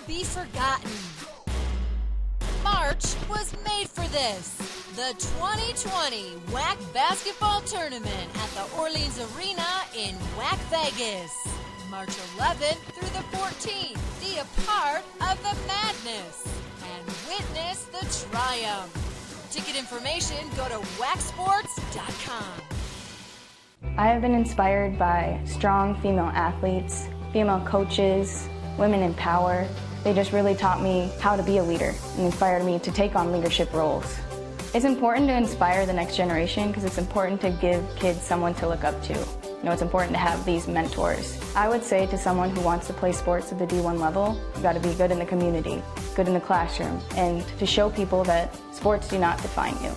be forgotten. March was made for this. The 2020 WAC Basketball Tournament at the Orleans Arena in WAC Vegas. March 11th through the 14th. Be a part of the madness and witness the triumph. Ticket information, go to wacsports.com. I have been inspired by strong female athletes, female coaches, women in power. They just really taught me how to be a leader and inspired me to take on leadership roles. It's important to inspire the next generation because it's important to give kids someone to look up to. You know, it's important to have these mentors. I would say to someone who wants to play sports at the D1 level, you've got to be good in the community, good in the classroom, and to show people that sports do not define you.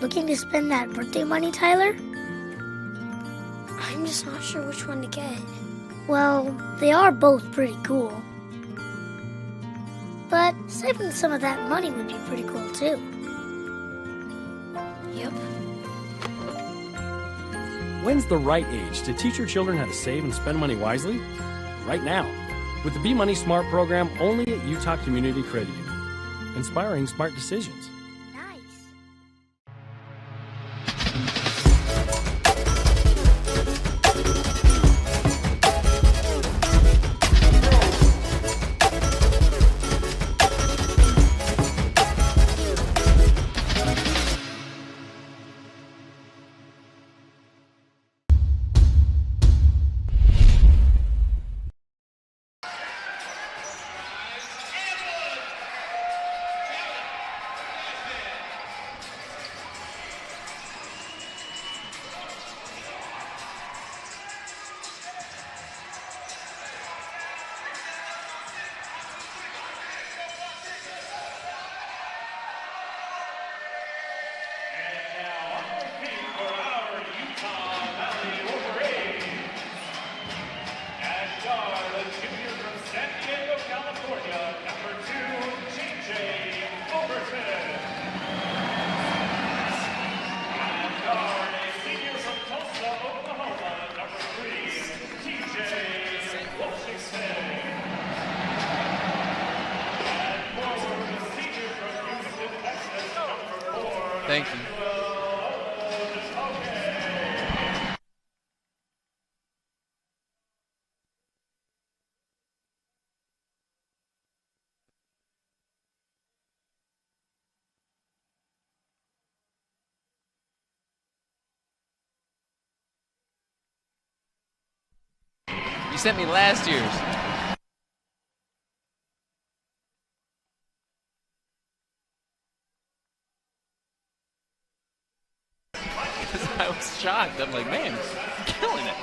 Looking to spend that birthday money, Tyler? I'm just not sure which one to get. Well, they are both pretty cool. But saving some of that money would be pretty cool, too. Yep. When's the right age to teach your children how to save and spend money wisely? Right now, with the Be Money Smart program only at Utah Community Credit Union. Inspiring smart decisions. Thank you. You sent me last year's. shocked. I'm like, man, he's killing it.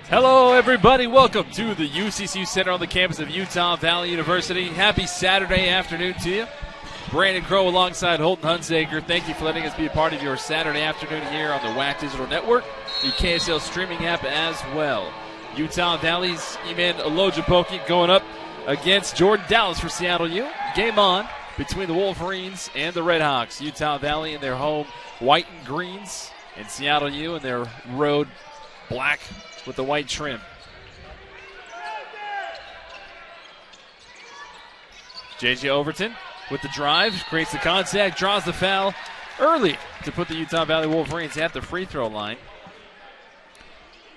Hello, everybody. Welcome to the UCCU Center on the campus of Utah Valley University. Happy Saturday afternoon to you. Brandon Crow alongside Holton Hunsaker. Thank you for letting us be a part of your Saturday afternoon here on the WAC Digital Network, the KSL streaming app as well. Utah Valley's Eman Olojapoki going up against Jordan Dallas for Seattle U. Game on between the Wolverines and the Redhawks. Utah Valley in their home white and greens, and Seattle U in their road black with the white trim. J.J. Overton with the drive, creates the contact, draws the foul early to put the Utah Valley Wolverines at the free throw line.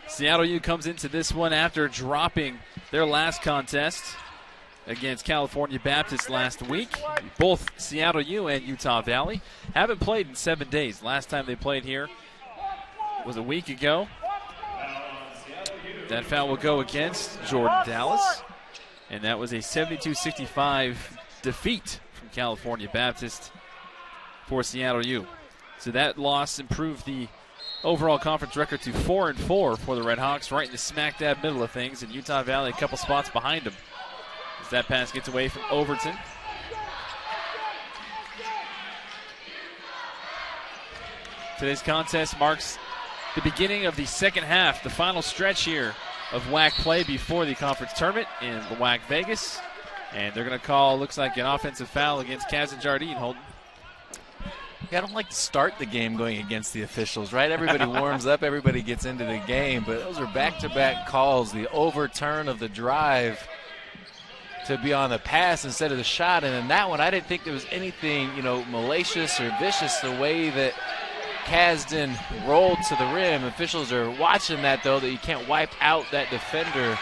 Seattle U comes into this one after dropping their last contest against California Baptist last week. Both Seattle U and Utah Valley haven't played in 7 days. Last time they played here was a week ago. That foul will go against Jordan Dallas, and that was a 72-65 defeat from California Baptist for Seattle U. So that loss improved the overall conference record to 4-4 for the Redhawks, right in the smack dab middle of things, and Utah Valley a couple spots behind them. As that pass gets away from Overton. Today's contest marks the beginning of the second half, the final stretch here of WAC play before the conference tournament in the WAC Vegas. And they're going to call, looks like, an offensive foul against Kazan Jardine. Holden. Yeah, I don't like to start the game going against the officials, right? Everybody warms up, everybody gets into the game, but those are back-to-back calls. The overturn of the drive to be on the pass instead of the shot. And in that one, I didn't think there was anything, malicious or vicious the way that Kasdan rolled to the rim. Officials are watching that, though, that you can't wipe out that defender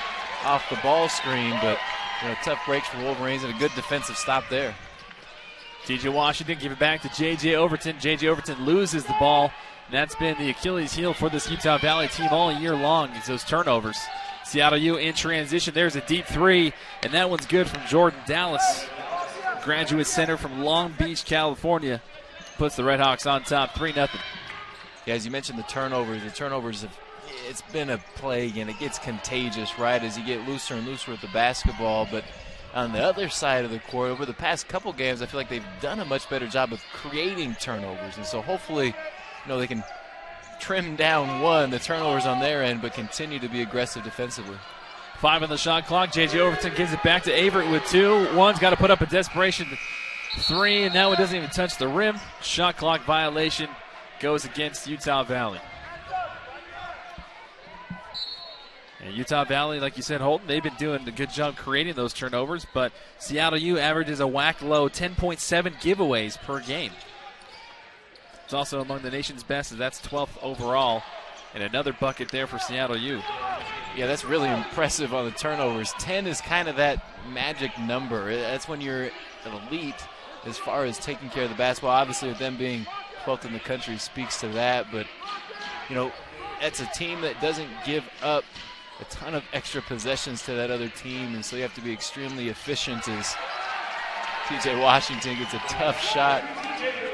off the ball screen. But, tough breaks for Wolverines and a good defensive stop there. TJ Washington give it back to J.J. Overton. J.J. Overton loses the ball. And that's been the Achilles heel for this Utah Valley team all year long, is those turnovers. Seattle U in transition. There's a deep three, and that one's good from Jordan Dallas. Graduate center from Long Beach, California. Puts the Redhawks on top 3-0. Yeah, as you mentioned, the turnovers it's been a plague, and it gets contagious, right, as you get looser and looser with the basketball. But on the other side of the court, over the past couple games, I feel like they've done a much better job of creating turnovers. And so hopefully, they can trim down the turnovers on their end, but continue to be aggressive defensively. 5 on the shot clock. J.J. Overton gives it back to Averett with 2. One's got to put up a desperation 3, and that one doesn't even touch the rim. Shot clock violation goes against Utah Valley. And Utah Valley, like you said, Holton, they've been doing a good job creating those turnovers, but Seattle U averages a WAC low 10.7 giveaways per game. It's also among the nation's best, as that's 12th overall. And another bucket there for Seattle U. Yeah, that's really impressive on the turnovers. 10 is kind of that magic number. That's when you're an elite as far as taking care of the basketball. Obviously, with them being 12th in the country speaks to that. But, that's a team that doesn't give up a ton of extra possessions to that other team. And so you have to be extremely efficient as TJ Washington gets a tough shot.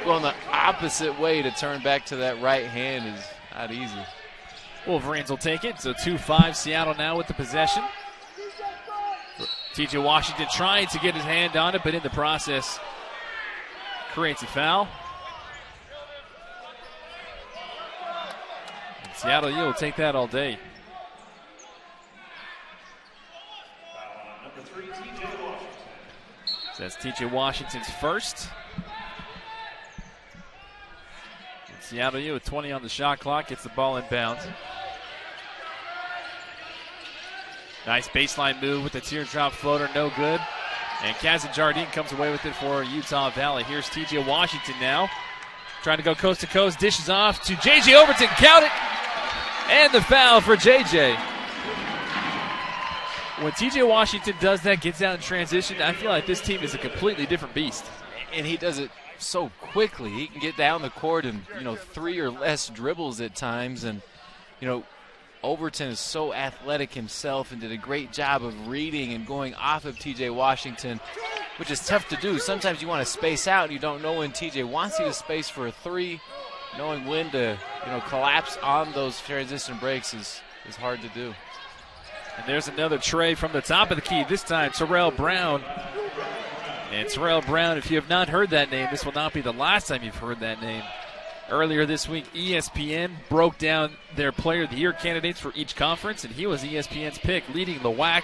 Going the opposite way to turn back to that right hand is not easy. Wolverines will take it. So 2-5 Seattle now with the possession. TJ Washington trying to get his hand on it, but in the process creates a foul. And Seattle U will take that all day. So that's TJ Washington's first. And Seattle U with 20 on the shot clock gets the ball in bounds. Nice baseline move with the teardrop floater, no good. And Kazan Jardine comes away with it for Utah Valley. Here's TJ Washington now. Trying to go coast to coast, dishes off to JJ Overton, count it! And the foul for JJ. When TJ Washington does that, gets out in transition, I feel like this team is a completely different beast. And he does it so quickly. He can get down the court in, 3 or less dribbles at times. And, Overton is so athletic himself and did a great job of reading and going off of TJ Washington, which is tough to do. Sometimes you want to space out and you don't know when TJ wants you to space for a three. Knowing when to, collapse on those transition breaks is hard to do. And there's another tray from the top of the key, this time Terrell Brown. And Terrell Brown, if you have not heard that name, this will not be the last time you've heard that name. Earlier this week, ESPN broke down their Player of the Year candidates for each conference, and he was ESPN's pick, leading the WAC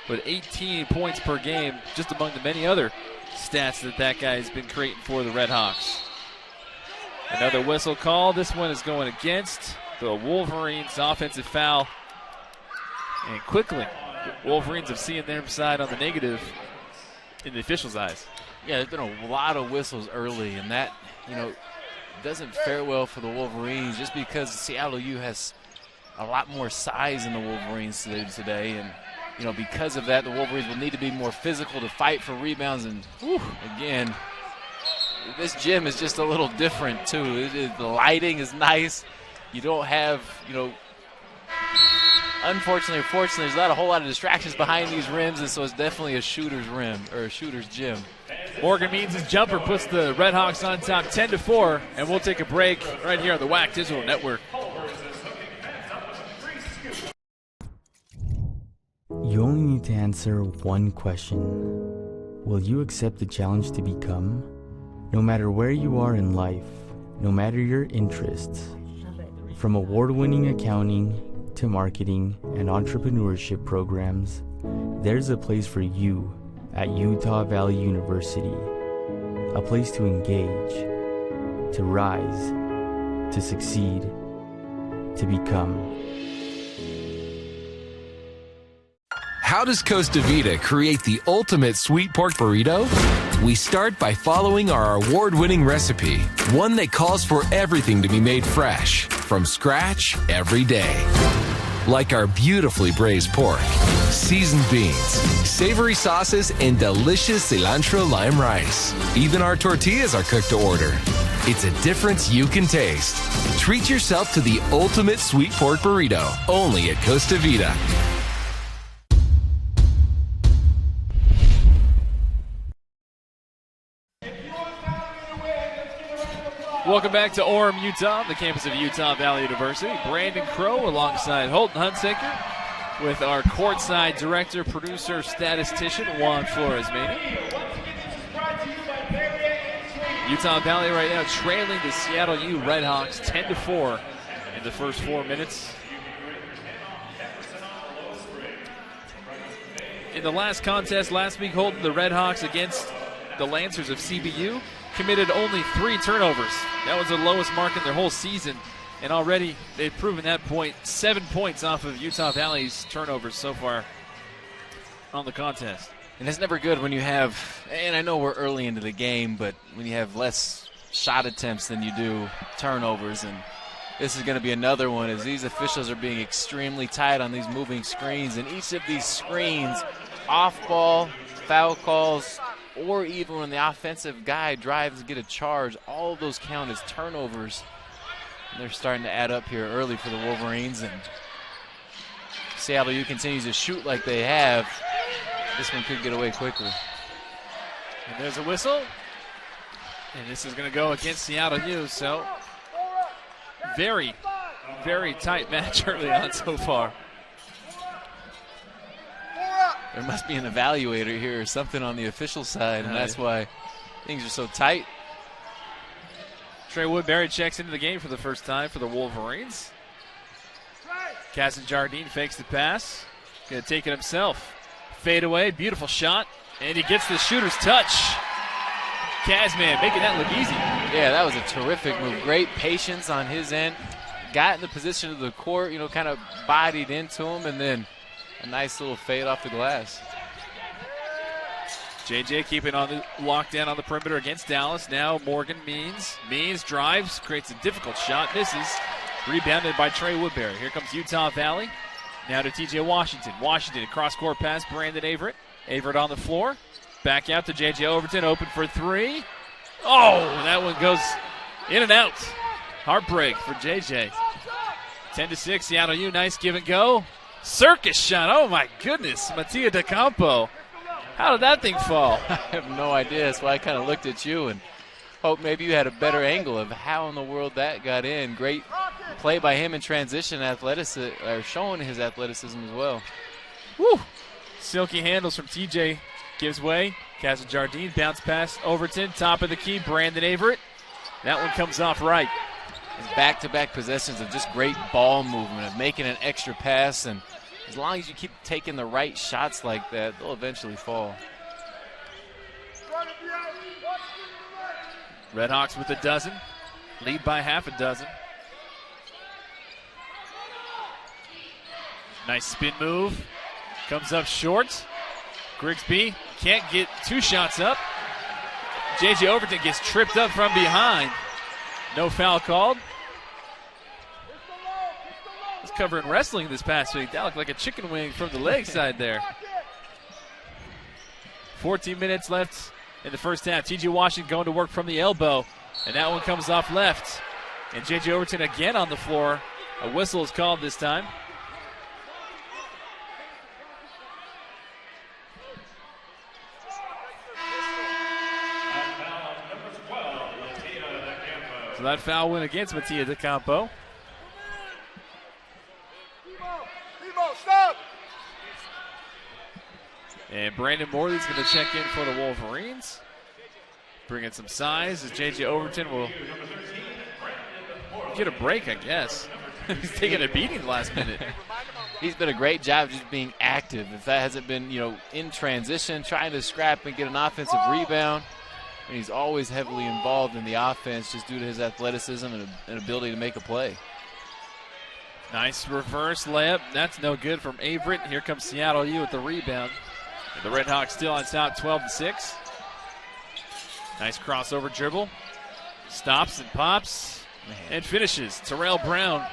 with 18 points per game, just among the many other stats that guy has been creating for the Red Hawks. Another whistle call. This one is going against the Wolverines. Offensive foul. And quickly, the Wolverines have seen their side on the negative in the officials' eyes. Yeah, there's been a lot of whistles early, and that, doesn't fare well for the Wolverines just because Seattle U has a lot more size than the Wolverines today. And, because of that, the Wolverines will need to be more physical to fight for rebounds. And, again, this gym is just a little different, too. The lighting is nice. You don't have, unfortunately or fortunately, there's not a whole lot of distractions behind these rims, and so it's definitely a shooter's rim or a shooter's gym. Morgan Means' jumper puts the Red Hawks on top 10-4, and we'll take a break right here on the WAC Digital Network. You only need to answer one question. Will you accept the challenge to become? No matter where you are in life, no matter your interests, from award-winning accounting to marketing and entrepreneurship programs, there's a place for you at Utah Valley University. A place to engage, to rise, to succeed, to become. How does Costa Vida create the ultimate sweet pork burrito? We start by following our award-winning recipe, one that calls for everything to be made fresh, from scratch every day. Like our beautifully braised pork, seasoned beans, savory sauces, and delicious cilantro lime rice. Even our tortillas are cooked to order. It's a difference you can taste. Treat yourself to the ultimate sweet pork burrito, only at Costa Vida. Welcome back to Orem, Utah, the campus of Utah Valley University. Brandon Crow alongside Holton Hunsaker with our courtside director, producer, statistician, Juan Flores-Mena. Utah Valley right now trailing the Seattle U Red Hawks 10-4 in the first 4 minutes. In the last contest last week, Holton, the Red Hawks against the Lancers of CBU committed only 3 turnovers. That was the lowest mark in their whole season, and already they've proven that point. 7 points off of Utah Valley's turnovers so far on the contest. And it's never good when you have, and I know we're early into the game, but when you have less shot attempts than you do turnovers, and this is going to be another one as these officials are being extremely tight on these moving screens, and each of these screens, off ball, foul calls, or even when the offensive guy drives to get a charge, all of those count as turnovers. And they're starting to add up here early for the Wolverines, and Seattle U continues to shoot like they have. This one could get away quickly. And there's a whistle, and this is going to go against Seattle U, so very, very tight match early on so far. There must be an evaluator here or something on the official side, and that's why things are so tight. Trey Woodbury checks into the game for the first time for the Wolverines. Kazan Jardine fakes the pass. Going to take it himself. Fade away, beautiful shot, and he gets the shooter's touch. Kazman making that look easy. Yeah, that was a terrific move. Great patience on his end. Got in the position of the court, kind of bodied into him, and then a nice little fade off the glass. JJ keeping on the lockdown on the perimeter against Dallas. Now Morgan Means. Means drives, creates a difficult shot, misses. Rebounded by Trey Woodbury. Here comes Utah Valley. Now to TJ Washington. Washington, a cross-court pass, Brandon Averett. Averett on the floor. Back out to JJ Overton, open for three. Oh, that one goes in and out. Heartbreak for JJ. 10-6, Seattle U, nice give and go. Circus shot, oh my goodness. Mattia DeCampo. How did that thing fall? I have no idea. That's why I kind of looked at you and hoped maybe you had a better angle of how in the world that got in. Great play by him in transition, showing his athleticism as well. Woo! Silky handles from TJ. Gives way. Kazan Jardine, bounce pass. Overton, top of the key. Brandon Averett. That one comes off right. His back-to-back possessions of just great ball movement, of making an extra pass, and as long as you keep taking the right shots like that, they'll eventually fall. Redhawks with a dozen. Lead by half a dozen. Nice spin move. Comes up short. Grigsby can't get two shots up. J.J. Overton gets tripped up from behind. No foul called. Was covering wrestling this past week. That looked like a chicken wing from the leg side there. 14 minutes left in the first half. T.J. Washington going to work from the elbow. And that one comes off left. And J.J. Overton again on the floor. A whistle is called this time. So that foul went against Mattia DeCampo. And Brandon Morley's going to check in for the Wolverines. Bringing some size as J.J. Overton will get a break, I guess. He's taking a beating the last minute. He's been a great job just being active. If that hasn't been, in transition, trying to scrap and get an offensive rebound. And he's always heavily involved in the offense just due to his athleticism and ability to make a play. Nice reverse layup. That's no good from Averett. Here comes Seattle U with the rebound. And the Redhawks still on top, 12-6. Nice crossover dribble. Stops and pops and finishes. Terrell Brown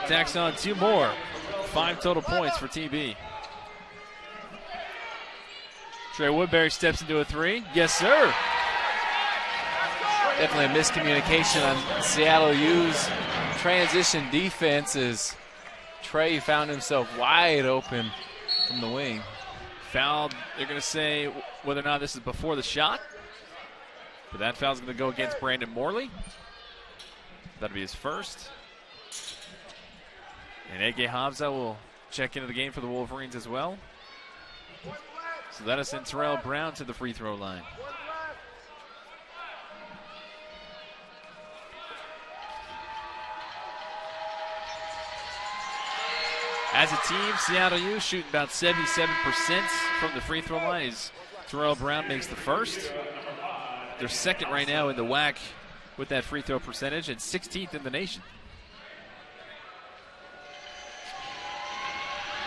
tacks on two more. 5 total points for TB. Trey Woodbury steps into a three. Yes, sir. Definitely a miscommunication on Seattle U's transition defense as Trey found himself wide open from the wing. Foul, they're going to say whether or not this is before the shot. But that foul's going to go against Brandon Morley. That'll be his first. And Ege Hamza will check into the game for the Wolverines as well. So that'll send Terrell Brown to the free throw line. As a team, Seattle U shooting about 77% from the free throw line as Terrell Brown makes the first. They're second right now in the WAC with that free throw percentage and 16th in the nation.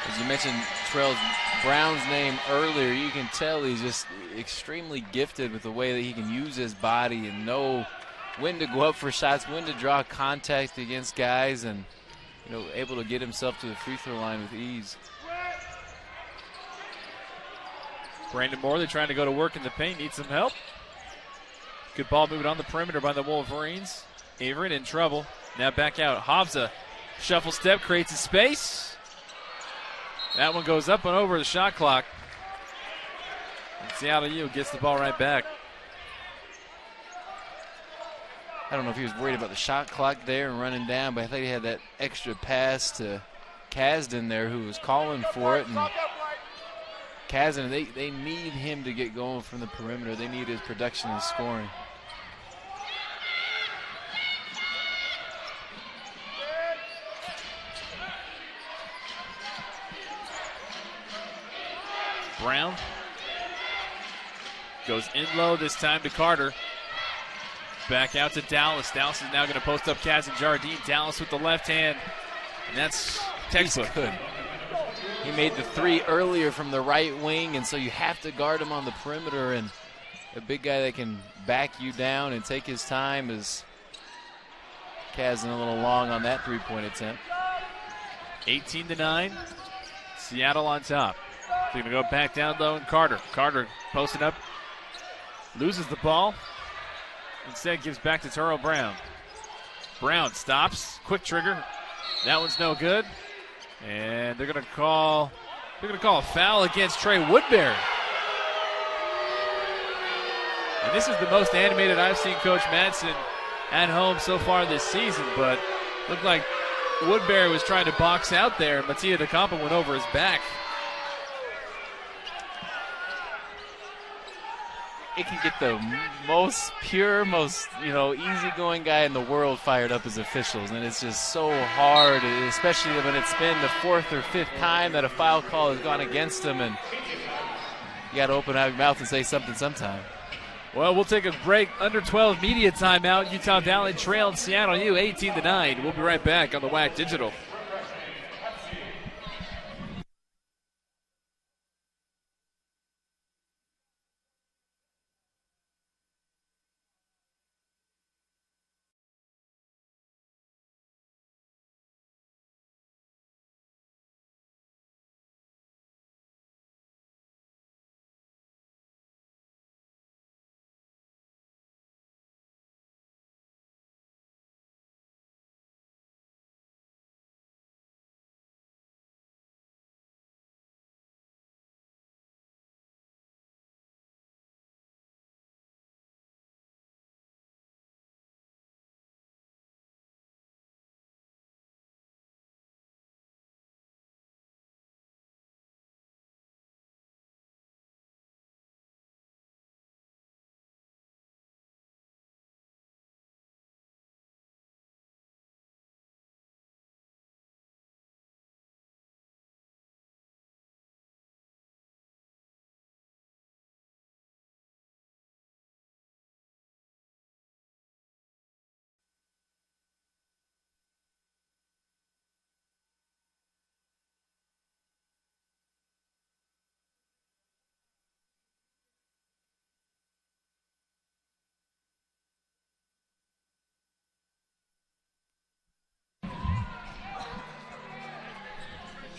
As you mentioned Terrell Brown's name earlier, you can tell he's just extremely gifted with the way that he can use his body and know when to go up for shots, when to draw contact against guys, and able to get himself to the free throw line with ease. Brandon Morley trying to go to work in the paint, needs some help. Good ball movement on the perimeter by the Wolverines. Averett in trouble. Now back out. Hamza, shuffle step, creates a space. That one goes up and over the shot clock. And Seattle U gets the ball right back. I don't know if he was worried about the shot clock there and running down, but I think he had that extra pass to Kasdan there who was calling for it. And Kasdan, they need him to get going from the perimeter. They need his production and scoring. Brown goes in low this time to Carter. Back out to Dallas. Dallas is now going to post up Kazan Jardine. Dallas with the left hand. And that's textbook. He's good. He made the three earlier from the right wing, and so you have to guard him on the perimeter. And a big guy that can back you down and take his time is Kazan a little long on that three-point attempt. 18-9. Seattle on top. They're going to go back down low, and Carter. Carter posting up. Loses the ball. Instead gives back to Terrell Brown. Brown stops. Quick trigger. That one's no good. And they're going to call a foul against Trey Woodbury. And this is the most animated I've seen Coach Madsen at home so far this season, but looked like Woodbury was trying to box out there, and Mattia DeCampa went over his back. It can get the most pure, most easygoing guy in the world fired up as officials, and it's just so hard, especially when it's been the fourth or fifth time that a foul call has gone against him, and you got to open out your mouth and say something sometime. Well, we'll take a break. Under 12 media timeout. Utah Valley trailed Seattle U 18-9. We'll be right back on the WAC Digital.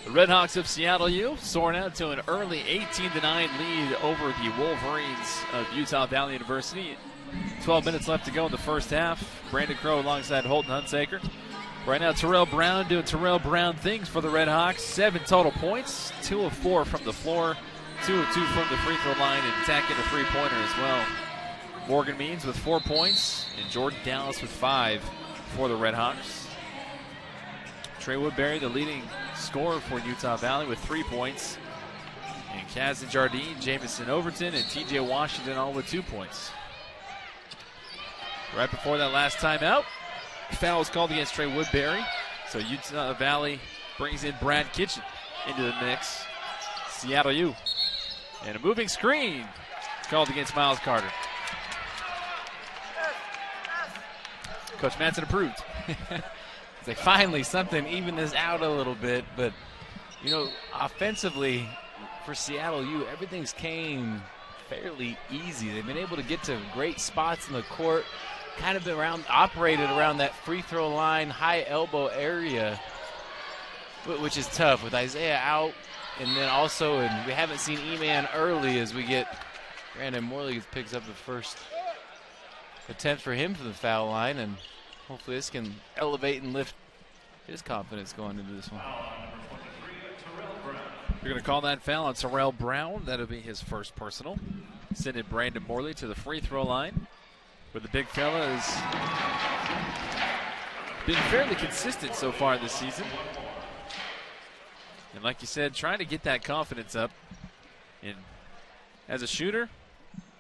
The Redhawks of Seattle U soaring out to an early 18-9 lead over the Wolverines of Utah Valley University. 12 minutes left to go in the first half. Brandon Crow alongside Holton Hunsaker. Right now, Terrell Brown doing Terrell Brown things for the Redhawks. 7 total points, 2 of 4 from the floor, 2 of 2 from the free throw line, and attacking a three-pointer as well. Morgan Means with 4 points, and Jordan Dallas with 5 for the Redhawks. Trey Woodbury, the leading scorer for Utah Valley, with 3 points. And Kazan Jardine, Jamison Overton, and TJ Washington all with 2 points. Right before that last timeout, foul was called against Trey Woodbury. So Utah Valley brings in Brad Kitchen into the mix. Seattle U. And a moving screen called against Miles Carter. Coach Madsen approved. It's like finally something even this out a little bit, but offensively for Seattle U, everything's came fairly easy. They've been able to get to great spots in the court, kind of operated around that free throw line, high elbow area, which is tough with Isaiah out, and then also, and we haven't seen E-Man early as we get Brandon Morley picks up the first attempt for him from the foul line, and hopefully this can elevate and lift his confidence going into this one. You're going to call that foul on Terrell Brown. That'll be his first personal. Sending Brandon Morley to the free throw line, where the big fella has been fairly consistent so far this season. And like you said, trying to get that confidence up. And as a shooter,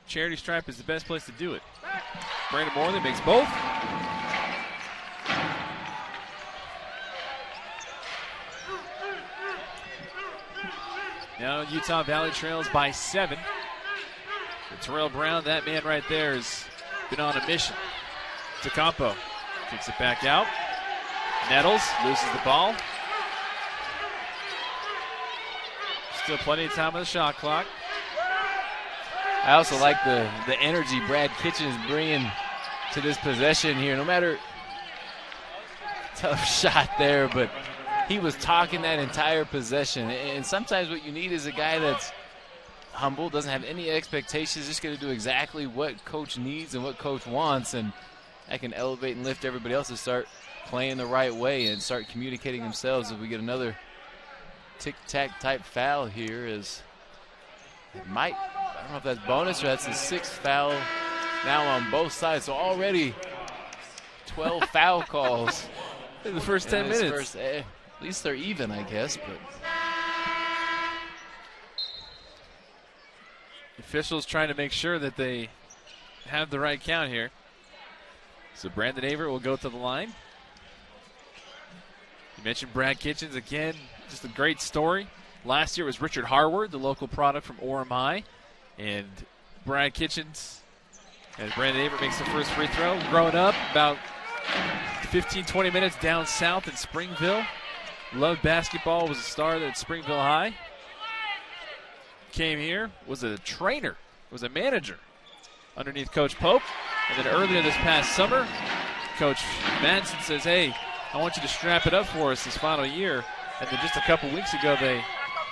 charity stripe is the best place to do it. Brandon Morley makes both. Now Utah Valley trails by 7. And Terrell Brown, that man right there, has been on a mission. DeCampo kicks it back out. Nettles loses the ball. Still plenty of time on the shot clock. I also like the energy Brad Kitchens is bringing to this possession here. No matter, tough shot there, but he was talking that entire possession. And sometimes what you need is a guy that's humble, doesn't have any expectations, just going to do exactly what coach needs and what coach wants, and that can elevate and lift everybody else to start playing the right way and start communicating themselves. If we get another tic-tac type foul here, is it might, I don't know if that's bonus or that's the 6th foul now on both sides. So already 12 foul calls in the first 10 minutes. At least they're even, I guess. But officials trying to make sure that they have the right count here. So Brandon Averett will go to the line. You mentioned Brad Kitchens again, just a great story. Last year was Richard Harward, the local product from Orem High. And Brad Kitchens, as Brandon Averett makes the first free throw, growing up about 15, 20 minutes down south in Springville. Loved basketball, was a star at Springville High. Came here, was a trainer, was a manager underneath Coach Pope. And then earlier this past summer, Coach Madsen says, hey, I want you to strap it up for us this final year. And then just a couple weeks ago, they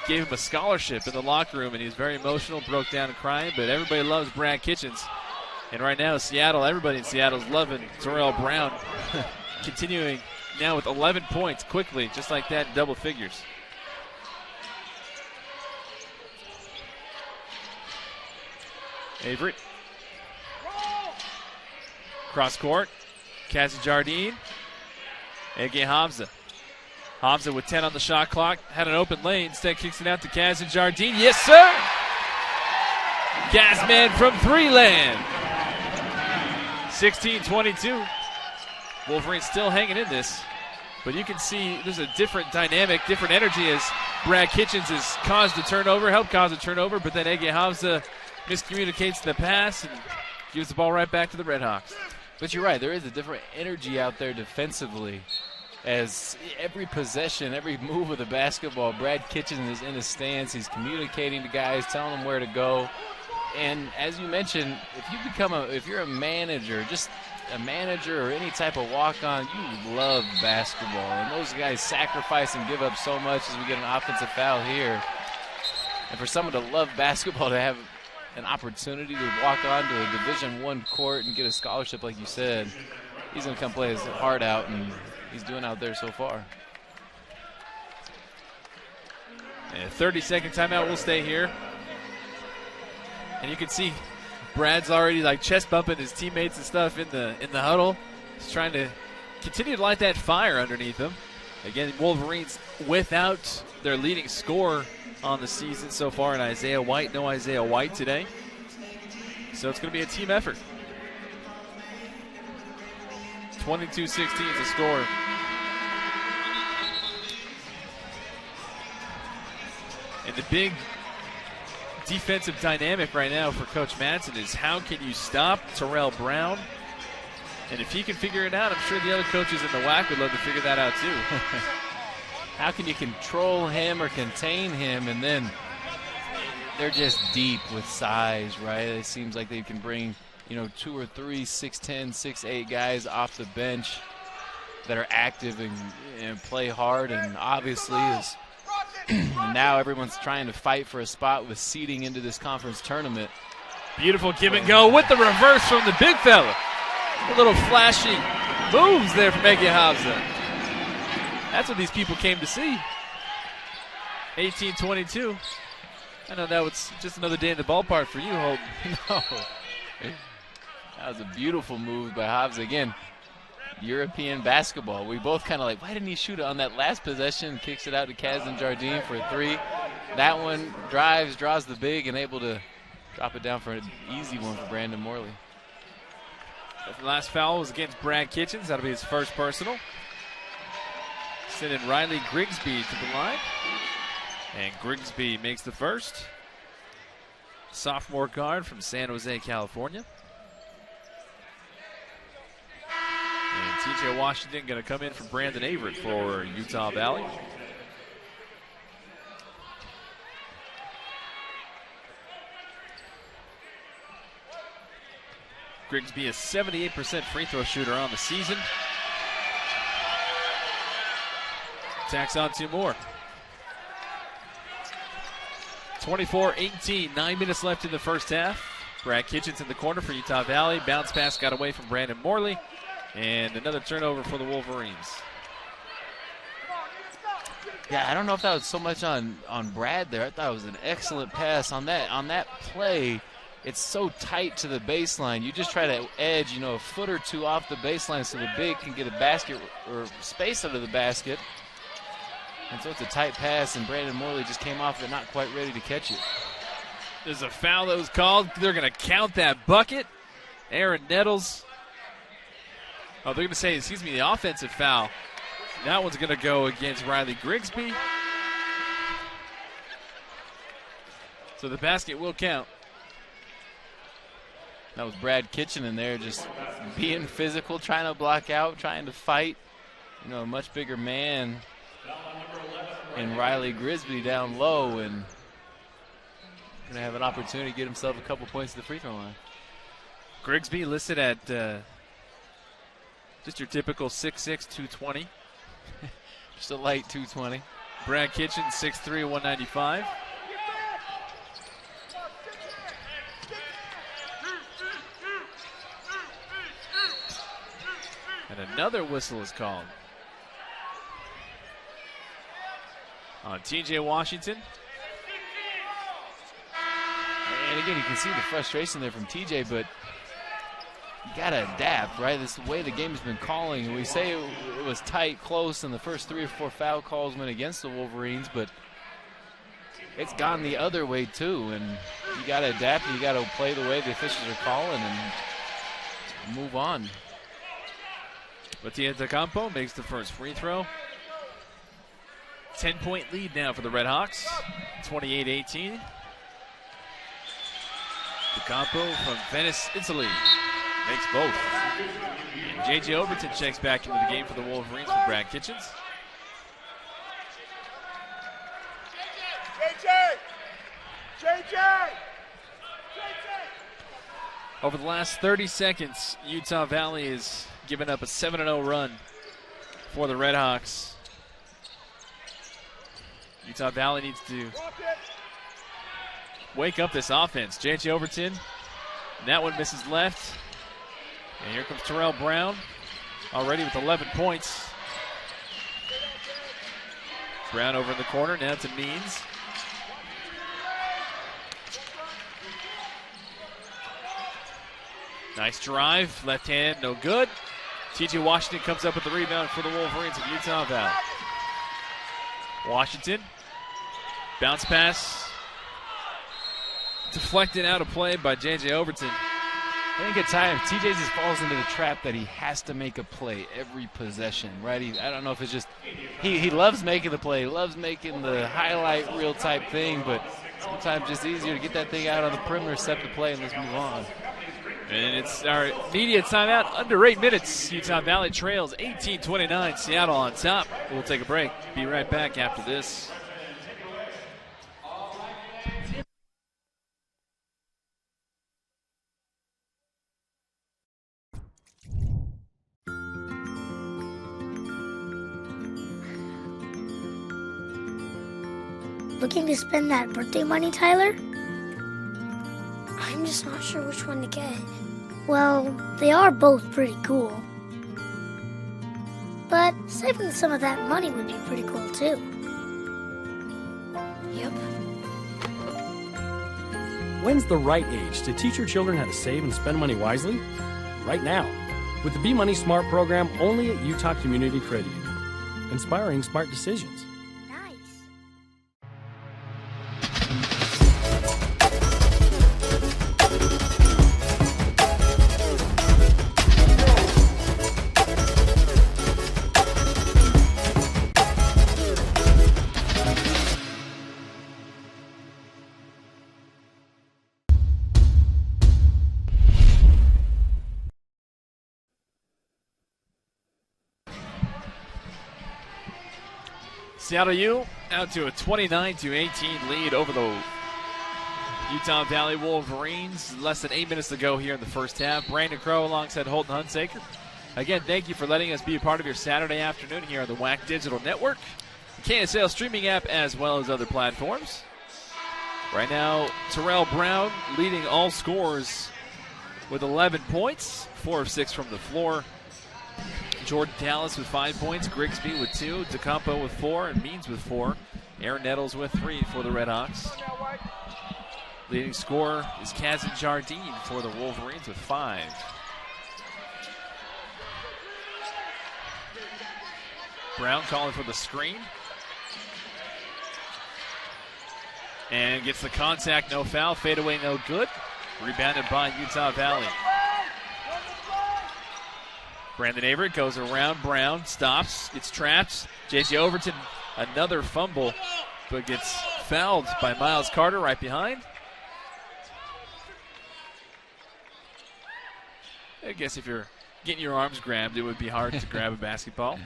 gave him a scholarship in the locker room, and he was very emotional, broke down and crying. But everybody loves Brad Kitchens. And right now, Seattle, everybody in Seattle is loving Terrell Brown, continuing now with 11 points quickly, just like that, in double figures. Averett. Cross court. Kazi Jardine. Ege Hamza. Hamza with 10 on the shot clock. Had an open lane. Instead kicks it out to Kazi Jardine. Yes, sir! Kazman from three land. 16-22. Wolverines still hanging in this. But you can see there's a different dynamic, different energy as Brad Kitchens has caused the turnover, helped cause a turnover, but then Ege Hamza miscommunicates the pass and gives the ball right back to the Redhawks. But you're right, there is a different energy out there defensively. As every possession, every move of the basketball, Brad Kitchens is in the stance. He's communicating to guys, telling them where to go. And as you mentioned, if you're a manager, just a manager or any type of walk-on, you love basketball. And those guys sacrifice and give up so much as we get an offensive foul here. And for someone to love basketball, to have an opportunity to walk on to a Division I court and get a scholarship like you said, he's going to come play his heart out, and he's doing out there so far. And a 30-second timeout will stay here. And you can see Brad's already like chest bumping his teammates and stuff in the huddle. He's trying to continue to light that fire underneath him. Again, Wolverines without their leading scorer on the season so far in Isaiah White. No Isaiah White today. So it's going to be a team effort. 22-16 is the score. And the big defensive dynamic right now for Coach Madsen is how can you stop Terrell Brown? And if he can figure it out, I'm sure the other coaches in the WAC would love to figure that out too. How can you control him or contain him? And then they're just deep with size, right? It seems like they can bring, 2 or 3 6'10", 6'8" guys off the bench that are active and play hard. And obviously, now everyone's trying to fight for a spot with seeding into this conference tournament. Beautiful give and go with the reverse from the big fella. A little flashy moves there from Ege Hamza. That's what these people came to see. 18-22. I know that was just another day in the ballpark for you, Holden. No. That was a beautiful move by Hamza. Again, European basketball. We both kind of like, why didn't he shoot it on that last possession? Kicks it out to Kazan Jardine for a three. That one drives, draws the big, and able to drop it down for an easy one for Brandon Morley. The last foul was against Brad Kitchens. That'll be his first personal. Sending Riley Grigsby to the line. And Grigsby makes the first. Sophomore guard from San Jose, California. And TJ Washington going to come in for Brandon Averett for Utah Valley. Grigsby is 78% free throw shooter on the season. Tacks on 2 more. 24-18, 9 minutes left in the first half. Brad Kitchens in the corner for Utah Valley. Bounce pass got away from Brandon Morley. And another turnover for the Wolverines. Yeah, I don't know if that was so much on Brad there. I thought it was an excellent pass on that play. It's so tight to the baseline. You just try to edge, a foot or two off the baseline so the big can get a basket or space under the basket. And so it's a tight pass, and Brandon Morley just came off it, not quite ready to catch it. There's a foul that was called. They're going to count that bucket. Aaron Nettles. Oh, they're going to say, the offensive foul. That one's going to go against Riley Grigsby. So the basket will count. That was Brad Kitchen in there just being physical, trying to block out, trying to fight. A much bigger man in Riley Grigsby down low, and going to have an opportunity to get himself a couple points to the free throw line. Grigsby listed at just your typical 6'6", 220. Just a light 220. Brad Kitchen, 6'3", 195. And another whistle is called on TJ Washington. And again, you can see the frustration there from TJ, but you got to adapt, right? This is the way the game has been calling. And we say it was tight, close, and the first 3 or 4 foul calls went against the Wolverines, but it's gone the other way too. And you got to adapt, and you got to play the way the officials are calling and move on. Batia Tacampo makes the first free throw. 10-point lead now for the Red Hawks, 28-18. Tacampo from Venice, Italy, makes both. And J.J. Overton checks back into the game for the Wolverines for Brad Kitchens. Over the last 30 seconds, Utah Valley has given up a 7-0 run for the Red Hawks. Utah Valley needs to wake up this offense. J.J. Overton, and that one misses left. And here comes Terrell Brown, already with 11 points. Brown over in the corner, now to Means. Nice drive, left hand, no good. T.J. Washington comes up with the rebound for the Wolverines of Utah Valley. Washington, bounce pass, deflected out of play by J.J. Overton. I think at times TJ just falls into the trap that he has to make a play every possession, right? I don't know if it's just he loves making the play, loves making the highlight reel type thing, but sometimes it's easier to get that thing out on the perimeter, set the play, and let's move on. And it's our media timeout. Under 8 minutes, Utah Valley trails 18-29. Seattle on top. We'll take a break. Be right back after this. Looking to spend that birthday money, Tyler? I'm just not sure which one to get. Well, they are both pretty cool. But saving some of that money would be pretty cool, too. Yep. When's the right age to teach your children how to save and spend money wisely? Right now, with the Be Money Smart program only at Utah Community Credit Union. Inspiring smart decisions. Seattle U out to a 29-18 lead over the Utah Valley Wolverines. Less than 8 minutes to go here in the first half. Brandon Crow alongside Holton Hunsaker. Again, thank you for letting us be a part of your Saturday afternoon here on the WAC Digital Network, KSL streaming app, as well as other platforms. Right now, Terrell Brown leading all scorers with 11 points, 4 of 6 from the floor. Jordan Dallas with 5 points, Grigsby with 2, DeCampo with 4, and Means with 4. Aaron Nettles with 3 for the Redhawks. Leading scorer is Kazan Jardine for the Wolverines with 5. Brown calling for the screen. And gets the contact, no foul. Fadeaway, no good. Rebounded by Utah Valley. Brandon Averett goes around Brown, stops, gets trapped. J.J. Overton, another fumble, but gets fouled by Miles Carter right behind. I guess if you're getting your arms grabbed, it would be hard to grab a basketball.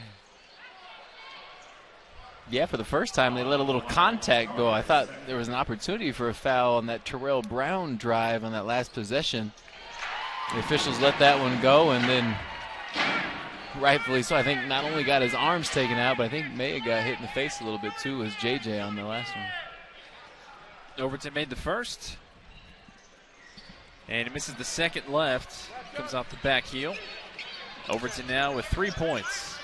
Yeah, for the first time, they let a little contact go. I thought there was an opportunity for a foul on that Terrell Brown drive on that last possession. The officials let that one go, and then rightfully so, I think not only got his arms taken out, but I think Maya got hit in the face a little bit too, as JJ on the last one. Overton made the first. And he misses the second left. Comes off the back heel. Overton now with 3 points.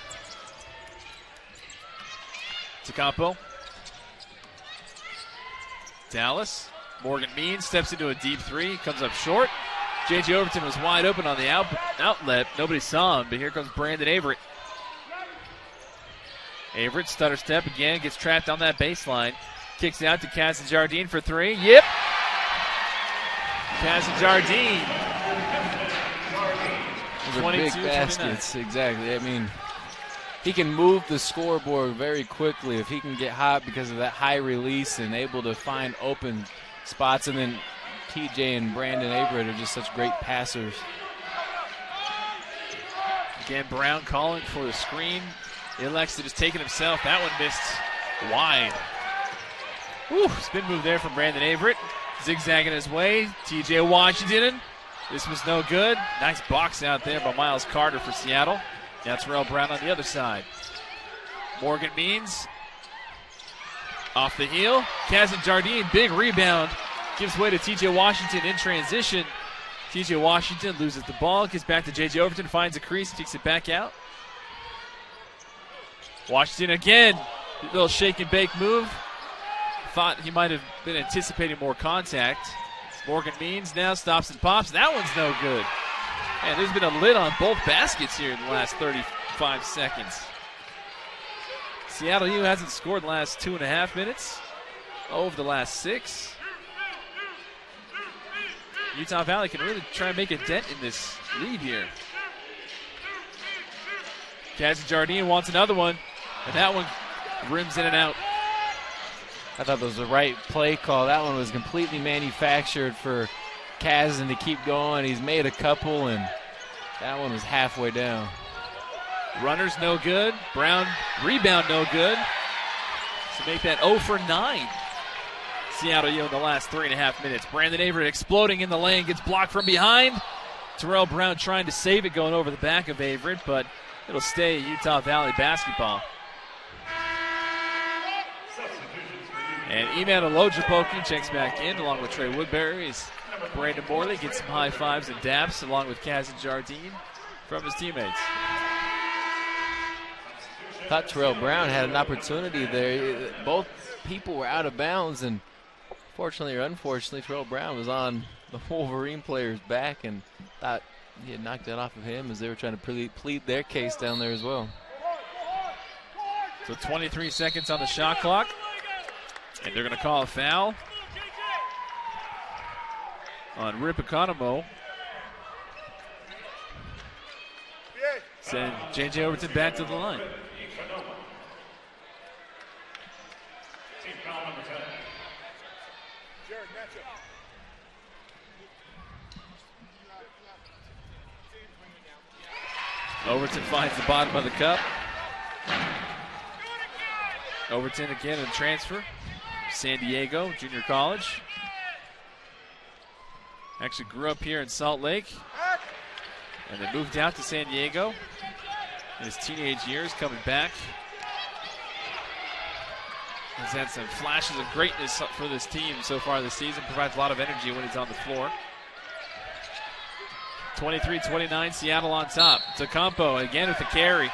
DeCampo. Dallas. Morgan Means steps into a deep three. Comes up short. J.J. Overton was wide open on the outlet. Nobody saw him, but here comes Brandon Averett. Averett stutter step again. Gets trapped on that baseline. Kicks it out to Kazan Jardine for 3. Yep. Kazan Jardine. Those are big baskets, exactly. I mean, he can move the scoreboard very quickly if he can get hot because of that high release and able to find open spots. And then TJ and Brandon Averett are just such great passers. Again, Brown calling for the screen. He elects to just take it himself. That one missed wide. Whew, spin move there from Brandon Averett. Zigzagging his way. TJ Washington. This was no good. Nice box out there by Miles Carter for Seattle. Now Terrell Brown on the other side. Morgan Means off the heel. Kazan Jardine, big rebound. Gives way to TJ Washington in transition. TJ Washington loses the ball. Gets back to J.J. Overton. Finds a crease. Takes it back out. Washington again. Little shake and bake move. Thought he might have been anticipating more contact. Morgan Means now stops and pops. That one's no good. And there's been a lid on both baskets here in the last 35 seconds. Seattle U hasn't scored the last 2.5 minutes. Over the last 6. Utah Valley can really try and make a dent in this lead here. Kazan Jardine wants another one, and that one rims in and out. I thought that was the right play call. That one was completely manufactured for Kazan to keep going. He's made a couple, and that one was halfway down. Runners no good. Brown rebound no good. So make that 0 for 9. Seattle U in the last 3.5 minutes. Brandon Averett exploding in the lane. Gets blocked from behind. Terrell Brown trying to save it, going over the back of Averett, but it'll stay Utah Valley basketball. And Eman Olojapoki checks back in along with Trey Woodbury. Brandon Morley gets some high fives and daps along with Kazan Jardine from his teammates. Thought Terrell Brown had an opportunity there. Both people were out of bounds, and fortunately or unfortunately, Terrell Brown was on the Wolverine player's back and thought he had knocked that off of him as they were trying to plead their case down there as well. So 23 seconds on the shot clock. And they're going to call a foul on Rip Economo. Send J.J. Overton back to the line. Overton finds the bottom of the cup. Overton again in transfer. San Diego Junior College. Actually grew up here in Salt Lake and then moved out to San Diego in his teenage years, coming back. He's had some flashes of greatness for this team so far this season, provides a lot of energy when he's on the floor. 23-29, Seattle on top. Tecumpo again with the carry.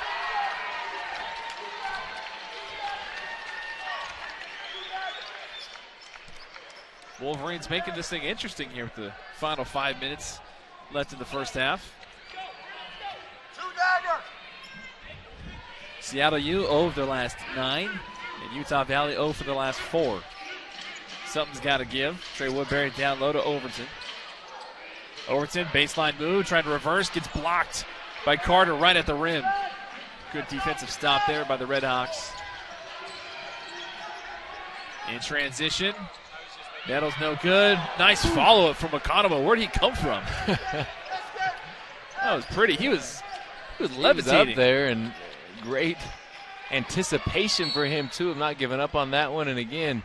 Wolverines making this thing interesting here with the final 5 minutes left in the first half. Seattle U 0 of their last 9, and Utah Valley 0 for their last 4. Something's got to give. Trey Woodbury down low to Overton. Overton, baseline move, trying to reverse, gets blocked by Carter right at the rim. Good defensive stop there by the Redhawks. In transition, Nettles no good. Nice follow-up from Economo. Where did he come from? That was pretty. He was levitating. He was up there, and great anticipation for him, too, of not giving up on that one. And again,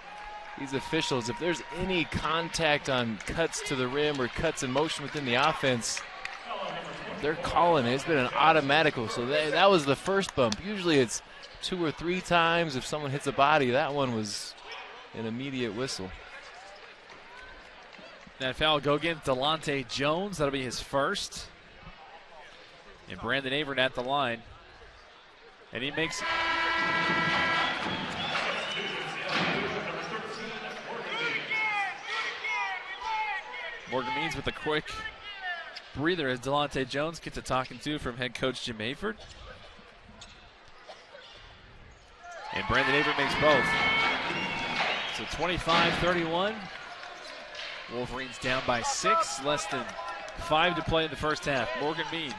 these officials, if there's any contact on cuts to the rim or cuts in motion within the offense, they're calling it. It's been an automatical. So that was the first bump. Usually it's 2 or 3 times if someone hits a body. That one was an immediate whistle. That foul will go against Delonte Jones. That'll be his first. And Brandon Averett at the line. And he makes it. Morgan Means with a quick breather as Delonte Jones gets a talking to from head coach Jim Hayford. And Brandon Averett makes both. So 25-31. Wolverines down by 6, less than 5 to play in the first half. Morgan Means.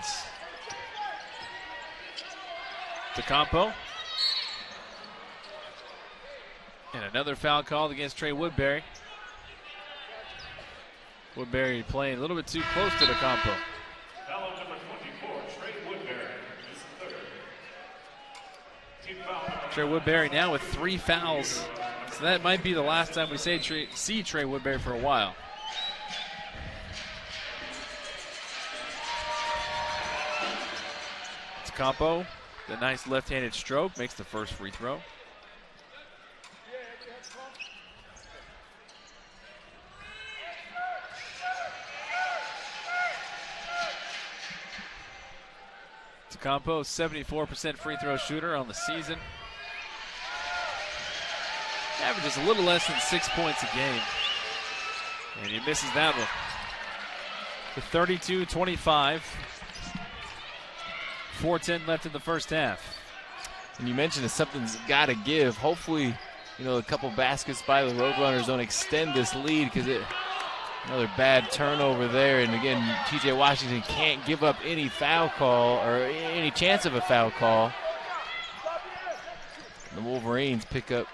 Tecumpo. And another foul called against Trey Woodbury. Woodbury playing a little bit too close to Tecumpo. Foul number 24, Trey Woodbury is third. Team foul. Trey Woodbury now with 3 fouls. So that might be the last time we see Trey Woodbury for a while. Tecumpo, the nice left-handed stroke, makes the first free throw. Tecumpo, 74% free throw shooter on the season. Averages a little less than 6 points a game. And he misses that one. The 32-25. 4:10 left in the first half. And you mentioned that something's got to give. Hopefully, a couple baskets by the Roadrunners don't extend this lead, because another bad turnover there. And again, TJ Washington can't give up any foul call or any chance of a foul call. The Wolverines pick up,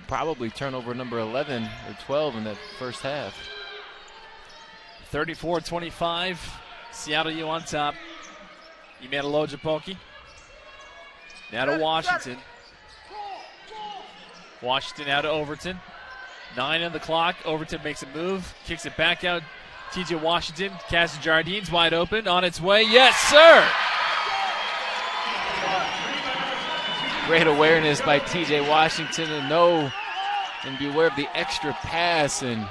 probably turnover number 11 or 12 in that first half. 34-25, Seattle U on top. Emmanuel Ojapolki. Now to Washington. Washington out to Overton. 9 on the clock. Overton makes a move, kicks it back out. TJ Washington. Cassie Jardine's wide open, on its way. Yes, sir! Great awareness by TJ Washington, and be aware of the extra pass, and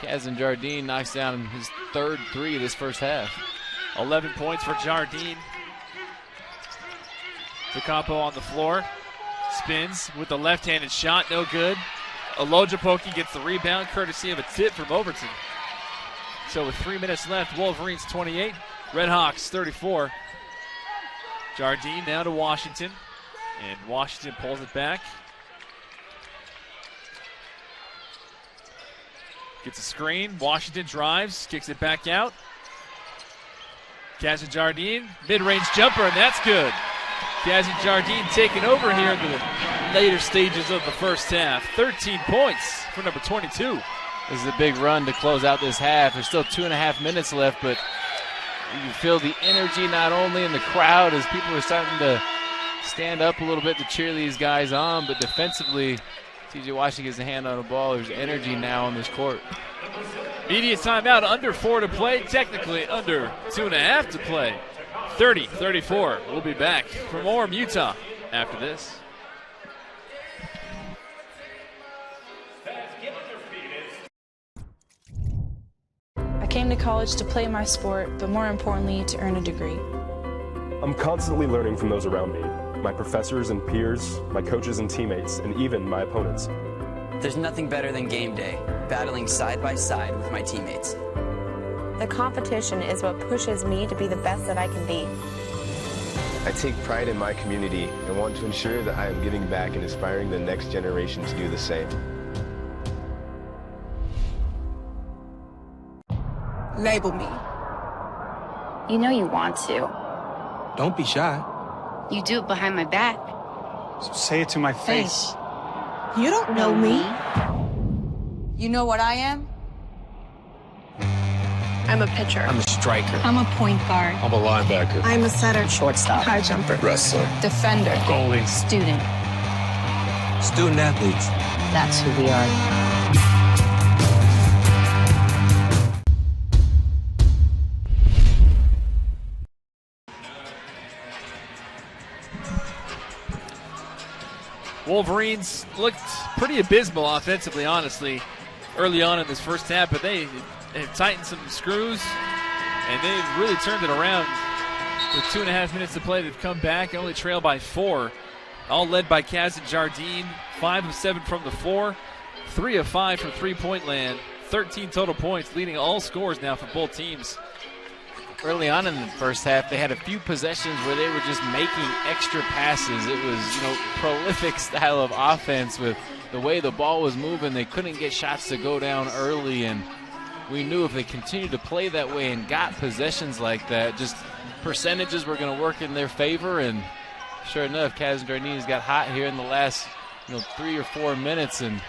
Kazan Jardine knocks down his third 3 of this first half. 11 points for Jardine. Tecumpo on the floor. Spins with the left-handed shot, no good. Olojapoki gets the rebound, courtesy of a tip from Overton. So with 3 minutes left, Wolverines 28, Redhawks 34. Jardine now to Washington, and Washington pulls it back. Gets a screen, Washington drives, kicks it back out. Kazan Jardine, mid-range jumper, and that's good. Kazan Jardine taking over here in the later stages of the first half. 13 points for number 22. This is a big run to close out this half. There's still 2.5 minutes left, but you can feel the energy not only in the crowd as people are starting to stand up a little bit to cheer these guys on, but defensively, TJ Washington gets a hand on the ball. There's energy now on this court. Media timeout, under 4 to play, technically under 2.5 to play. 30-34. We'll be back for more Utah after this. I came to college to play my sport, but more importantly, to earn a degree. I'm constantly learning from those around me, my professors and peers, my coaches and teammates, and even my opponents. There's nothing better than game day, battling side by side with my teammates. The competition is what pushes me to be the best that I can be. I take pride in my community and want to ensure that I am giving back and inspiring the next generation to do the same. Label me. You know you want to. Don't be shy. You do it behind my back. So say it to my face. You don't know me. You know what I am? I'm a pitcher. I'm a striker. I'm a point guard. I'm a linebacker. I'm a setter. Shortstop. High jumper. Wrestler. Defender. Goalie. Student. Student athletes. That's who we are. Wolverines looked pretty abysmal offensively, honestly, early on in this first half, but they have tightened some screws, and they've really turned it around. With 2.5 minutes to play, they've come back, only trail by 4, all led by Kaz and Jardine, 5 of 7 from the floor, 3 of 5 from three-point land, 13 total points, leading all scores now for both teams. Early on in the first half, they had a few possessions where they were just making extra passes. It was, prolific style of offense with the way the ball was moving. They couldn't get shots to go down early, and we knew if they continued to play that way and got possessions like that, just percentages were going to work in their favor. And sure enough, Kaz and Jardines got hot here in the last 3 or 4 minutes and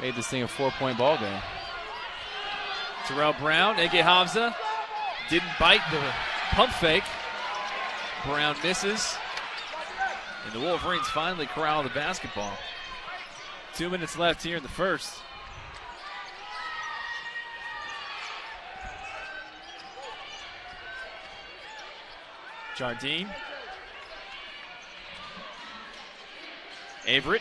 made this thing a 4-point ball game. Terrell Brown, Ege Havza didn't bite the pump fake. Brown misses. And the Wolverines finally corral the basketball. 2 minutes left here in the first. Jardine. Averett.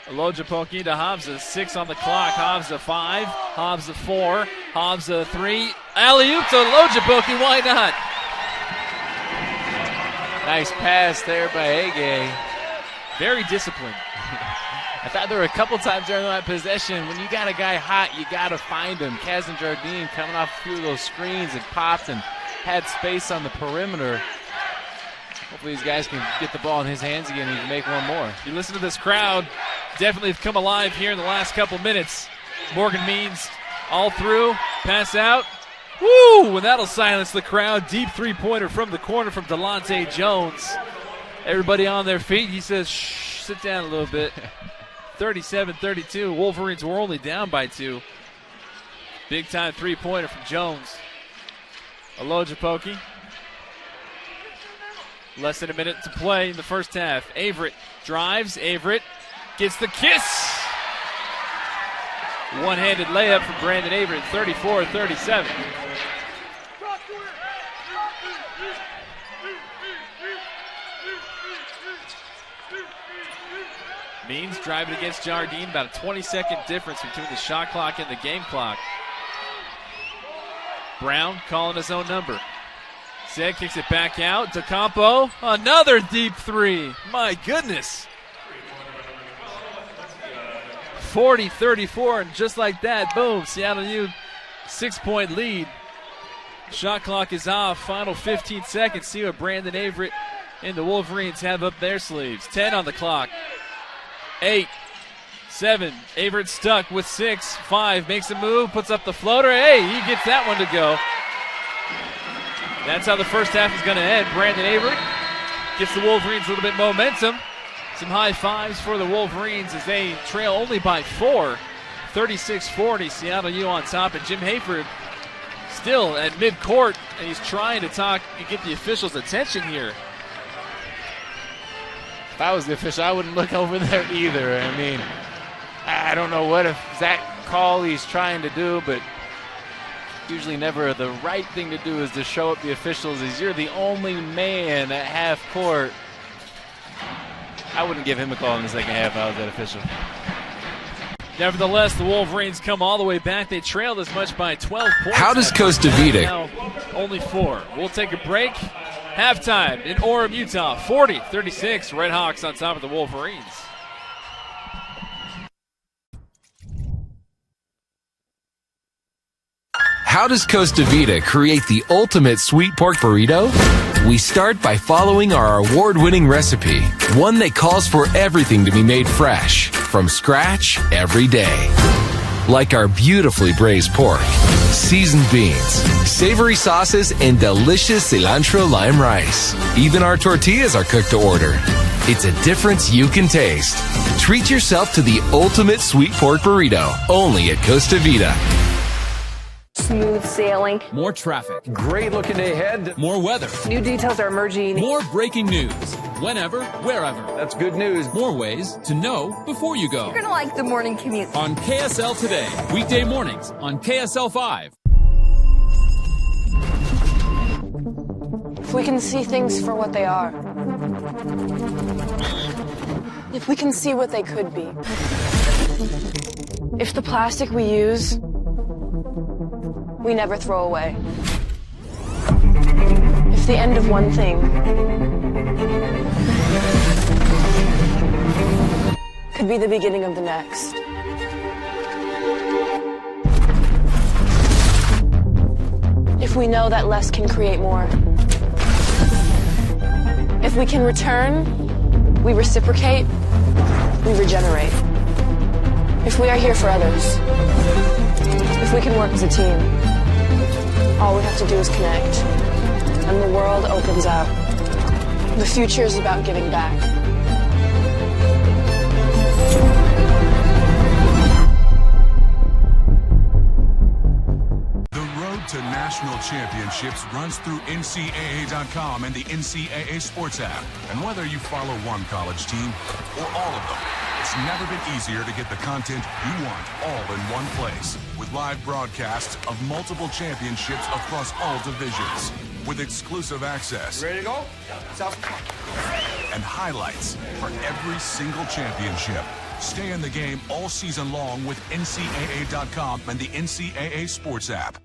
Olojapoki to Havza, 6 on the clock. Havza 5, Havza 4, Havza 3. Alley-oop to Olojapoki, why not? Nice pass there by Ege. Very disciplined. I thought there were a couple times during that possession, when you got a guy hot, you got to find him. Kaz and Jardine coming off a few of those screens and popped and had space on the perimeter. Hopefully these guys can get the ball in his hands again and he can make one more. You listen to this crowd, definitely have come alive here in the last couple minutes. Morgan Means all through, pass out. Woo! And that'll silence the crowd. Deep three-pointer from the corner from Delonte Jones. Everybody on their feet. He says, shh, sit down a little bit. 37-32. Wolverines were only down by 2. Big-time three-pointer from Jones. Olojapoki. Less than a minute to play in the first half. Averett drives. Averett gets the kiss. One-handed layup from Brandon Averett, 34-37. Means driving against Jardine, about a 20-second difference between the shot clock and the game clock. Brown calling his own number. Zed kicks it back out. DeCampo, another deep three. My goodness. 40-34, and just like that, boom, Seattle U 6-point lead. Shot clock is off. Final 15 seconds. See what Brandon Averett and the Wolverines have up their sleeves. 10 on the clock. 8, 7. Averett stuck with 6. 5 makes a move, puts up the floater. Hey, he gets that one to go. That's how the first half is going to end. Brandon Averett gets the Wolverines a little bit momentum. Some high fives for the Wolverines as they trail only by 4. 36-40, Seattle U on top. And Jim Hayford still at midcourt, and he's trying to talk and get the officials' attention here. If I was the official, I wouldn't look over there either. I mean, I don't know what if Zach call he's trying to do, but usually never the right thing to do is to show up the officials as you're the only man at half court. I wouldn't give him a call in the second half if I was that official. Nevertheless, the Wolverines come all the way back. They trailed as much by 12 points. How does Costa Vida? Now only 4. We'll take a break. Halftime in Orem, Utah, 40-36. Red Hawks on top of the Wolverines. How does Costa Vida create the ultimate sweet pork burrito? We start by following our award-winning recipe, one that calls for everything to be made fresh, from scratch every day. Like our beautifully braised pork, seasoned beans, savory sauces, and delicious cilantro lime rice. Even our tortillas are cooked to order. It's a difference you can taste. Treat yourself to the ultimate sweet pork burrito, only at Costa Vida. Smooth sailing. More traffic. Great looking day ahead. More weather. New details are emerging. More breaking news. Whenever, wherever. That's good news. More ways to know before you go. You're going to like the morning commute. On KSL Today. Weekday mornings on KSL 5. If we can see things for what they are. If we can see what they could be. If the plastic we use, we never throw away. If the end of one thing could be the beginning of the next. If we know that less can create more. If we can return, we reciprocate, we regenerate. If we are here for others, if we can work as a team, all we have to do is connect, and the world opens up. The future is about giving back. The road to national championships runs through NCAA.com and the NCAA Sports app. And whether you follow one college team or all of them, it's never been easier to get the content you want all in one place. With live broadcasts of multiple championships across all divisions. With exclusive access. Ready to go? And highlights for every single championship. Stay in the game all season long with NCAA.com and the NCAA Sports app.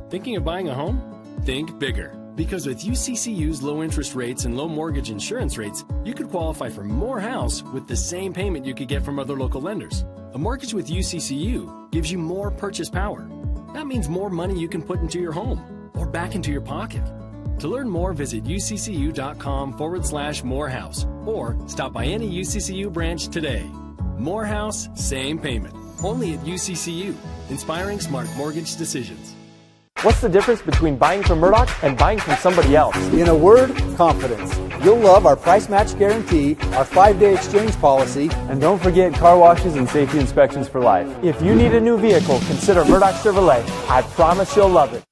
Thinking of buying a home? Think bigger. Because with UCCU's low interest rates and low mortgage insurance rates, you could qualify for more house with the same payment you could get from other local lenders. A mortgage with UCCU gives you more purchase power. That means more money you can put into your home or back into your pocket. To learn more, visit uccu.com/morehouse or stop by any UCCU branch today. More house, same payment. Only at UCCU. Inspiring smart mortgage decisions. What's the difference between buying from Murdoch and buying from somebody else? In a word, confidence. You'll love our price match guarantee, our 5-day exchange policy, and don't forget car washes and safety inspections for life. If you need a new vehicle, consider Murdoch Chevrolet. I promise you'll love it.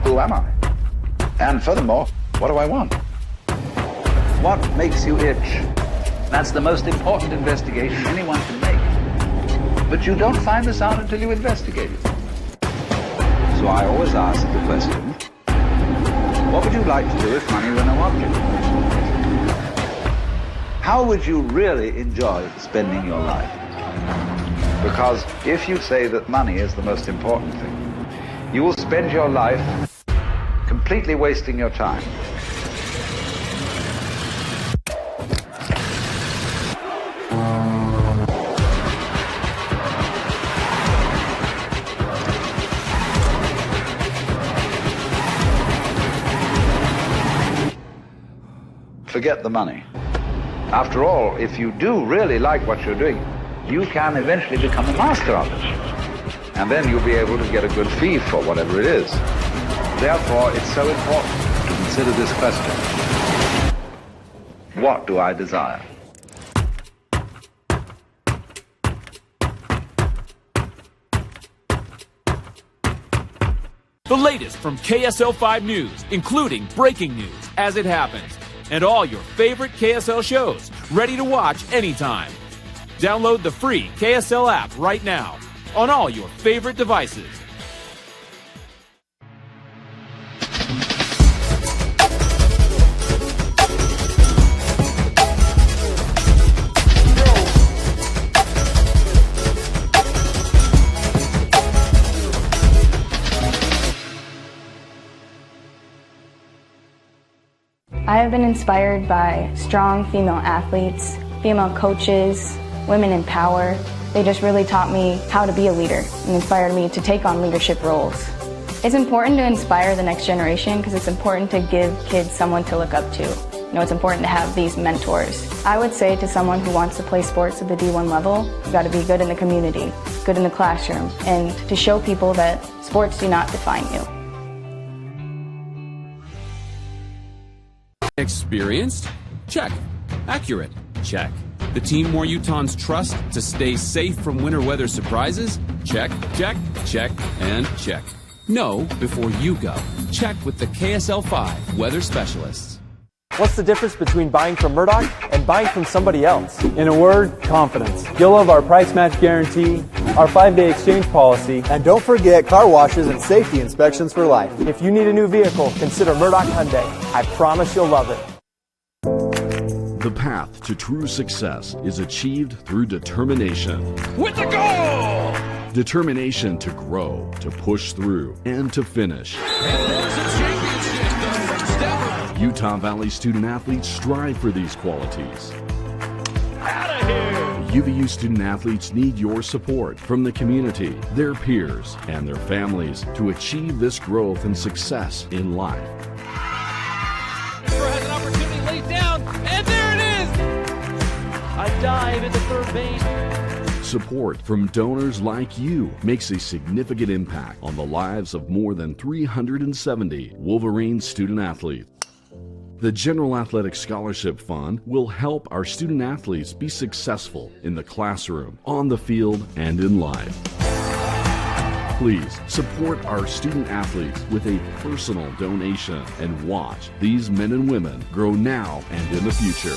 Who am I? And furthermore, what do I want? What makes you itch? That's the most important investigation anyone can make. But you don't find this out until you investigate it. So I always ask the question, what would you like to do if money were no object? How would you really enjoy spending your life? Because if you say that money is the most important thing, you will spend your life completely wasting your time. Forget the money. After all, if you do really like what you're doing, you can eventually become a master of it. And then you'll be able to get a good fee for whatever it is. Therefore, it's so important to consider this question. What do I desire? The latest from KSL 5 News, including breaking news as it happens, and all your favorite KSL shows, ready to watch anytime. Download the free KSL app right now on all your favorite devices. I have been inspired by strong female athletes, female coaches, women in power. They just really taught me how to be a leader and inspired me to take on leadership roles. It's important to inspire the next generation because it's important to give kids someone to look up to. You know, it's important to have these mentors. I would say to someone who wants to play sports at the D1 level, you've got to be good in the community, good in the classroom, and to show people that sports do not define you. Experienced? Check. Accurate? Check. The team more Utahns trust to stay safe from winter weather surprises? Check, check, check, and check. Know before you go. Check with the KSL 5 weather specialists. What's the difference between buying from Murdoch and buying from somebody else? In a word, confidence. You'll love our price match guarantee, our 5-day exchange policy, and don't forget car washes and safety inspections for life. If you need a new vehicle, consider Murdoch Hyundai. I promise you'll love it. The path to true success is achieved through determination. With the goal! Determination to grow, to push through, and to finish. Utah Valley student athletes strive for these qualities. UVU student athletes need your support from the community, their peers, and their families to achieve this growth and success in life. Has an opportunity laid down, and there it is! A dive into third base. Support from donors like you makes a significant impact on the lives of more than 370 Wolverine student athletes. The General Athletic Scholarship Fund will help our student athletes be successful in the classroom, on the field, and in life. Please support our student athletes with a personal donation and watch these men and women grow now and in the future.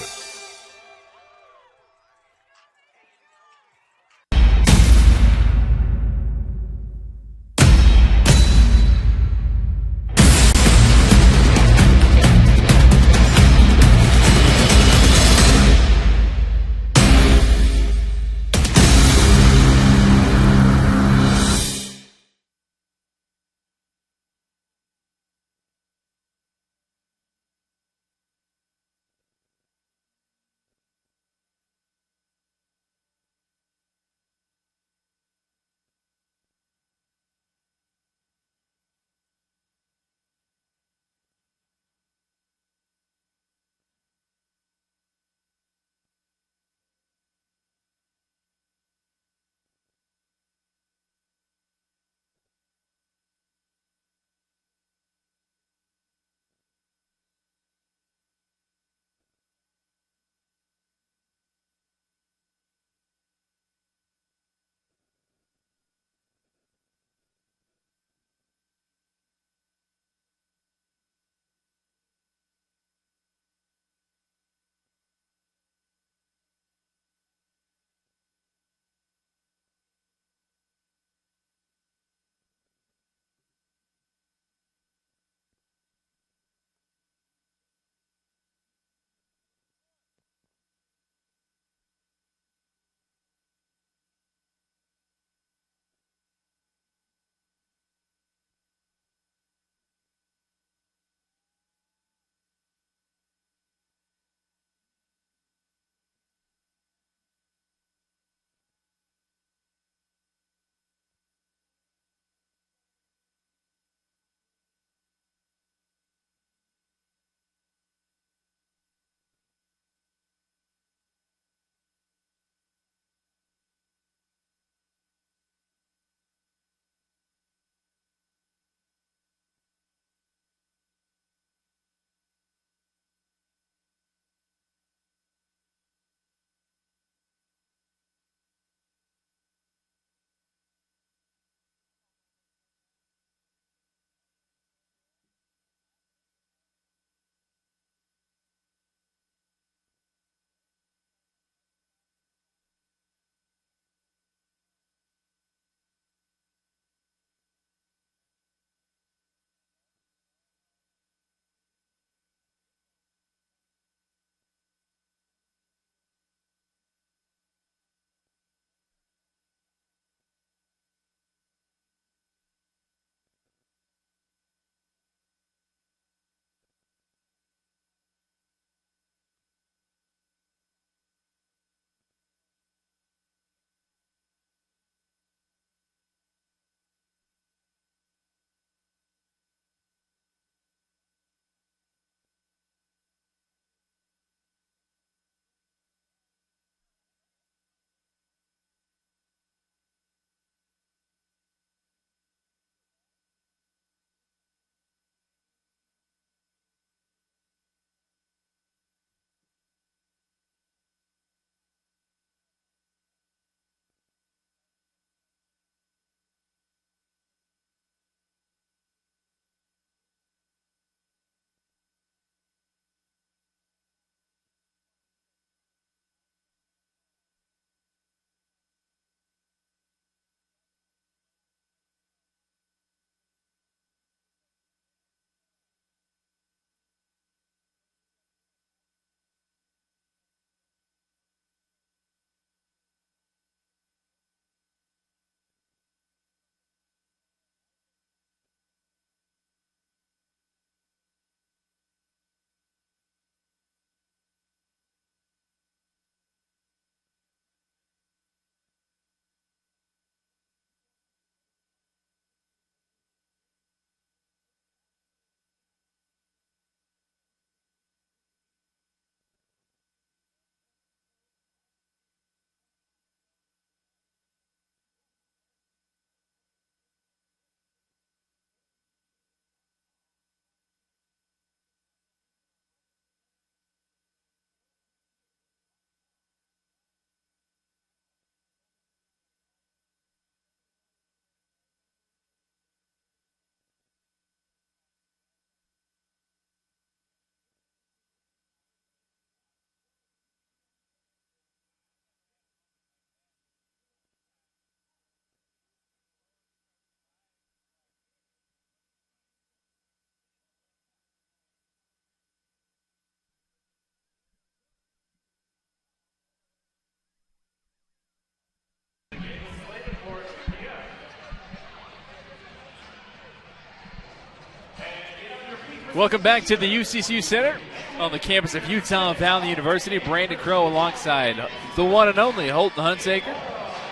Welcome back to the UCCU Center on the campus of Utah Valley University. Brandon Crow alongside the one and only Holton Hunsaker.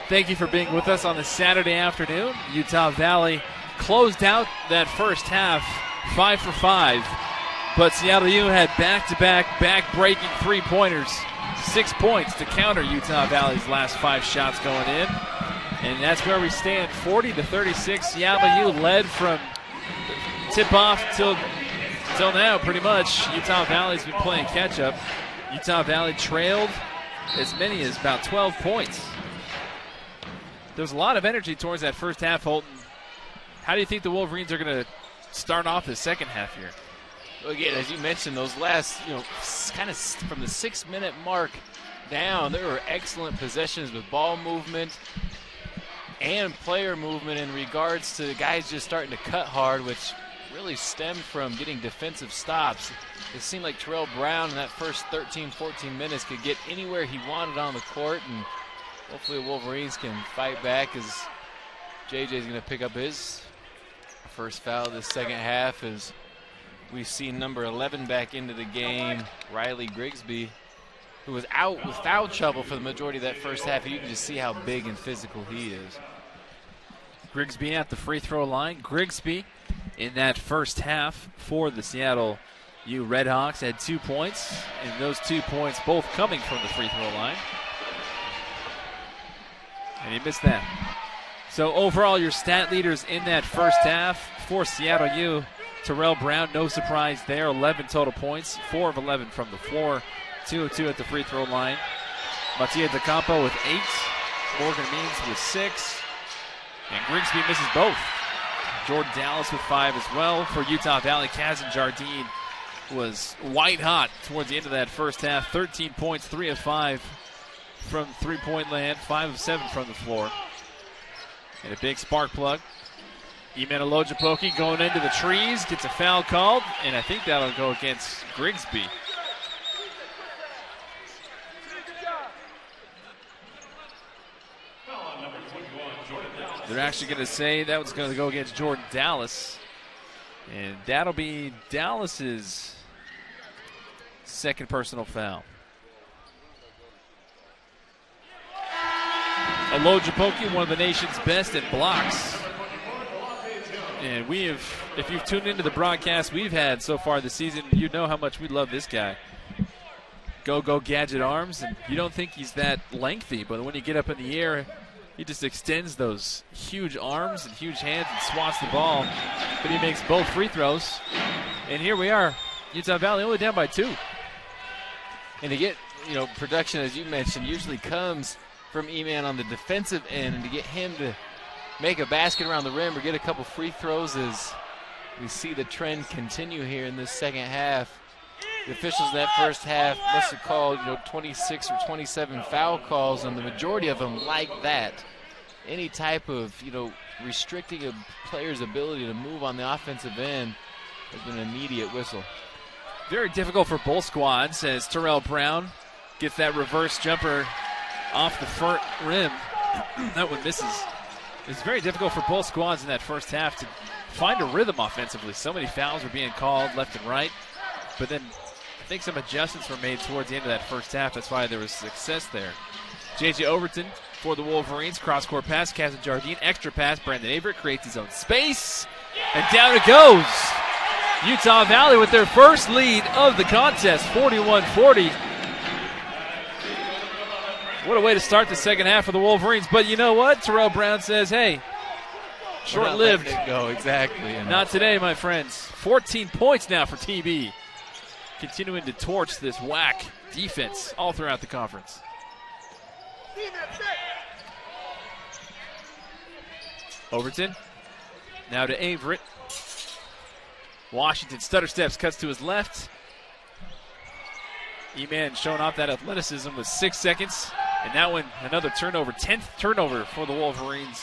Thank you for being with us on this Saturday afternoon. Utah Valley closed out that first half 5 for 5, but Seattle U had back-to-back, back-breaking three-pointers. 6 points to counter Utah Valley's last 5 shots going in. And that's where we stand, 40-36. Seattle U led from tip-off till now, pretty much. Utah Valley's been playing catch-up. Utah Valley trailed as many as about 12 points. There was a lot of energy towards that first half, Holton. How do you think the Wolverines are going to start off the second half here? Well, again, as you mentioned, those last, kind of from the 6-minute mark down, there were excellent possessions with ball movement and player movement in regards to guys just starting to cut hard, which really stemmed from getting defensive stops. It seemed like Terrell Brown in that first 13, 14 minutes could get anywhere he wanted on the court, and hopefully the Wolverines can fight back as JJ's going to pick up his first foul of the second half as we see number 11 back into the game, Riley Grigsby, who was out with foul trouble for the majority of that first half. You can just see how big and physical he is. Grigsby at the free throw line. Grigsby in that first half for the Seattle U Redhawks had 2 points, and those 2 points both coming from the free throw line. And he missed that. So overall, your stat leaders in that first half for Seattle U, Terrell Brown, no surprise there, 11 total points, 4 of 11 from the floor, 2 of 2 at the free throw line. Matia DeCampo with 8, Morgan Means with 6, and Grigsby misses both. Jordan Dallas with 5 as well. For Utah Valley, Kazan Jardine was white hot towards the end of that first half. 13 points, 3 of 5 from three-point land, 5 of 7 from the floor. And a big spark plug. Eman Olojapoki going into the trees, gets a foul called, and I think that'll go against Grigsby. They're actually going to say that was going to go against Jordan Dallas. And that'll be Dallas's second personal foul. Olojapoki, one of the nation's best at blocks. And we have, if you've tuned into the broadcast we've had so far this season, you know how much we love this guy. Go gadget arms, and you don't think he's that lengthy, but when you get up in the air, he just extends those huge arms and huge hands and swats the ball. But he makes both free throws. And here we are, Utah Valley only down by 2. And to get, production, as you mentioned, usually comes from Eman on the defensive end, and to get him to make a basket around the rim or get a couple free throws as we see the trend continue here in this second half. The officials in that first half must have called 26 or 27 foul calls, and the majority of them like that. Any type of restricting a player's ability to move on the offensive end has been an immediate whistle. Very difficult for both squads as Terrell Brown gets that reverse jumper off the front rim. That one misses. It's very difficult for both squads in that first half to find a rhythm offensively. So many fouls were being called left and right. But then I think some adjustments were made towards the end of that first half. That's why there was success there. J.J. Overton for the Wolverines. Cross-court pass. Kazan Jardine. Extra pass. Brandon Averett creates his own space. And down it goes. Utah Valley with their first lead of the contest, 41-40. What a way to start the second half for the Wolverines. But you know what? Terrell Brown says, hey, short-lived. Go, exactly. Not today, my friends. 14 points now for TB. Continuing to torch this whack defense all throughout the conference. Overton. Now to Averett. Washington stutter steps, cuts to his left. Eman showing off that athleticism with 6 seconds. And that one, another turnover, 10th turnover for the Wolverines.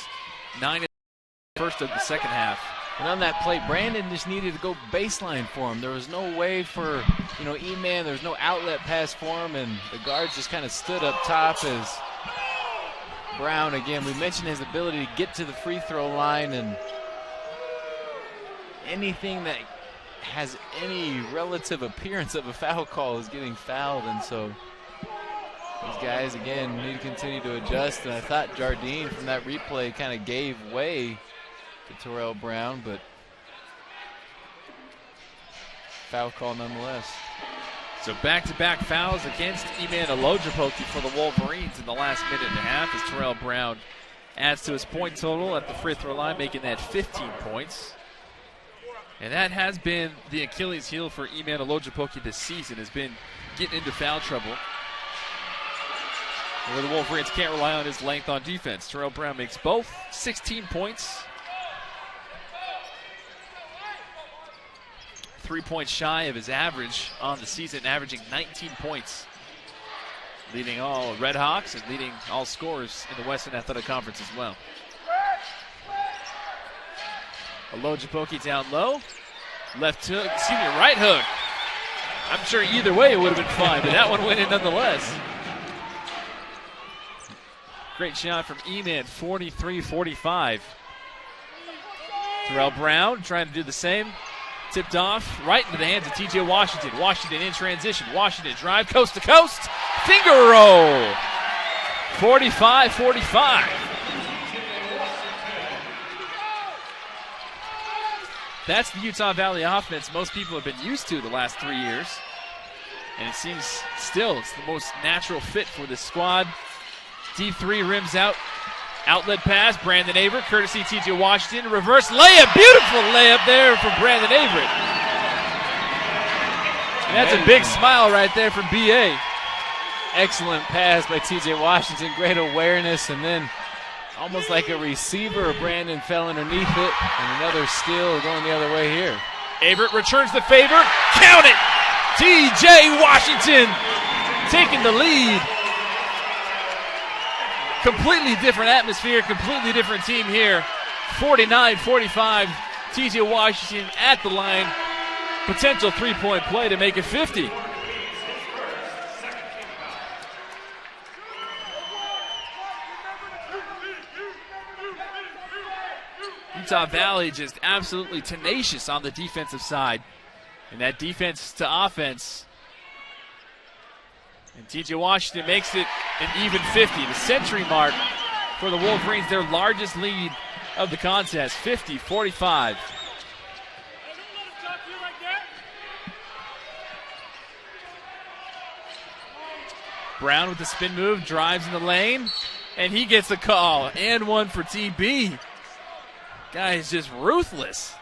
9 first of the second half. And on that play, Brandon just needed to go baseline for him. There was no way for, Eman, there was no outlet pass for him, and the guards just kind of stood up top as Brown, again, we mentioned his ability to get to the free throw line, and anything that has any relative appearance of a foul call is getting fouled, and so these guys, again, need to continue to adjust. And I thought Jardine from that replay kind of gave way to Terrell Brown, but foul call nonetheless. So back-to-back fouls against Iman Olojupoki for the Wolverines in the last minute and a half as Terrell Brown adds to his point total at the free throw line, making that 15 points. And that has been the Achilles heel for Iman Olojupoki this season, has been getting into foul trouble, where the Wolverines can't rely on his length on defense. Terrell Brown makes both, 16 points. 3 points shy of his average on the season, averaging 19 points. Leading all Red Hawks and leading all scorers in the Western Athletic Conference as well. Olojupoki down low. Left hook, right hook. I'm sure either way it would have been fine, but that one went in nonetheless. Great shot from Iman, 43-45. Terrell Brown trying to do the same. Tipped off right into the hands of TJ Washington. Washington in transition. Washington drive coast to coast. Finger roll. 45-45. That's the Utah Valley offense most people have been used to the last 3 years. And it seems still it's the most natural fit for this squad. D3 rims out. Outlet pass, Brandon Averett, courtesy TJ Washington. Reverse layup, beautiful layup there from Brandon Averett. And that's a big smile right there from BA. Excellent pass by TJ Washington, great awareness, and then almost like a receiver, Brandon fell underneath it, and another steal going the other way here. Averett returns the favor, count it! TJ Washington taking the lead. Completely different atmosphere, completely different team here. 49-45, TJ Washington at the line. Potential three-point play to make it 50. Utah Valley just absolutely tenacious on the defensive side. And that defense to offense. And TJ Washington makes it an even 50, the century mark for the Wolverines, their largest lead of the contest, 50-45. Brown with the spin move, drives in the lane, and he gets the call. And one for TB. Guy is just ruthless.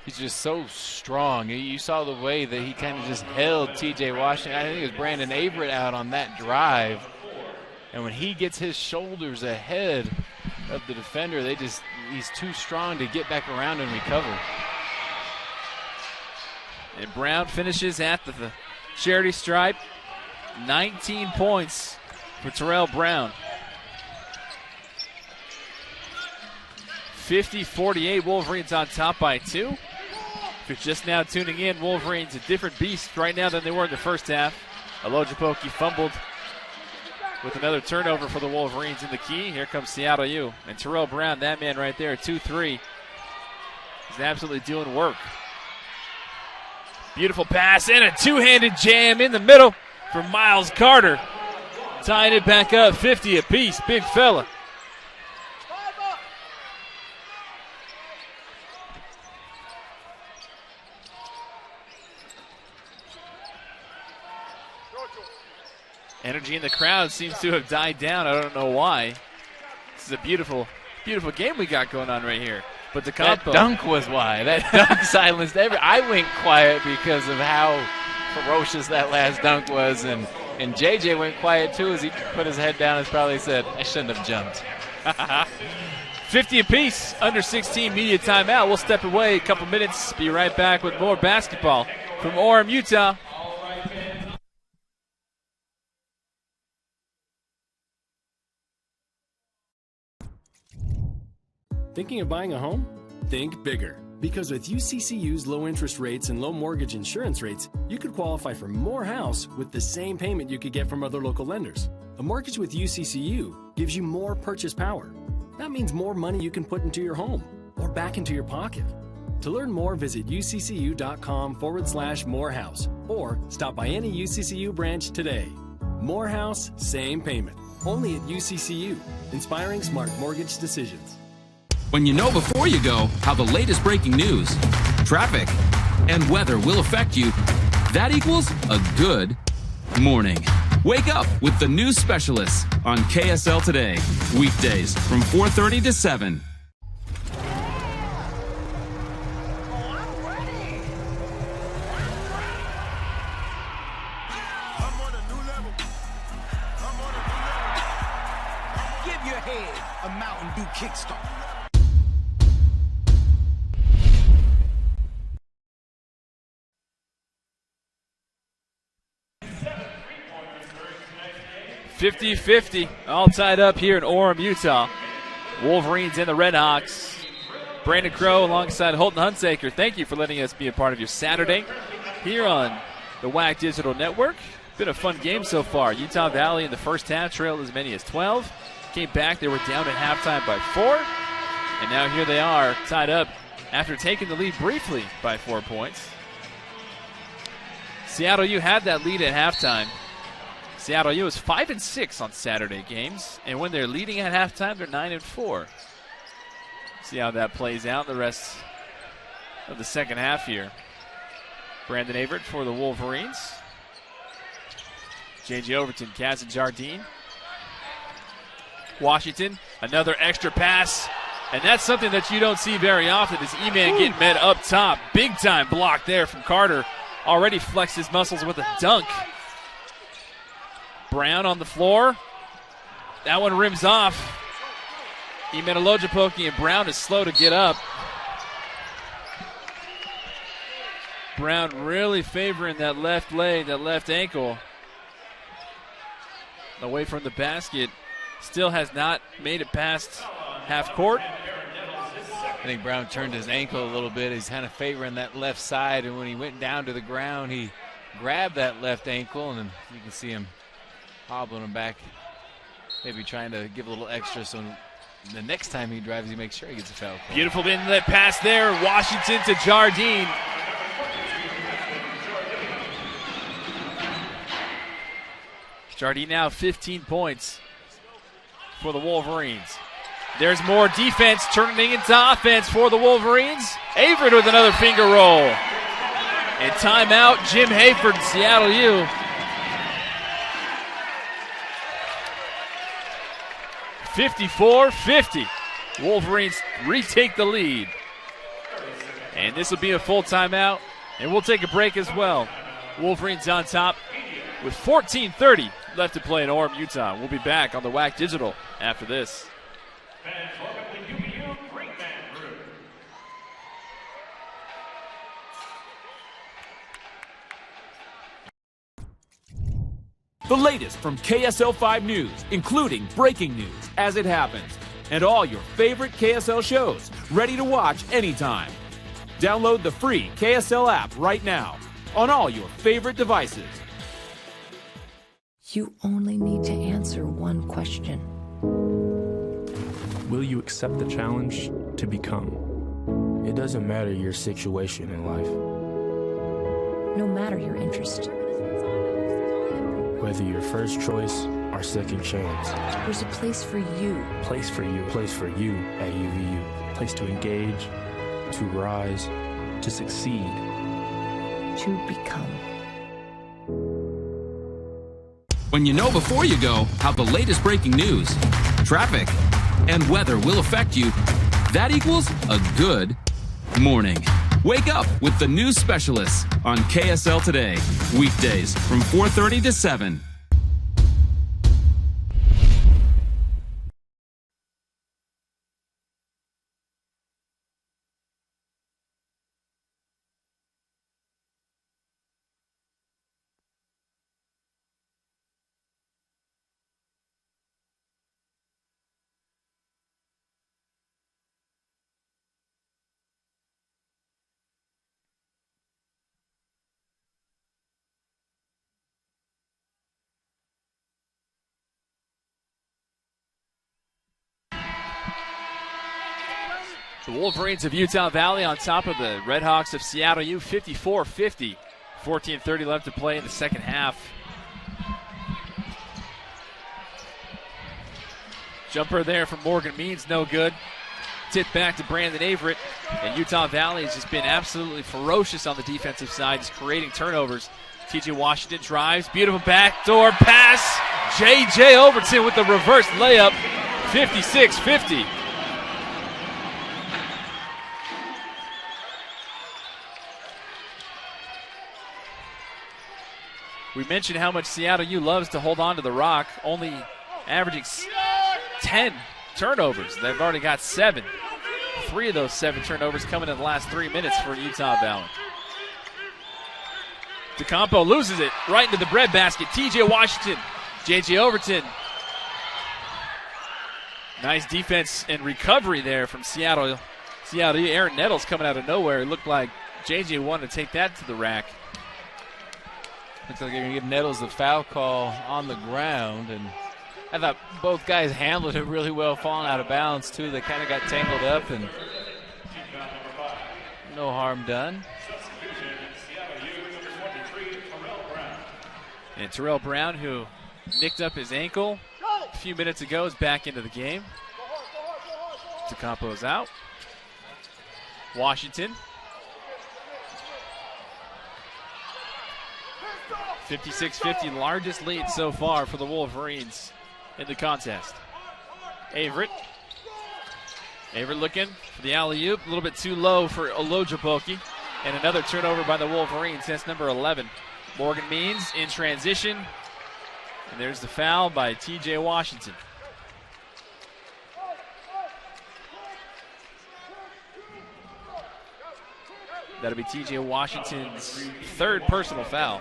He's just so strong. You saw the way that he kind of just held TJ Washington. I think it was Brandon Averett out on that drive. And when he gets his shoulders ahead of the defender, he's too strong to get back around and recover. And Brown finishes at the charity stripe. 19 points for Terrell Brown. 50-48, Wolverines on top by 2. If you're just now tuning in, Wolverines a different beast right now than they were in the first half. Olojupoki fumbled with another turnover for the Wolverines in the key. Here comes Seattle U. And Terrell Brown, that man right there, 2-3. He's absolutely doing work. Beautiful pass and a two-handed jam in the middle from Miles Carter. Tying it back up, 50 apiece, big fella. Energy in the crowd seems to have died down. I don't know why. This is a beautiful, beautiful game we got going on right here. But the combo. That dunk was why. That dunk silenced every. I went quiet because of how ferocious that last dunk was. And JJ went quiet too as he put his head down and probably said, I shouldn't have jumped. 50 apiece, under 16 media timeout. We'll step away a couple minutes. Be right back with more basketball from Orem, Utah. Thinking of buying a home? Think bigger. Because with UCCU's low interest rates and low mortgage insurance rates, you could qualify for more house with the same payment you could get from other local lenders. A mortgage with UCCU gives you more purchase power. That means more money you can put into your home or back into your pocket. To learn more, visit uccu.com/Morehouse or stop by any UCCU branch today. Morehouse, same payment. Only at UCCU, inspiring smart mortgage decisions. When you know before you go how the latest breaking news, traffic, and weather will affect you, that equals a good morning. Wake up with the news specialists on KSL Today. Weekdays from 4:30 to 7. Give your head a Mountain Dew kickstart. .50-50, all tied up here in Orem, Utah. Wolverines and the Redhawks. Brandon Crow alongside Holton Hunsaker. Thank you for letting us be a part of your Saturday here on the WAC Digital Network. Been a fun game so far. Utah Valley in the first half trailed as many as 12. Came back, they were down at halftime by 4. And now here they are, tied up after taking the lead briefly by 4 points. Seattle U had that lead at halftime. Seattle U is 5-6 on Saturday games, and when they're leading at halftime, they're 9-4. See how that plays out the rest of the second half here. Brandon Averett for the Wolverines. J.J. Overton, Kaz and Jardine. Washington, another extra pass, and that's something that you don't see very often. Is E-Man getting met up top. Big time block there from Carter. Already flexed his muscles with a dunk. Brown on the floor. That one rims off. Imenolojipoki and Brown is slow to get up. Brown really favoring that left leg, that left ankle. Away from the basket. Still has not made it past half court. I think Brown turned his ankle a little bit. He's kind of favoring that left side, and when he went down to the ground, he grabbed that left ankle, and you can see him hobbling him back, maybe trying to give a little extra so the next time he drives, he makes sure he gets a foul call. Beautiful inlet pass there. Washington to Jardine. Jardine now 15 points for the Wolverines. There's more defense turning into offense for the Wolverines. Averett with another finger roll. And timeout, Jim Hayford, Seattle U. .54-50. Wolverines retake the lead. And this will be a full timeout. And we'll take a break as well. Wolverines on top with 14:30 left to play in Orem, Utah. We'll be back on the WAC Digital after this. The latest from KSL 5 News, including breaking news as it happens, and all your favorite KSL shows, ready to watch anytime. Download the free KSL app right now on all your favorite devices. You only need to answer one question. Will you accept the challenge to become? It doesn't matter your situation in life. No matter your interest. Whether your first choice or second chance. There's a place for you. Place for you. Place for you at UVU. Place to engage, to rise, to succeed. To become. When you know before you go how the latest breaking news, traffic, and weather will affect you, that equals a good morning. Wake up with the news specialists on KSL Today. Weekdays from 4:30 to 7. The Wolverines of Utah Valley on top of the Red Hawks of Seattle U, 54-50. 14:30 left to play in the second half. Jumper there from Morgan Means, no good. Tip back to Brandon Averett. And Utah Valley has just been absolutely ferocious on the defensive side, just creating turnovers. TJ Washington drives, beautiful backdoor pass. J.J. Overton with the reverse layup, 56-50. We mentioned how much Seattle U loves to hold on to the rock, only averaging 10 turnovers. They've already got 7. 3 of those 7 turnovers coming in the last 3 minutes for Utah Valley. DeCampo loses it right into the breadbasket. TJ Washington, J.J. Overton. Nice defense and recovery there from Seattle. Aaron Nettles coming out of nowhere. It looked like J.J. wanted to take that to the rack. Looks like they're going to give Nettles the foul call on the ground. And I thought both guys handled it really well, falling out of bounds, too. They kind of got tangled up, and no harm done. And Terrell Brown, who nicked up his ankle a few minutes ago, is back into the game. DeCampo's out. Washington. 56-50, largest lead so far for the Wolverines in the contest. Averett looking for the alley-oop, a little bit too low for Olojaboki. And another turnover by the Wolverines. That's number 11. Morgan Means in transition. And there's the foul by T.J. Washington. That'll be T.J. Washington's 3rd personal foul.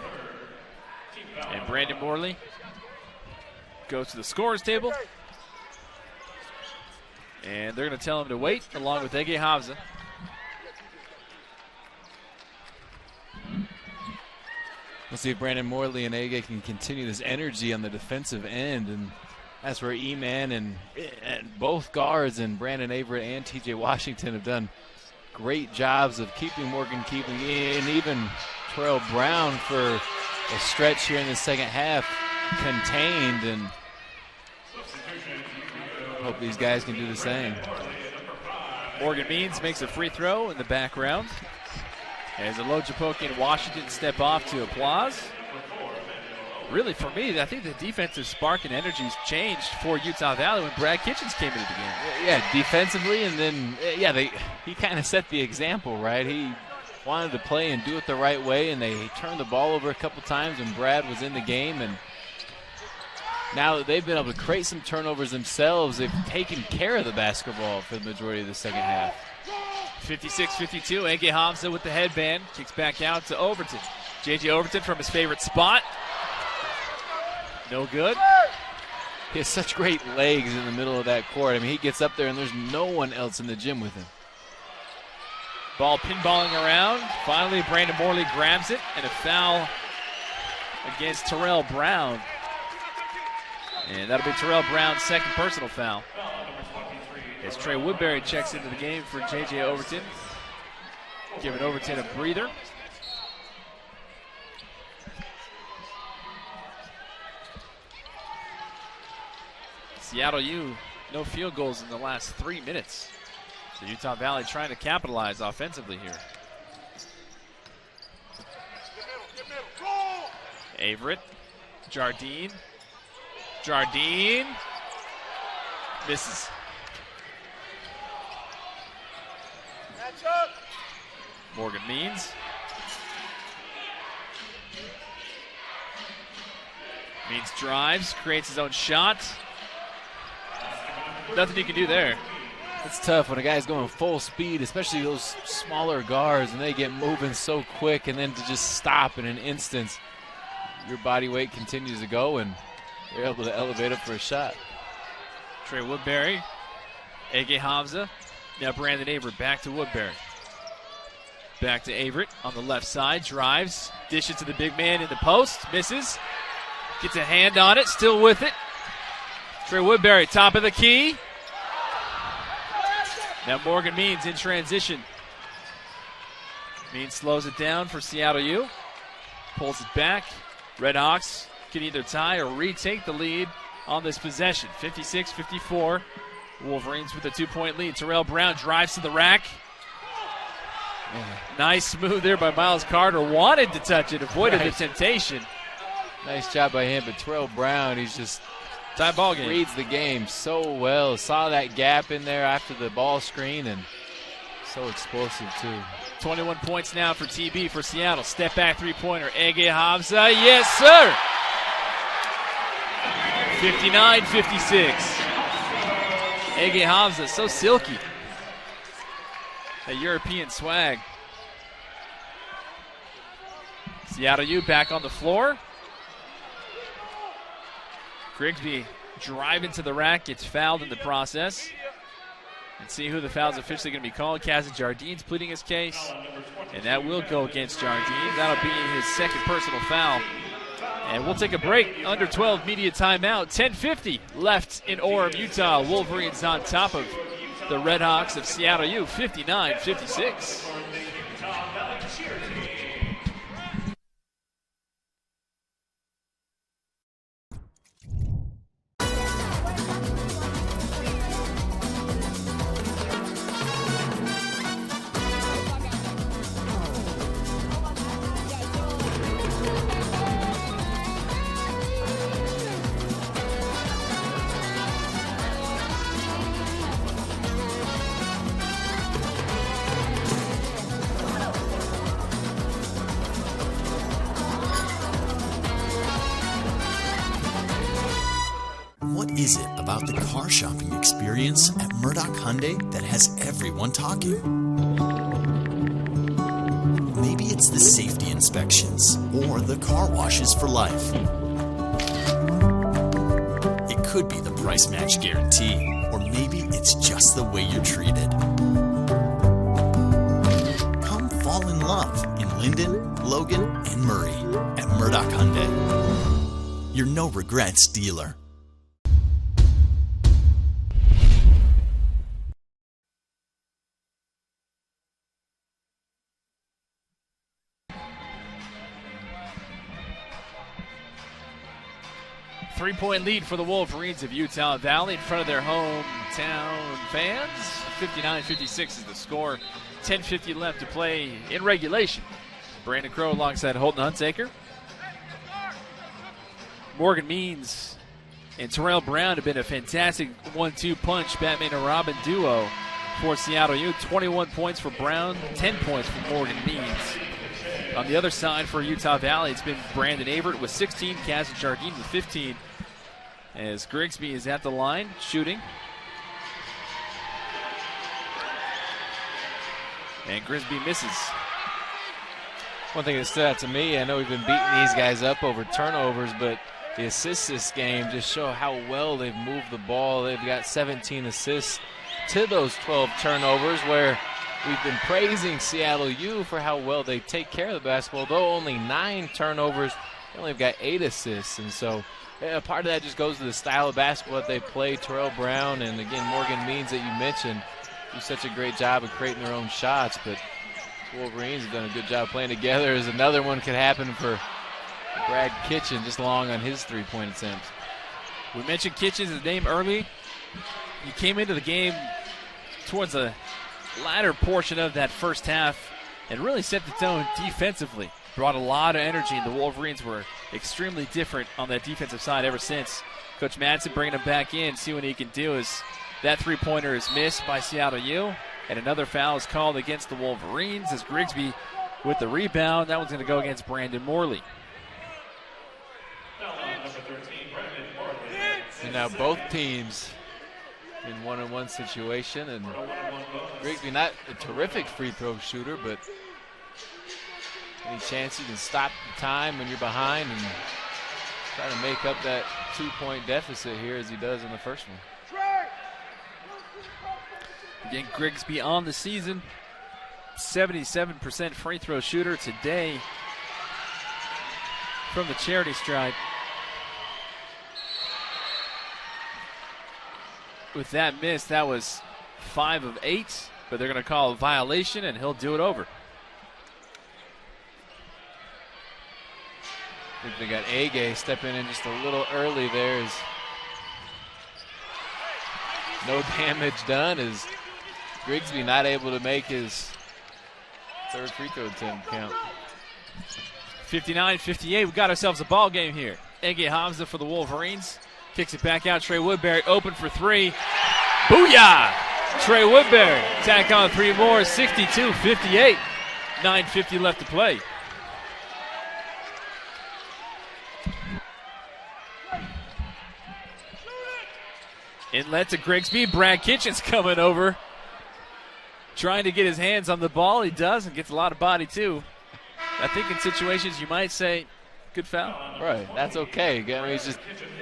And Brandon Morley goes to the scorer's table. And they're going to tell him to wait, along with Ege Havza. We'll see if Brandon Morley and Ege can continue this energy on the defensive end. And that's where E-Man and both guards and Brandon Averett and T.J. Washington have done great jobs of keeping Morgan Keeping and even Terrell Brown for a stretch here in the second half contained, and hope these guys can do the same. Morgan Means makes a free throw in the background as Olojaboki and Washington step off to applause. Really, for me, I think the defensive spark and energy's changed for Utah Valley when Brad Kitchens came into the game. Yeah, defensively, and then he kind of set the example, right? He wanted to play and do it the right way, and they turned the ball over a couple times when Brad was in the game. And now that they've been able to create some turnovers themselves, they've taken care of the basketball for the majority of the second half. 56-52, Ege Havza with the headband. Kicks back out to Overton. J.J. Overton from his favorite spot. No good. He has such great legs in the middle of that court. I mean, he gets up there and there's no one else in the gym with him. Ball pinballing around. Finally, Brandon Morley grabs it, and a foul against Terrell Brown. And that'll be Terrell Brown's 2nd personal foul. As Trey Woodbury checks into the game for J.J. Overton. Giving Overton a breather. Seattle U, no field goals in the last 3 minutes. So Utah Valley trying to capitalize offensively here. Averett, Jardine. Misses. Morgan Means. Means drives, creates his own shot. Nothing you can do there. It's tough when a guy's going full speed, especially those smaller guards, and they get moving so quick, and then to just stop in an instant, your body weight continues to go, and you're able to elevate up for a shot. Trey Woodbury, Ege Havza, now Brandon Averett back to Woodbury. Back to Averett on the left side, drives, dishes to the big man in the post, misses, gets a hand on it, still with it. Trey Woodbury, top of the key. Now Morgan Means in transition. Means slows it down for Seattle U. Pulls it back. Redhawks can either tie or retake the lead on this possession. 56-54. Wolverines with a 2-point lead. Terrell Brown drives to the rack. Nice move there by Miles Carter. Wanted to touch it, avoided the temptation. Nice job by him, but Terrell Brown, he's just tie ball game. Reads the game so well. Saw that gap in there after the ball screen, and so explosive too. 21 points now for TB for Seattle. Step back three-pointer. Ege Hamza, yes sir. 59-56. Ege Hamza, so silky. That European swag. Seattle U back on the floor. Grigsby driving to the rack, gets fouled in the process. And see who the foul's officially going to be called. Kazan Jardine's pleading his case, and that will go against Jardine. That'll be his second personal foul. And we'll take a break. Under 12 media timeout. 10:50 left in Orem, Utah. Wolverines on top of the Redhawks of Seattle U, 59-56. What is it about the car shopping experience at Murdoch Hyundai that has everyone talking? Maybe it's the safety inspections or the car washes for life. It could be the price match guarantee, or maybe it's just the way you're treated. Come fall in love in Linden, Logan, and Murray at Murdoch Hyundai. Your no regrets dealer. Three-point lead for the Wolverines of Utah Valley in front of their hometown fans. 59-56 is the score. 10:50 left to play in regulation. Brandon Crow alongside Holton Hunsaker. Morgan Means and Terrell Brown have been a fantastic 1-2 punch, Batman and Robin duo for Seattle U. 21 points for Brown, 10 points for Morgan Means. On the other side for Utah Valley, it's been Brandon Avert with 16, Kazan Jardine with 15. As Grigsby is at the line, shooting. And Grigsby misses. One thing that stood out to me, I know we've been beating these guys up over turnovers, but the assists this game just show how well they've moved the ball. They've got 17 assists to those 12 turnovers, where we've been praising Seattle U for how well they take care of the basketball. Though only 9 turnovers, they only have got 8 assists. And so part of that just goes to the style of basketball that they play. Terrell Brown and, again, Morgan Means that you mentioned do such a great job of creating their own shots. But the Wolverines have done a good job playing together. As another one could happen for Brad Kitchen, just long on his three-point attempt. We mentioned Kitchen's name early. He came into the game towards the latter portion of that first half and really set the tone defensively. Brought a lot of energy, and the Wolverines were extremely different on that defensive side ever since. Coach Madsen bringing him back in, see what he can do, as that three-pointer is missed by Seattle U, and another foul is called against the Wolverines as Grigsby with the rebound. That one's going to go against Brandon Morley. And now both teams in one-on-one situation, and Grigsby not a terrific free throw shooter, but any chance you can stop the time when you're behind and try to make up that 2-point deficit here as he does in the first one. Again, Grigsby on the season, 77% free throw shooter today from the charity stripe. With that miss, that was 5 of 8, but they're going to call a violation, and he'll do it over. I think they got Age stepping in just a little early there. Is no damage done as Grigsby not able to make his third free throw attempt count. 59-58, we got ourselves a ball game here. Ege Hamza for the Wolverines. Kicks it back out. Trey Woodbury open for 3. Booyah! Trey Woodbury tack on 3 more. 62-58. 9:50 left to play. Inlet to Grigsby. Brad Kitchens coming over. Trying to get his hands on the ball. He does, and gets a lot of body too. I think in situations you might say, good foul. Right, that's okay. I mean,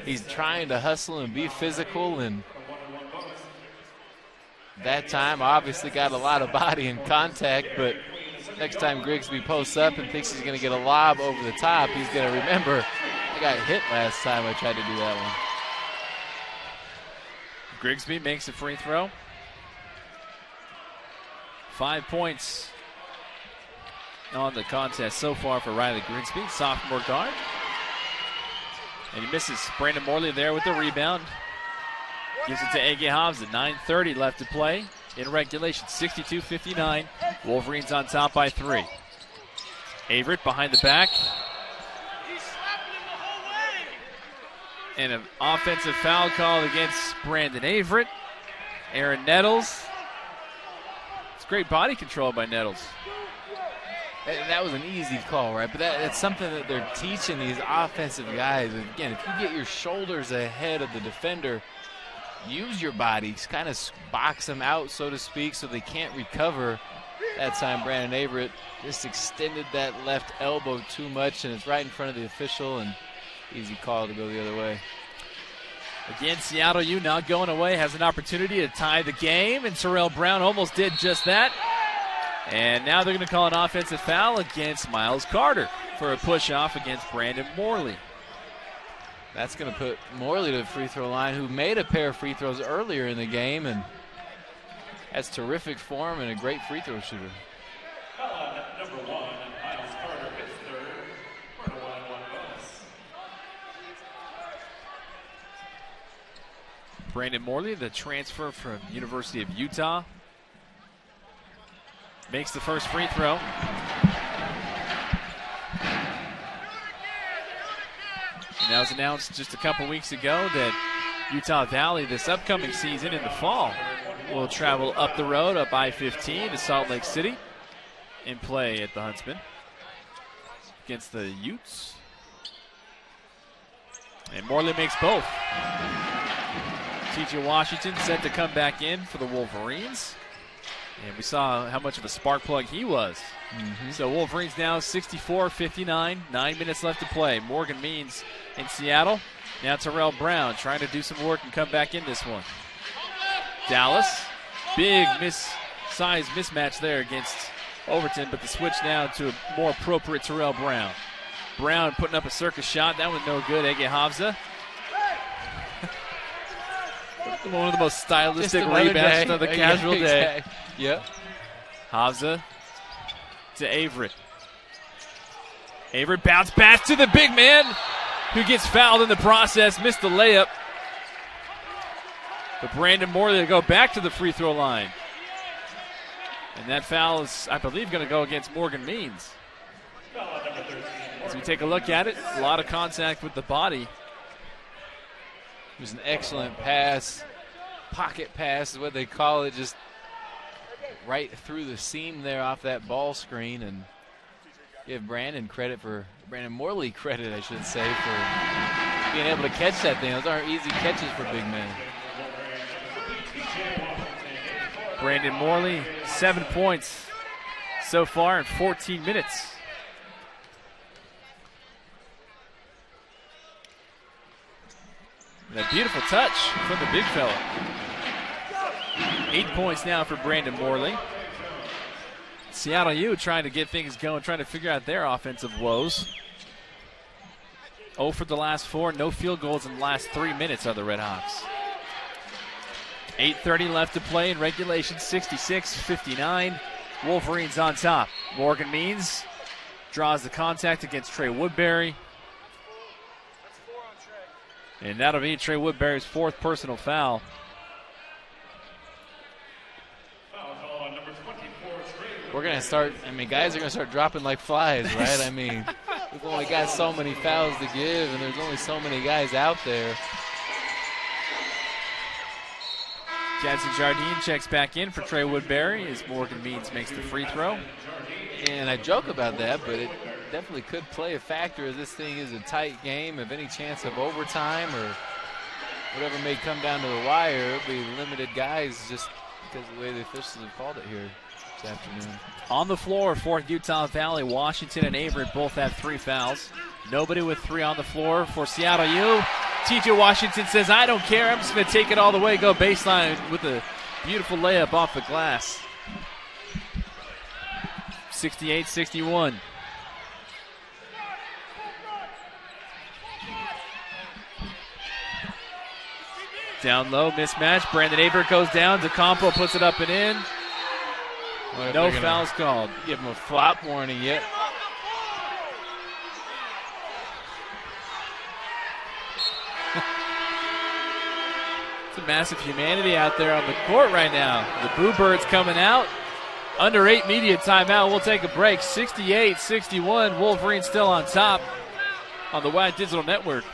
he's trying to hustle and be physical, and that time obviously got a lot of body and contact, but next time Grigsby posts up and thinks he's going to get a lob over the top, he's going to remember, I got hit last time I tried to do that one. Grigsby makes a free throw. 5 points on the contest so far for Riley Grigsby, sophomore guard. And he misses. Brandon Morley there with the rebound. Gives it to Ege Hamza. 9:30 left to play in regulation. 62-59. Wolverines on top by 3. Averett behind the back. And an offensive foul called against Brandon Averett. Aaron Nettles. It's great body control by Nettles. That was an easy call, right? But that's something that they're teaching these offensive guys. Again, if you get your shoulders ahead of the defender, use your bodies, kind of box them out, so to speak, so they can't recover. That time, Brandon Averett just extended that left elbow too much, and it's right in front of the official, and easy call to go the other way. Again, Seattle U not going away, has an opportunity to tie the game, and Terrell Brown almost did just that. And now they're going to call an offensive foul against Miles Carter for a push-off against Brandon Morley. That's going to put Morley to the free throw line, who made a pair of free throws earlier in the game and has terrific form and a great free throw shooter. Number 1, Miles Carter hits third for the 1-1 bonus. Brandon Morley, the transfer from University of Utah, makes the first free throw. And that was announced just a couple weeks ago that Utah Valley this upcoming season in the fall will travel up the road, up I-15 to Salt Lake City and play at the Huntsman against the Utes. And Morley makes both. T.J. Washington set to come back in for the Wolverines. And we saw how much of a spark plug he was. So Wolverines now 64-59, 9 minutes left to play. Morgan Means in Seattle. Now Terrell Brown trying to do some work and come back in this one. Dallas, big size mismatch there against Overton, but the switch now to a more appropriate Terrell Brown. Brown putting up a circus shot. That one no good. Ege Hamza. One of the most stylistic rebounds of the casual day. Yep. Hamza to Averett. Averett bounce pass to the big man, who gets fouled in the process, missed the layup. But Brandon Morley to go back to the free throw line. And that foul is, I believe, going to go against Morgan Means. As we take a look at it, a lot of contact with the body. It was an excellent pass. Pocket pass is what they call it, just right through the seam there off that ball screen, and give Brandon Morley credit, I should say, for being able to catch that thing. Those aren't easy catches for big men. Brandon Morley, 7 points so far in 14 minutes. And a beautiful touch from the big fella. 8 points now for Brandon Morley. Seattle U trying to get things going, trying to figure out their offensive woes. 0 for the last 4, no field goals in the last 3 minutes of the Red Hawks. 8:30 left to play in regulation, 66-59. Wolverines on top. Morgan Means draws the contact against Trey Woodbury. And that'll be Trey Woodbury's 4th personal foul. We're going to start, guys are going to start dropping like flies, right? We've only got so many fouls to give, and there's only so many guys out there. Jadson Jardine checks back in for Trey Woodbury as Morgan Means makes the free throw. And I joke about that, but it definitely could play a factor as this thing is a tight game. If any chance of overtime or whatever may come down to the wire, it'll be limited guys just because of the way the officials have called it here this afternoon. On the floor for Utah Valley, Washington and Averett both have 3 fouls. Nobody with 3 on the floor for Seattle U. TJ Washington says, I don't care. I'm just going to take it all the way, go baseline with a beautiful layup off the glass. 68-61. Down low, mismatch. Brandon Averett goes down. DeCampo puts it up and in. No fouls called. Give him a flop warning yet. It's a massive humanity out there on the court right now. The Boo Birds coming out. Under 8 media timeout. We'll take a break. 68-61. Wolverines still on top on the Wide Digital Network.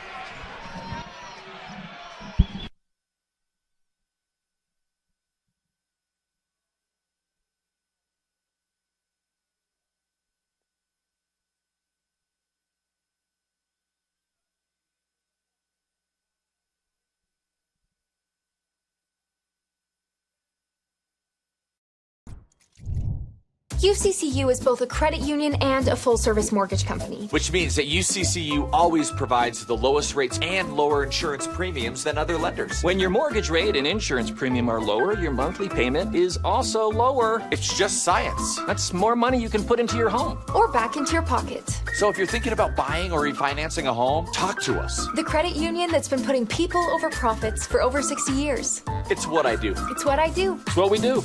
UCCU is both a credit union and a full-service mortgage company. Which means that UCCU always provides the lowest rates and lower insurance premiums than other lenders. When your mortgage rate and insurance premium are lower, your monthly payment is also lower. It's just science. That's more money you can put into your home. Or back into your pocket. So if you're thinking about buying or refinancing a home, talk to us. The credit union that's been putting people over profits for over 60 years. It's what I do. It's what I do. It's what we do.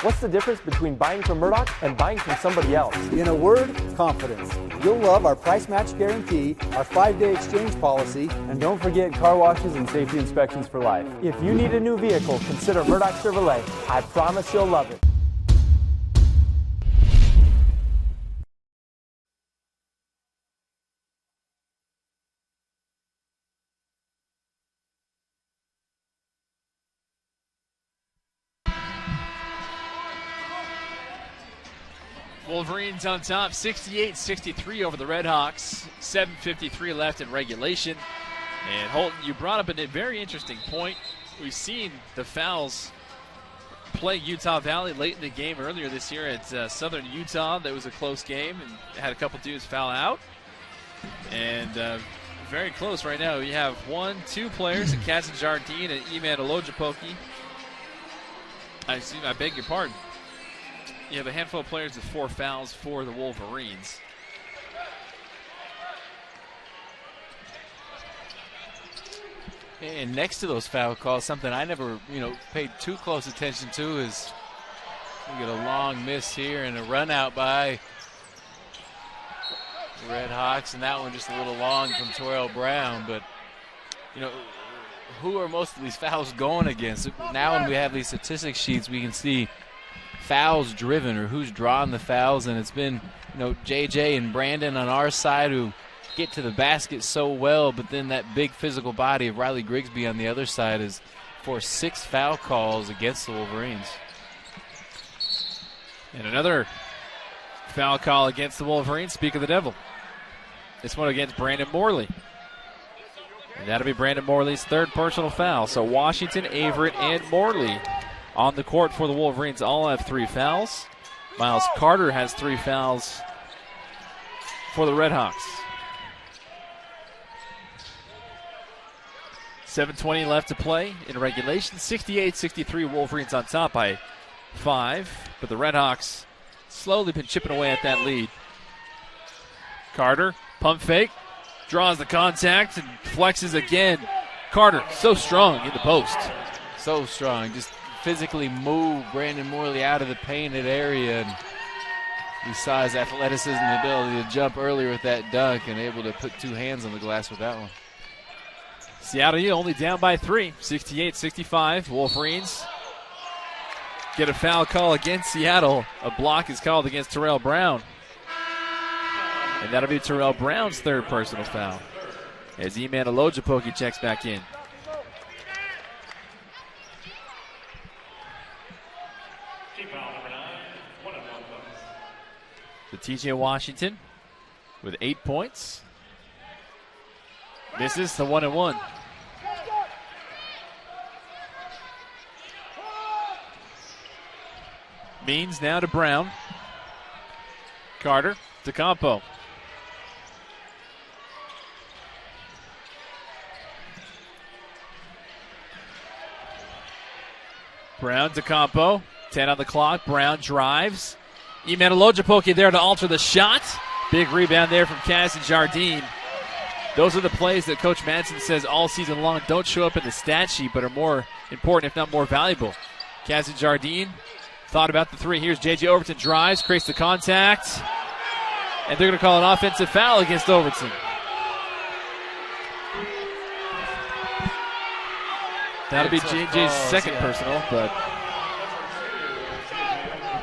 What's the difference between buying from Murdoch and buying from somebody else? In a word, confidence. You'll love our price match guarantee, our 5-day exchange policy, and don't forget car washes and safety inspections for life. If you need a new vehicle, consider Murdoch Chevrolet. I promise you'll love it. Wolverines on top, 68-63 over the Redhawks. 7:53 left in regulation. And Holton, you brought up a very interesting point. We've seen the fouls play Utah Valley late in the game earlier this year at Southern Utah. That was a close game and had a couple dudes foul out. And very close right now. You have 2 players, Jadson Jardine and Eman Olojapoki. I beg your pardon. You have a handful of players with 4 fouls for the Wolverines. And next to those foul calls, something I never, paid too close attention to is we get a long miss here and a run out by the Red Hawks, and that one just a little long from Terrell Brown. But, who are most of these fouls going against? Now when we have these statistic sheets, we can see fouls driven or who's drawing the fouls, and it's been JJ and Brandon on our side who get to the basket so well, but then that big physical body of Riley Grigsby on the other side is for 6 foul calls against the Wolverines. And another foul call against the Wolverines. Speak of the devil. This one against Brandon Morley. And that'll be Brandon Morley's 3rd personal foul. So Washington, Averett, and Morley on the court for the Wolverines all have 3 fouls. Miles Carter has 3 fouls for the Redhawks. 7:20 left to play in regulation. 68-63, Wolverines on top by 5. But the Redhawks slowly been chipping away at that lead. Carter, pump fake, draws the contact and flexes again. Carter, so strong in the post. So strong, just physically move Brandon Morley out of the painted area. And we saw his athleticism and ability to jump earlier with that dunk and able to put 2 hands on the glass with that one. Seattle U only down by 3, 68-65. Wolverines get a foul call against Seattle. A block is called against Terrell Brown. And that'll be Terrell Brown's 3rd personal foul as Eman Olojapoki checks back in. So TJ Washington with 8 points. Misses the 1-and-1. Means now to Brown. Carter to Campo. Brown to Campo. 10 on the clock. Brown drives. Eman Olojapoki there to alter the shot. Big rebound there from Cassie Jardine. Those are the plays that Coach Madsen says all season long don't show up in the stat sheet, but are more important, if not more valuable. Cassie Jardine thought about the 3. Here's J.J. Overton drives, creates the contact, and they're going to call an offensive foul against Overton. That'll be J.J.'s second personal, but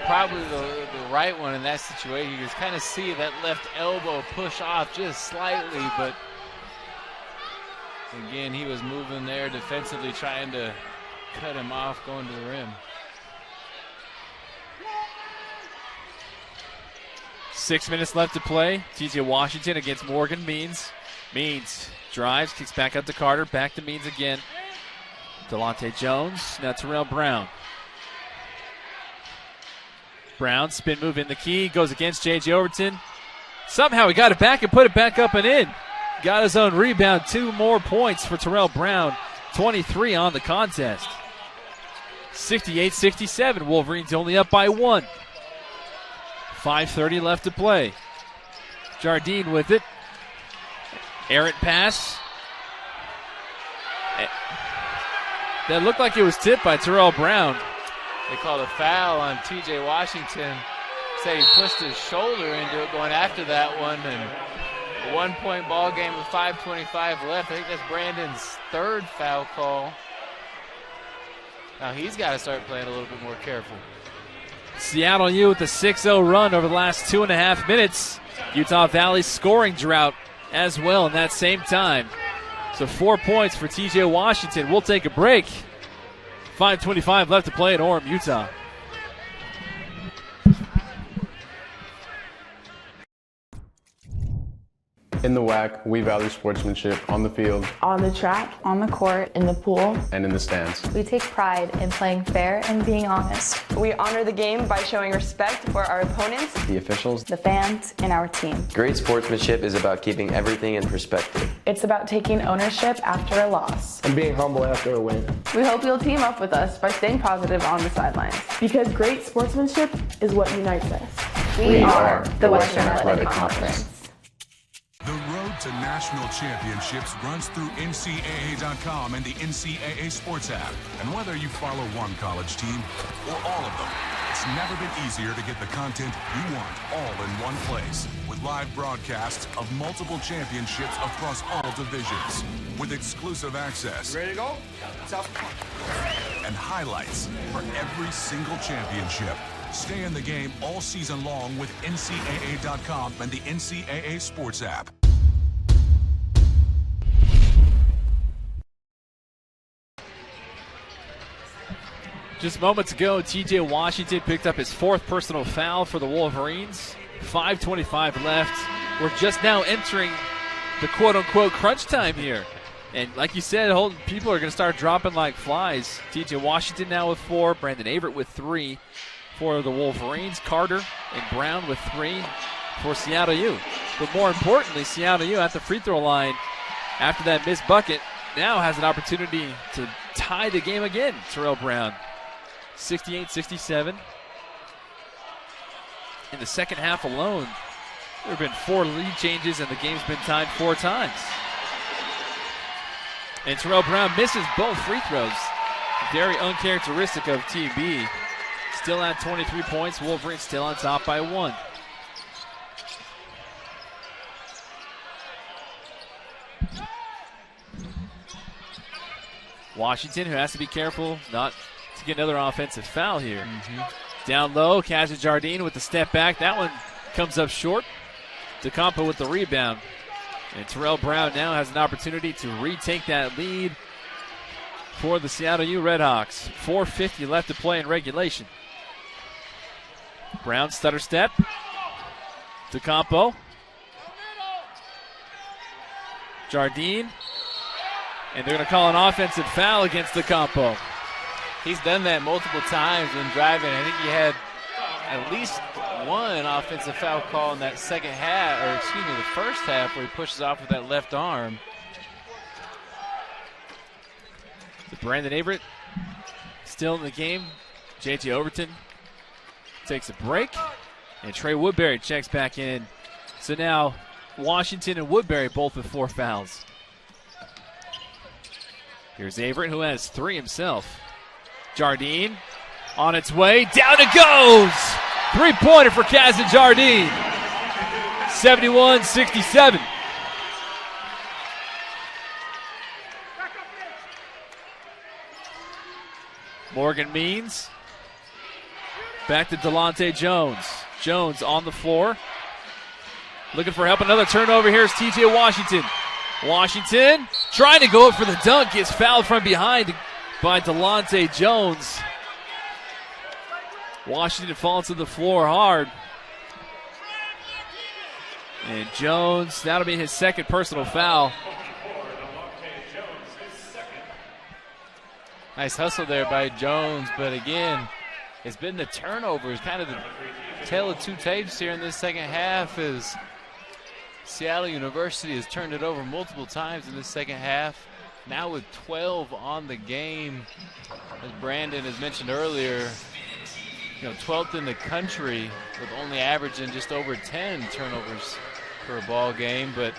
probably the right one in that situation. You just kind of see that left elbow push off just slightly, but again, he was moving there defensively, trying to cut him off going to the rim. 6 minutes left to play. TJ Washington against Morgan. Means drives, kicks back up to Carter, back to Means again. Delonte Jones, now Terrell Brown. Brown, spin move in the key, goes against J.J. Overton. Somehow he got it back and put it back up and in. Got his own rebound. 2 more points for Terrell Brown. 23 on the contest. 68-67. Wolverines only up by 1. 5:30 left to play. Jardine with it. Errant pass. That looked like it was tipped by Terrell Brown. They called a foul on TJ Washington. Said he pushed his shoulder into it going after that one. And a 1-point ball game with 5:25 left. I think that's Brandon's 3rd foul call. Now he's got to start playing a little bit more careful. Seattle U with a 6-0 run over the last 2.5 minutes. Utah Valley's scoring drought as well in that same time. So 4 points for TJ Washington. We'll take a break. 5:25 left to play in Orem, Utah. In the WAC, we value sportsmanship on the field, On the track, on the court, in the pool, and in the stands. We take pride in playing fair and being honest. We honor the game by showing respect for our opponents, The officials, the fans, and our team. Great sportsmanship is about keeping everything in perspective. It's about taking ownership after a loss. And being humble after a win. We hope you'll team up with us by staying positive on the sidelines. Because great sportsmanship is what unites us. We are the Western Athletic Conference. The road to national championships runs through NCAA.com and the NCAA Sports app. And whether you follow one college team or all of them, it's never been easier to get the content you want all in one place. With live broadcasts of multiple championships across all divisions. With exclusive access. Ready to go? And highlights for every single championship. Stay in the game all season long with NCAA.com and the NCAA Sports app. Just moments ago, TJ Washington picked up his 4th personal foul for the Wolverines. 5:25 left. We're just now entering the quote-unquote crunch time here. And like you said, Holden, people are going to start dropping like flies. TJ Washington now with 4, Brandon Averett with 3. For the Wolverines, Carter and Brown with 3 for Seattle U. But more importantly, Seattle U at the free throw line after that missed bucket now has an opportunity to tie the game again. Terrell Brown, 68-67. In the second half alone, there have been 4 lead changes, and the game's been tied 4 times. And Terrell Brown misses both free throws. Very uncharacteristic of TB. Still at 23 points. Wolverines still on top by 1. Washington, who has to be careful not to get another offensive foul here. Down low, Kazan Jardine with the step back. That one comes up short. DeCampo with the rebound. And Terrell Brown now has an opportunity to retake that lead for the Seattle U Redhawks. 4:50 left to play in regulation. Brown stutter step. DeCampo. Jardine. And they're going to call an offensive foul against DeCampo. He's done that multiple times when driving. I think he had at least one offensive foul call in that second half, or excuse me, the first half, where he pushes off with that left arm. So Brandon Averett still in the game. J.T. Overton takes a break, and Trey Woodbury checks back in. So now Washington and Woodbury both with 4 fouls. Here's Averett, who has 3 himself. Jardine on its way. Down it goes! 3-pointer for Kazan Jardine. 71-67. Morgan Means. Back to Delonte Jones. Jones on the floor. Looking for help. Another turnover. Here's TJ Washington. Washington trying to go up for the dunk. Gets fouled from behind by Delonte Jones. Washington falls to the floor hard. And Jones, that'll be his second personal foul. Nice hustle there by Jones, but again, it's been the turnovers, kind of the tale of 2 tapes here in this second half, as Seattle University has turned it over multiple times in this second half. Now with 12 on the game, as Brandon has mentioned earlier, 12th in the country with only averaging just over 10 turnovers per ball game. But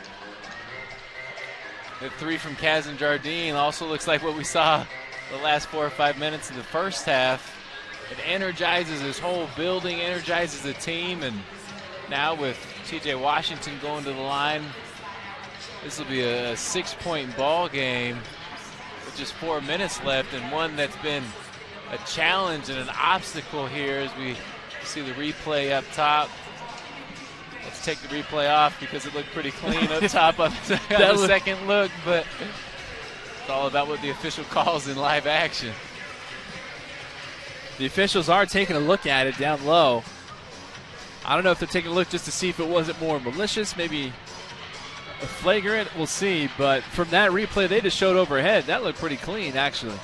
the 3 from Kazan Jardine also looks like what we saw the last 4 or 5 minutes in the first half. It energizes this whole building, energizes the team, and now with TJ Washington going to the line, this will be a 6-point ball game with just 4 minutes left, and one that's been a challenge and an obstacle here as we see the replay up top. Let's take the replay off because it looked pretty clean up top on the second look, but it's all about what the official calls in live action. The officials are taking a look at it down low. I don't know if they're taking a look just to see if it wasn't more malicious, maybe a flagrant, we'll see. But from that replay they just showed overhead, that looked pretty clean, actually.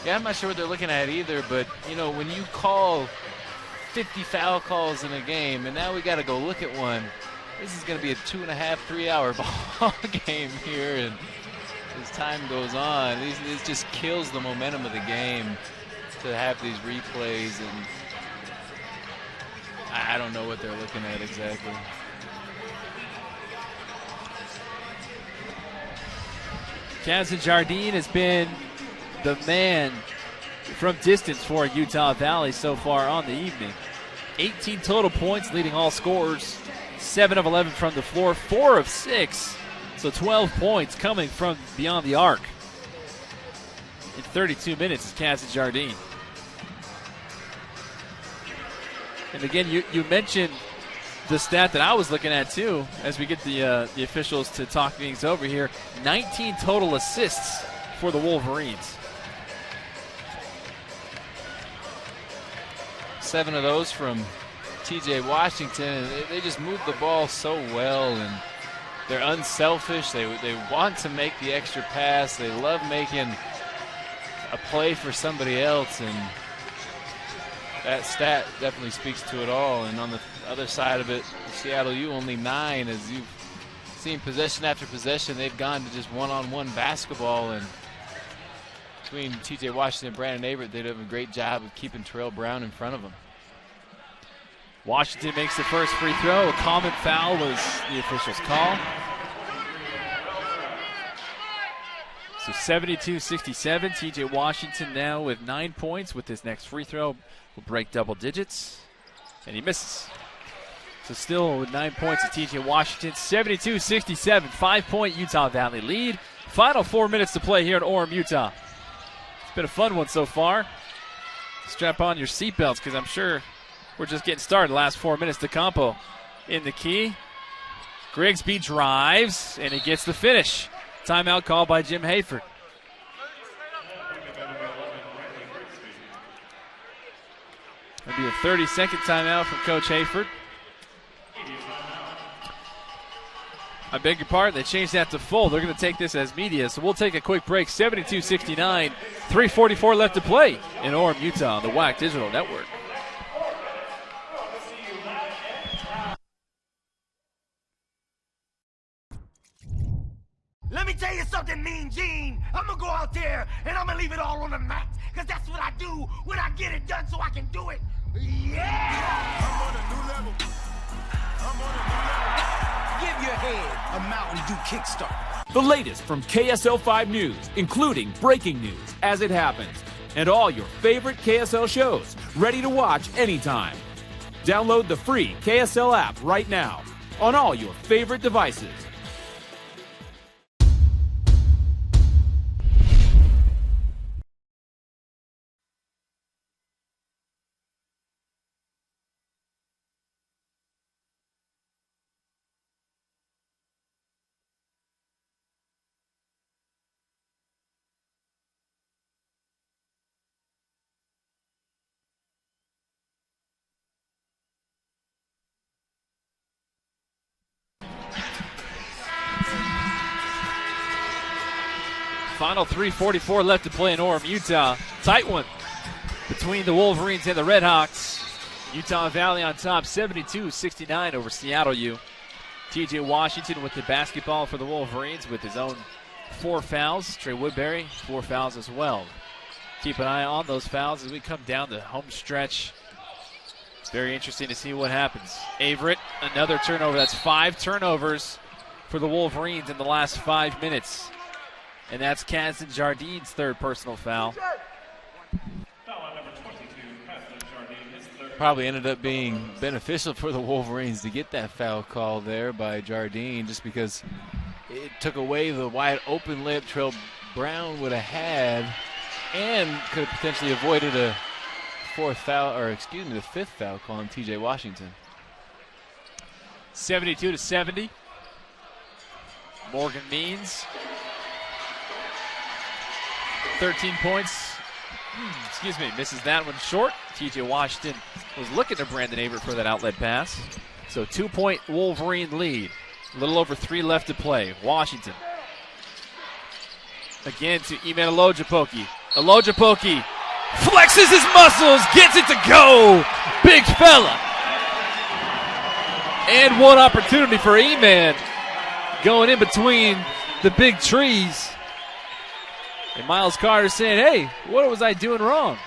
Yeah, I'm not sure what they're looking at either, but, when you call 50 foul calls in a game, and now we got to go look at one, this is going to be a 2.5, 3-hour ball game here, and as time goes on, it just kills the momentum of the game to have these replays, and I don't know what they're looking at exactly. Kazan Jardine has been the man from distance for Utah Valley so far on the evening. 18 total points, leading all scorers. 7 of 11 from the floor, 4 of 6. So 12 points coming from beyond the arc. In 32 minutes is Kazan Jardine. And again, you mentioned the stat that I was looking at too, as we get the officials to talk things over here. 19 total assists for the Wolverines. 7 of those from TJ Washington. They just move the ball so well, and they're unselfish. They want to make the extra pass. They love making a play for somebody else, and that stat definitely speaks to it all. And on the other side of it, Seattle U only 9, as you've seen possession after possession, they've gone to just one-on-one basketball, and between TJ Washington and Brandon Averett, they did a great job of keeping Terrell Brown in front of them. Washington makes the first free throw. A common foul was the official's call. So 72-67. TJ Washington now with 9 points with his next free throw. Will break double digits. And he misses. So still with 9 points to TJ Washington. 72-67. 5-point Utah Valley lead. Final 4 minutes to play here in Orem, Utah. It's been a fun one so far. Strap on your seatbelts because I'm sure we're just getting started. Last 4 minutes to Campo in the key. Grigsby drives, and he gets the finish. Timeout called by Jim Hayford. It'll be a 30-second timeout from Coach Hayford. I beg your pardon, they changed that to full. They're going to take this as media, so we'll take a quick break. 72-69, 3:44 left to play in Orem, Utah, on the WAC Digital Network. Let me tell you something, Mean Gene. I'm gonna go out there and I'm gonna leave it all on the mat, because that's what I do when I get it done so I can do it. Yeah! I'm on a new level. Give your head a Mountain Dew kickstart. The latest from KSL5 News, including breaking news as it happens, and all your favorite KSL shows, ready to watch anytime. Download the free KSL app right now on all your favorite devices. Final 3:44 left to play in Orem, Utah. Tight one between the Wolverines and the Redhawks. Utah Valley on top, 72-69 over Seattle U. TJ Washington with the basketball for the Wolverines with his own 4 fouls. Trey Woodbury, 4 fouls as well. Keep an eye on those fouls as we come down the home stretch. It's very interesting to see what happens. Averett, another turnover. That's 5 turnovers for the Wolverines in the last 5 minutes. And that's Kazan Jardine's 3rd personal foul. Probably ended up being beneficial for the Wolverines to get that foul call there by Jardine, just because it took away the wide open lip Terrell Brown would have had, and could have potentially avoided a 4th foul, or excuse me, the 5th foul call on TJ Washington. 72-70. Morgan Means, 13 points. Misses that one short. TJ Washington was looking to Brandon Averett for that outlet pass. So 2-point Wolverine lead. A little over 3 left to play. Washington. Again to Eman Alojapoki. Alojapoki flexes his muscles, gets it to go. Big fella. And one opportunity for Eman going in between the big trees. And Miles Carter saying, hey, what was I doing wrong?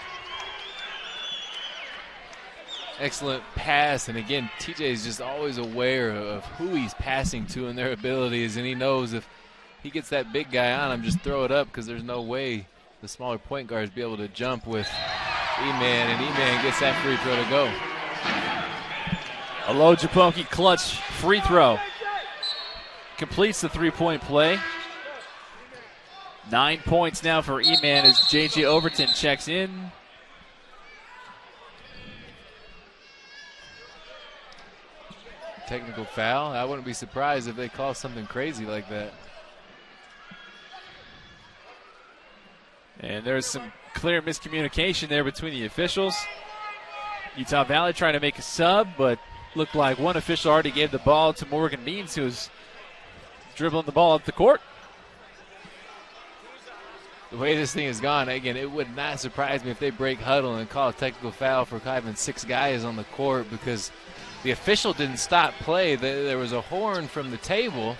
Excellent pass. And again, TJ is just always aware of who he's passing to and their abilities. And he knows if he gets that big guy on him, just throw it up, because there's no way the smaller point guards be able to jump with E-Man. And E-Man gets that free throw to go. Alojapoki clutch free throw. Completes the 3-point play. 9 points now for E-Man as J.J. Overton checks in. Technical foul. I wouldn't be surprised if they call something crazy like that. And there's some clear miscommunication there between the officials. Utah Valley trying to make a sub, but looked like one official already gave the ball to Morgan Means, who was dribbling the ball up the court. The way this thing has gone, again, it would not surprise me if they break huddle and call a technical foul for having 6 guys on the court, because the official didn't stop play. There was a horn from the table,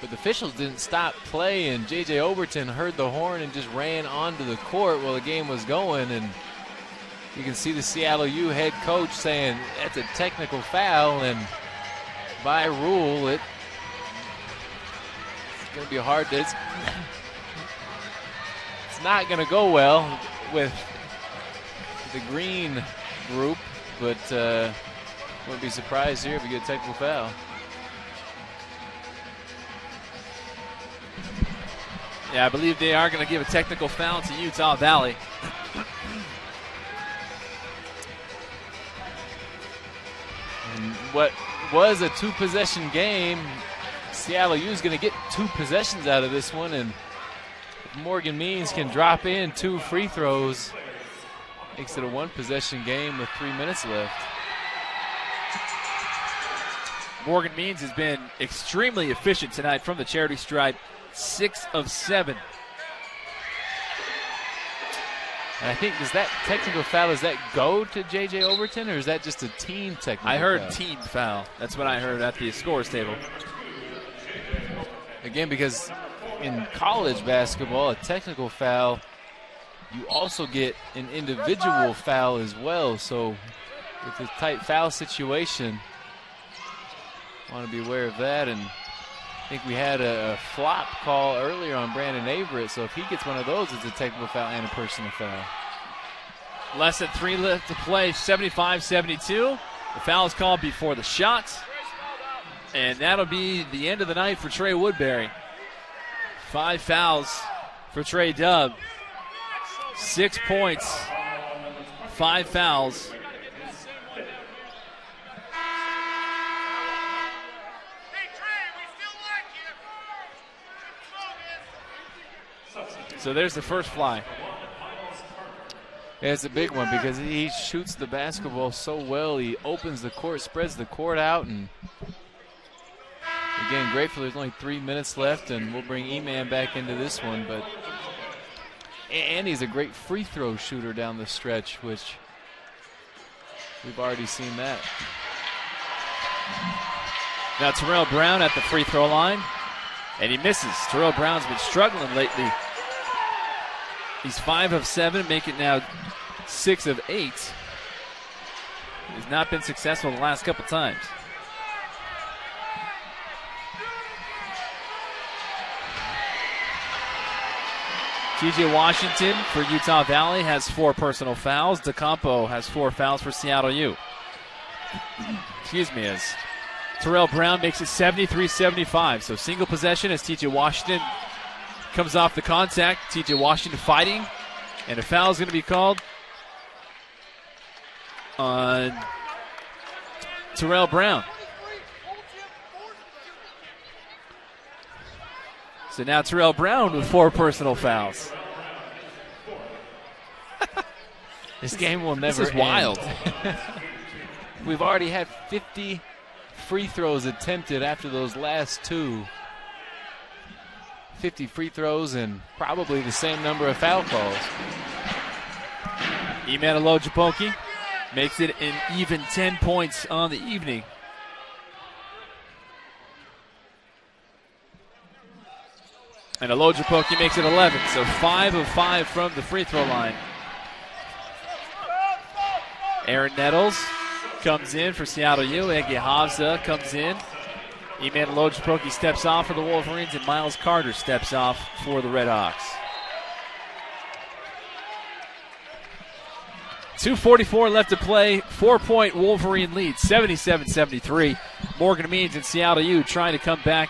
But the officials didn't stop play, and J.J. Overton heard the horn and just ran onto the court while the game was going. And you can see the Seattle U head coach saying that's a technical foul, and by rule, it's going to be hard to. It's not going to go well with the green group, but wouldn't be surprised here if we get a technical foul. Yeah, I believe they are going to give a technical foul to Utah Valley. And what was a two-possession game, Seattle U is going to get 2 possessions out of this one, and if Morgan Means can drop in 2 free throws, makes it a 1-possession game with 3 minutes left. Morgan Means has been extremely efficient tonight from the charity stripe, 6 of 7. And I think, does that technical foul, does that go to J.J. Overton, or is that just a team technical I heard foul? team foul. That's what I heard at the scores table. Again, because in college basketball, a technical foul, you also get an individual foul as well. So with the tight foul situation, want to be aware of that. And I think we had a flop call earlier on Brandon Averett, so if he gets one of those, it's a technical foul and a personal foul. Less than 3 left to play, 75-72. The foul is called before the shot, and that'll be the end of the night for Trey Woodbury. 5 fouls for Trey Dubb. 6 points, 5 fouls. So there's the first fly. Yeah, it's a big one because he shoots the basketball so well. He opens the court, spreads the court out, and again, grateful there's only 3 minutes left, and we'll bring E-Man back into this one. But and he's a great free throw shooter down the stretch, which we've already seen that. Now Terrell Brown at the free throw line, and he misses. Terrell Brown's been struggling lately. He's 5 of 7, make it now 6 of 8. He's not been successful the last couple times. TJ Washington for Utah Valley has 4 personal fouls. DeCampo has 4 fouls for Seattle U. Excuse me, as Terrell Brown makes it 73-75. So single possession as TJ Washington comes off the contact. TJ Washington fighting, and a foul is going to be called on Terrell Brown. So now Terrell Brown with 4 personal fouls. This game will never end. This is wild. We've already had 50 free throws attempted after those last 2. 50 free throws and probably the same number of foul calls. Iman Alojapoki makes it an even 10 points on the evening. And Alojapoki makes it 11, so 5 of 5 from the free throw line. Aaron Nettles comes in for Seattle U. Ege Havza comes in. Iman Alojapoki steps off for the Wolverines, and Miles Carter steps off for the Redhawks. 2:44 left to play. 4-point Wolverine lead, 77-73. Morgan Means and Seattle U trying to come back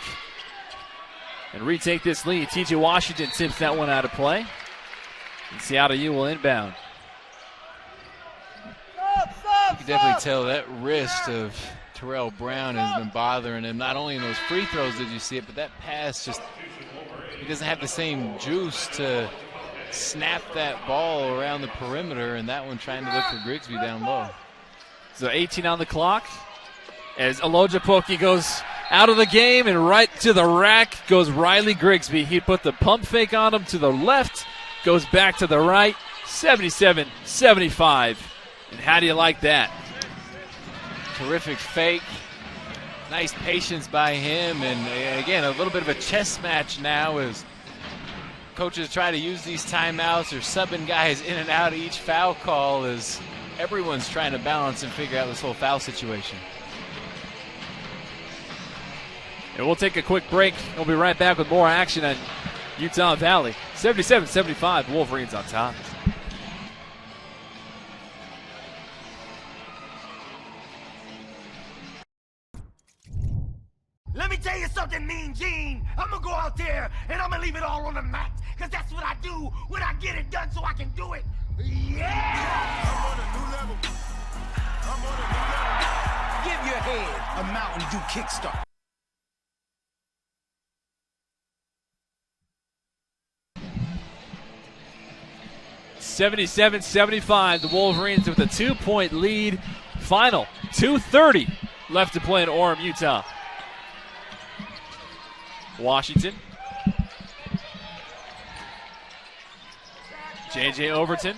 and retake this lead. TJ Washington tips that one out of play, and Seattle U will inbound. You can definitely tell that wrist of Terrell Brown has been bothering him. Not only in those free throws did you see it, but that pass just, he doesn't have the same juice to snap that ball around the perimeter, and that one trying to look for Grigsby down low. So 18 on the clock as Alojapoki goes out of the game, and right to the rack goes Riley Grigsby. He put the pump fake on him to the left, goes back to the right, 77-75. And how do you like that? Terrific fake. Nice patience by him, and again, a little bit of a chess match now as coaches try to use these timeouts or subbing guys in and out of each foul call as everyone's trying to balance and figure out this whole foul situation. And we'll take a quick break. We'll be right back with more action on Utah Valley. 77-75, Wolverines on top. Let me tell you something, Mean Gene. I'm gonna go out there and I'm gonna leave it all on the mat. Because that's what I do when I get it done so I can do it. Yeah! I'm on a new level. Give your head a Mountain Dew kickstart. (77-75), the Wolverines with a 2-point lead. Final 2:30 left to play in Orem, Utah. Washington. J.J. Overton.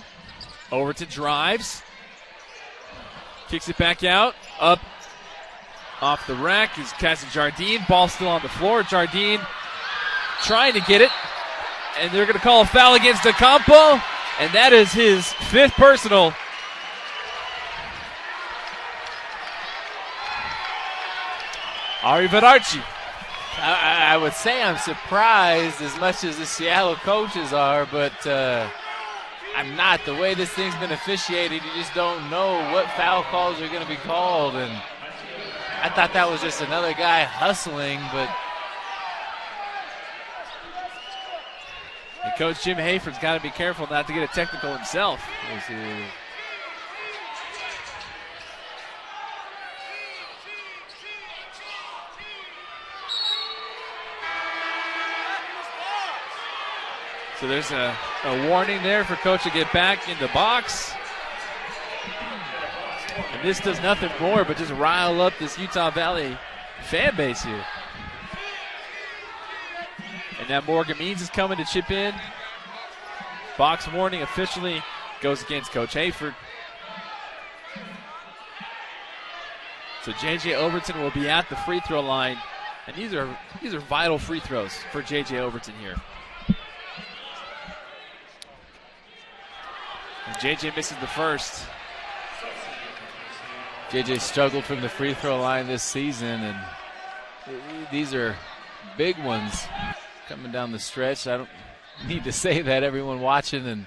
Overton drives. Kicks it back out. Up. Off the rack is Cassie Jardine. Ball still on the floor. Jardine trying to get it. And they're going to call a foul against Ocampo. And that is his 5th personal. Ari Verarchi. I would say I'm surprised as much as the Seattle coaches are, but I'm not. The way this thing's been officiated, you just don't know what foul calls are going to be called. And I thought that was just another guy hustling, but and Coach Jim Hayford's got to be careful not to get a technical himself. So there's a warning there for Coach to get back in the box. And this does nothing more but just rile up this Utah Valley fan base here. And now Morgan Means is coming to chip in. Box warning officially goes against Coach Hayford. So J.J. Overton will be at the free throw line. And these are vital free throws for J.J. Overton here. And JJ misses the first. JJ struggled from the free throw line this season, and these are big ones coming down the stretch. I don't need to say that. Everyone watching and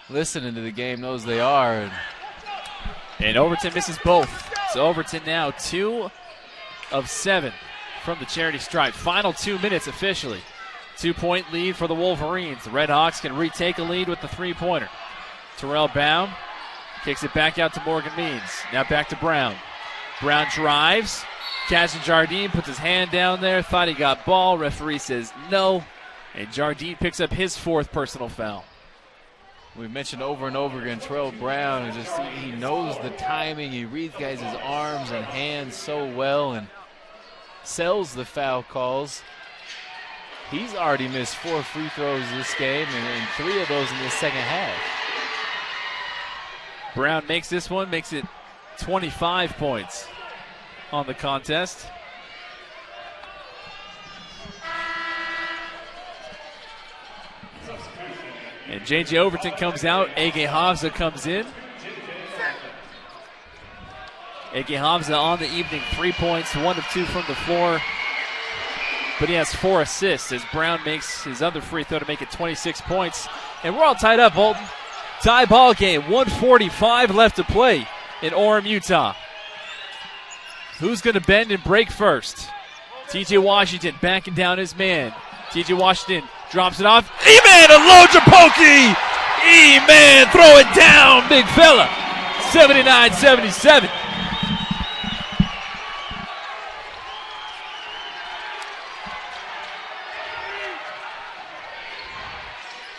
listening to the game knows they are. And Overton misses both. So Overton now 2 of 7 from the charity stripe. Final 2 minutes officially. 2-point lead for the Wolverines. The Red Hawks can retake a lead with the three-pointer. Terrell Baum kicks it back out to Morgan Means. Now back to Brown. Brown drives. Cassie Jardine puts his hand down there. Thought he got ball. Referee says no. And Jardine picks up his 4th personal foul. We've mentioned over and over again, Terrell Brown, he knows the timing. He reads guys' arms and hands so well and sells the foul calls. He's already missed 4 free throws this game and 3 of those in the second half. Brown makes this one, makes it 25 points on the contest. And J.J. Overton comes out. Ege Havza comes in. Ege Havza on the evening, 3 points, 1 of 2 from the floor. But he has 4 assists as Brown makes his other free throw to make it 26 points. And we're all tied up, Bolton. Tie ball game, 1:45 left to play in Orem, Utah. Who's going to bend and break first? T.J. Washington backing down his man. T.J. Washington drops it off. E-Man Alojapoki! E-Man, throw it down, big fella. 79-77.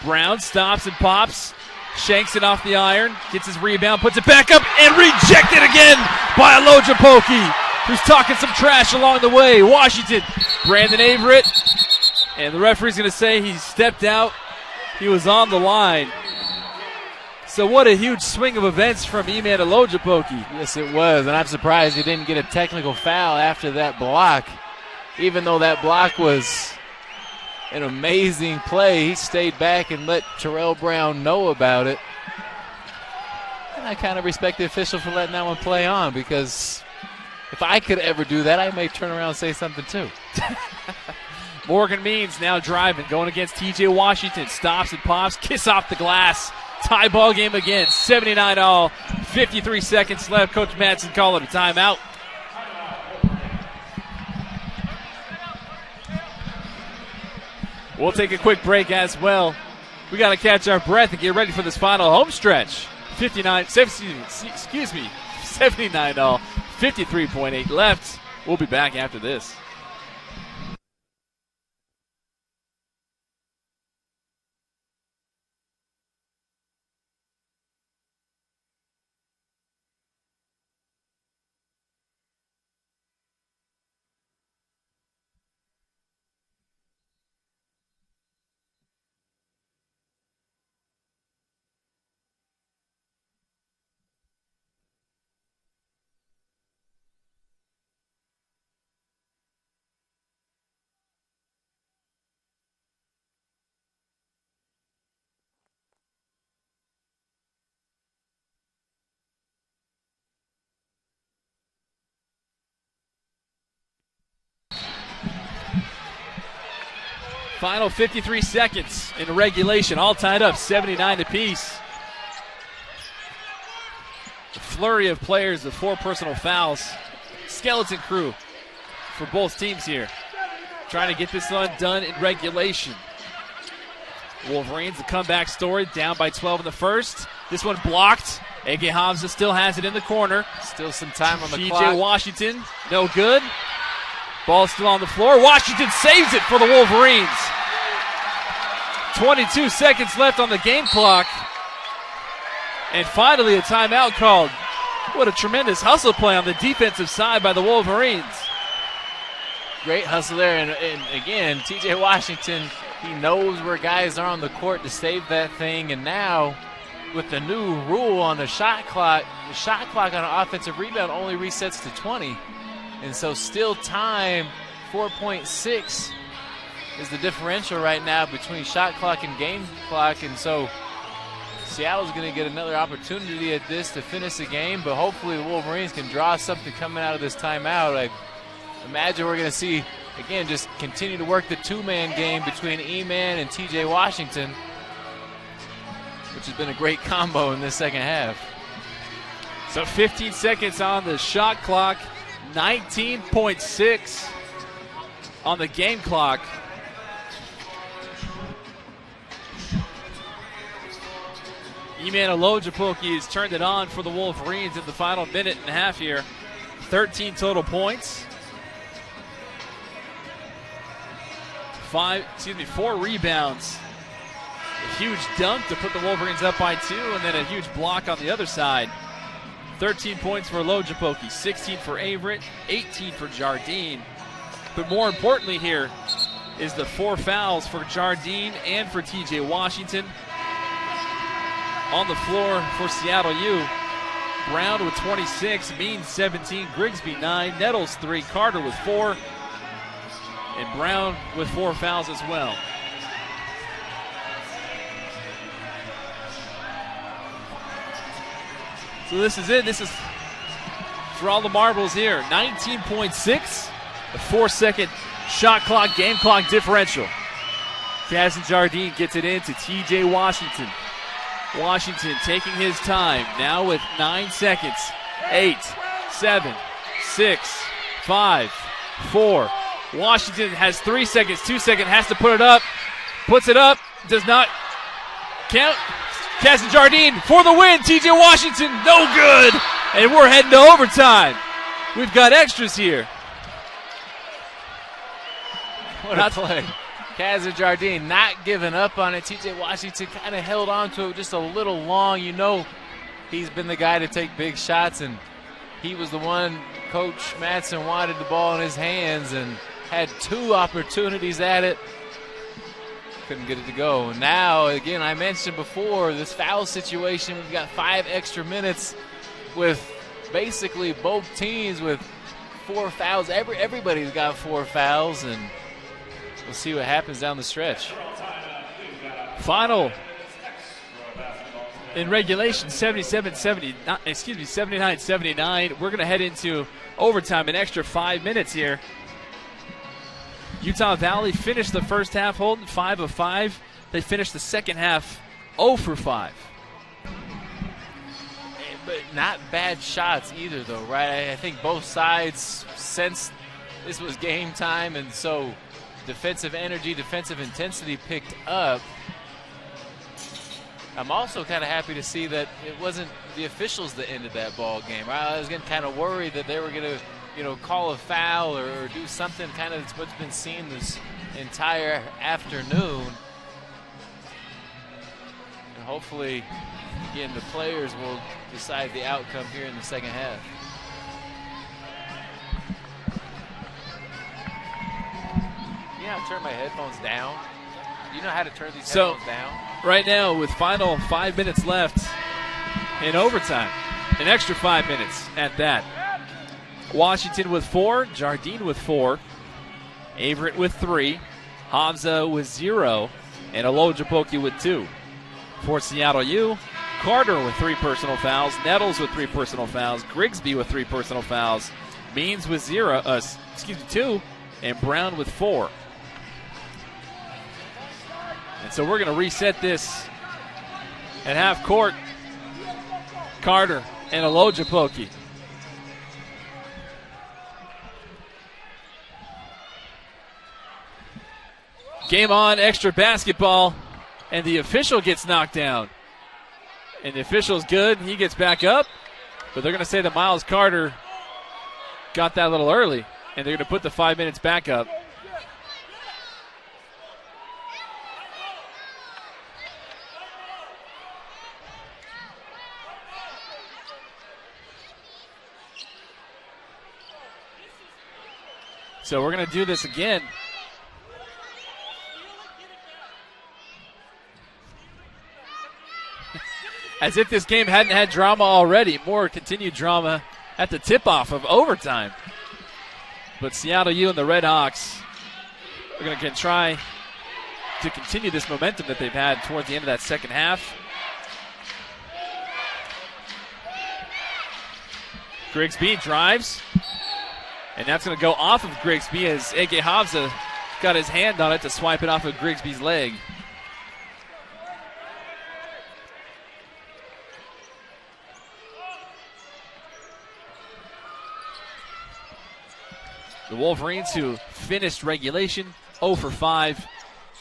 Brown stops and pops. Shanks it off the iron, gets his rebound, puts it back up, and rejected again by Alojapoki, who's talking some trash along the way. Washington, Brandon Averett, and the referee's going to say he stepped out. He was on the line. So what a huge swing of events from Eman Olojapoki. Yes, it was, and I'm surprised he didn't get a technical foul after that block. Even though that block was an amazing play, he stayed back and let Terrell Brown know about it. And I kind of respect the official for letting that one play on, because if I could ever do that, I may turn around and say something too. Morgan Means now driving, going against T.J. Washington. Stops and pops, kiss off the glass. Tie ball game again, 79-all, 53 seconds left. Coach Madsen calling a timeout. We'll take a quick break as well. We got to catch our breath and get ready for this final home stretch. 79-all, 53.8 left. We'll be back after this. Final 53 seconds in regulation, all tied up, 79 apiece. A flurry of players with 4 personal fouls. Skeleton crew for both teams here, trying to get this one done in regulation. Wolverines, the comeback story, down by 12 in the first. This one blocked. A.K. Hamza still has it in the corner. Still some time on the clock. T.J. Washington, no good. Ball still on the floor. Washington saves it for the Wolverines. 22 seconds left on the game clock. And finally a timeout called. What a tremendous hustle play on the defensive side by the Wolverines. Great hustle there. And again, T.J. Washington, he knows where guys are on the court to save that thing. And now with the new rule on the shot clock on an offensive rebound only resets to 20. And so still time, 4.6 is the differential right now between shot clock and game clock. And so Seattle's going to get another opportunity at this to finish the game, but hopefully the Wolverines can draw something coming out of this timeout. I imagine we're going to see, again, just continue to work the two-man game between Eman and T.J. Washington, which has been a great combo in this second half. So 15 seconds on the shot clock. 19.6 on the game clock. Eman Olojapoki has turned it on for the Wolverines in the final minute and a half here. 13 total points. 4 rebounds. A huge dunk to put the Wolverines up by 2, and then a huge block on the other side. 13 points for Olojapoki, 16 for Averett, 18 for Jardine. But more importantly here is the 4 fouls for Jardine and for T.J. Washington. On the floor for Seattle U, Brown with 26, Means 17, Grigsby 9, Nettles 3, Carter with 4, and Brown with 4 fouls as well. So this is it. This is for all the marbles here. 19.6, a 4-second shot clock, game clock differential. Kazan Jardine gets it in to T.J. Washington. Washington taking his time, now with 9 seconds. 8, 7, 6, 5, 4. Washington has 3 seconds, 2 seconds, has to put it up. Puts it up, does not count. Kazan Jardine for the win. T.J. Washington, no good. And we're heading to overtime. We've got extras here. What a play. Kazan Jardine not giving up on it. T.J. Washington kind of held on to it just a little long. You know he's been the guy to take big shots, and he was the one Coach Madsen wanted the ball in his hands and had 2 opportunities at it. couldn't get it to go. Now, again, I mentioned before, this foul situation, we've got 5 extra minutes with basically both teams with 4 fouls. Everybody's got 4 fouls, and we'll see what happens down the stretch. Final in regulation, 79-79. We're going to head into overtime, an extra 5 minutes here. Utah Valley finished the first half holding 5 of 5. They finished the second half 0 for 5. But not bad shots either, though, right? I think both sides sensed this was game time, and so defensive energy, defensive intensity picked up. I'm also kind of happy to see that it wasn't the officials that ended that ball game. I was getting kind of worried that they were going to, call a foul or do something kind of what's been seen this entire afternoon. And hopefully, again, the players will decide the outcome here in the second half. You know how to turn my headphones down? You know how to turn these headphones down? Right now, with final 5 minutes left in overtime, an extra 5 minutes at that. Washington with 4, Jardine with 4, Averett with 3, Hamza with 0, and Olojapoki with 2. For Seattle U, Carter with 3 personal fouls, Nettles with 3 personal fouls, Grigsby with 3 personal fouls, Means with 2, and Brown with 4. And so we're going to reset this at half court. Carter and Olojapoki. Game on, extra basketball, and the official gets knocked down. And the official's good. He gets back up, but they're going to say that Miles Carter got that a little early, and they're going to put the 5 minutes back up. So we're going to do this again. As if this game hadn't had drama already. More continued drama at the tip-off of overtime. But Seattle U and the Red Hawks are going to try to continue this momentum that they've had towards the end of that second half. Grigsby drives. And that's going to go off of Grigsby as Ege Havza got his hand on it to swipe it off of Grigsby's leg. The Wolverines, who finished regulation 0 for 5,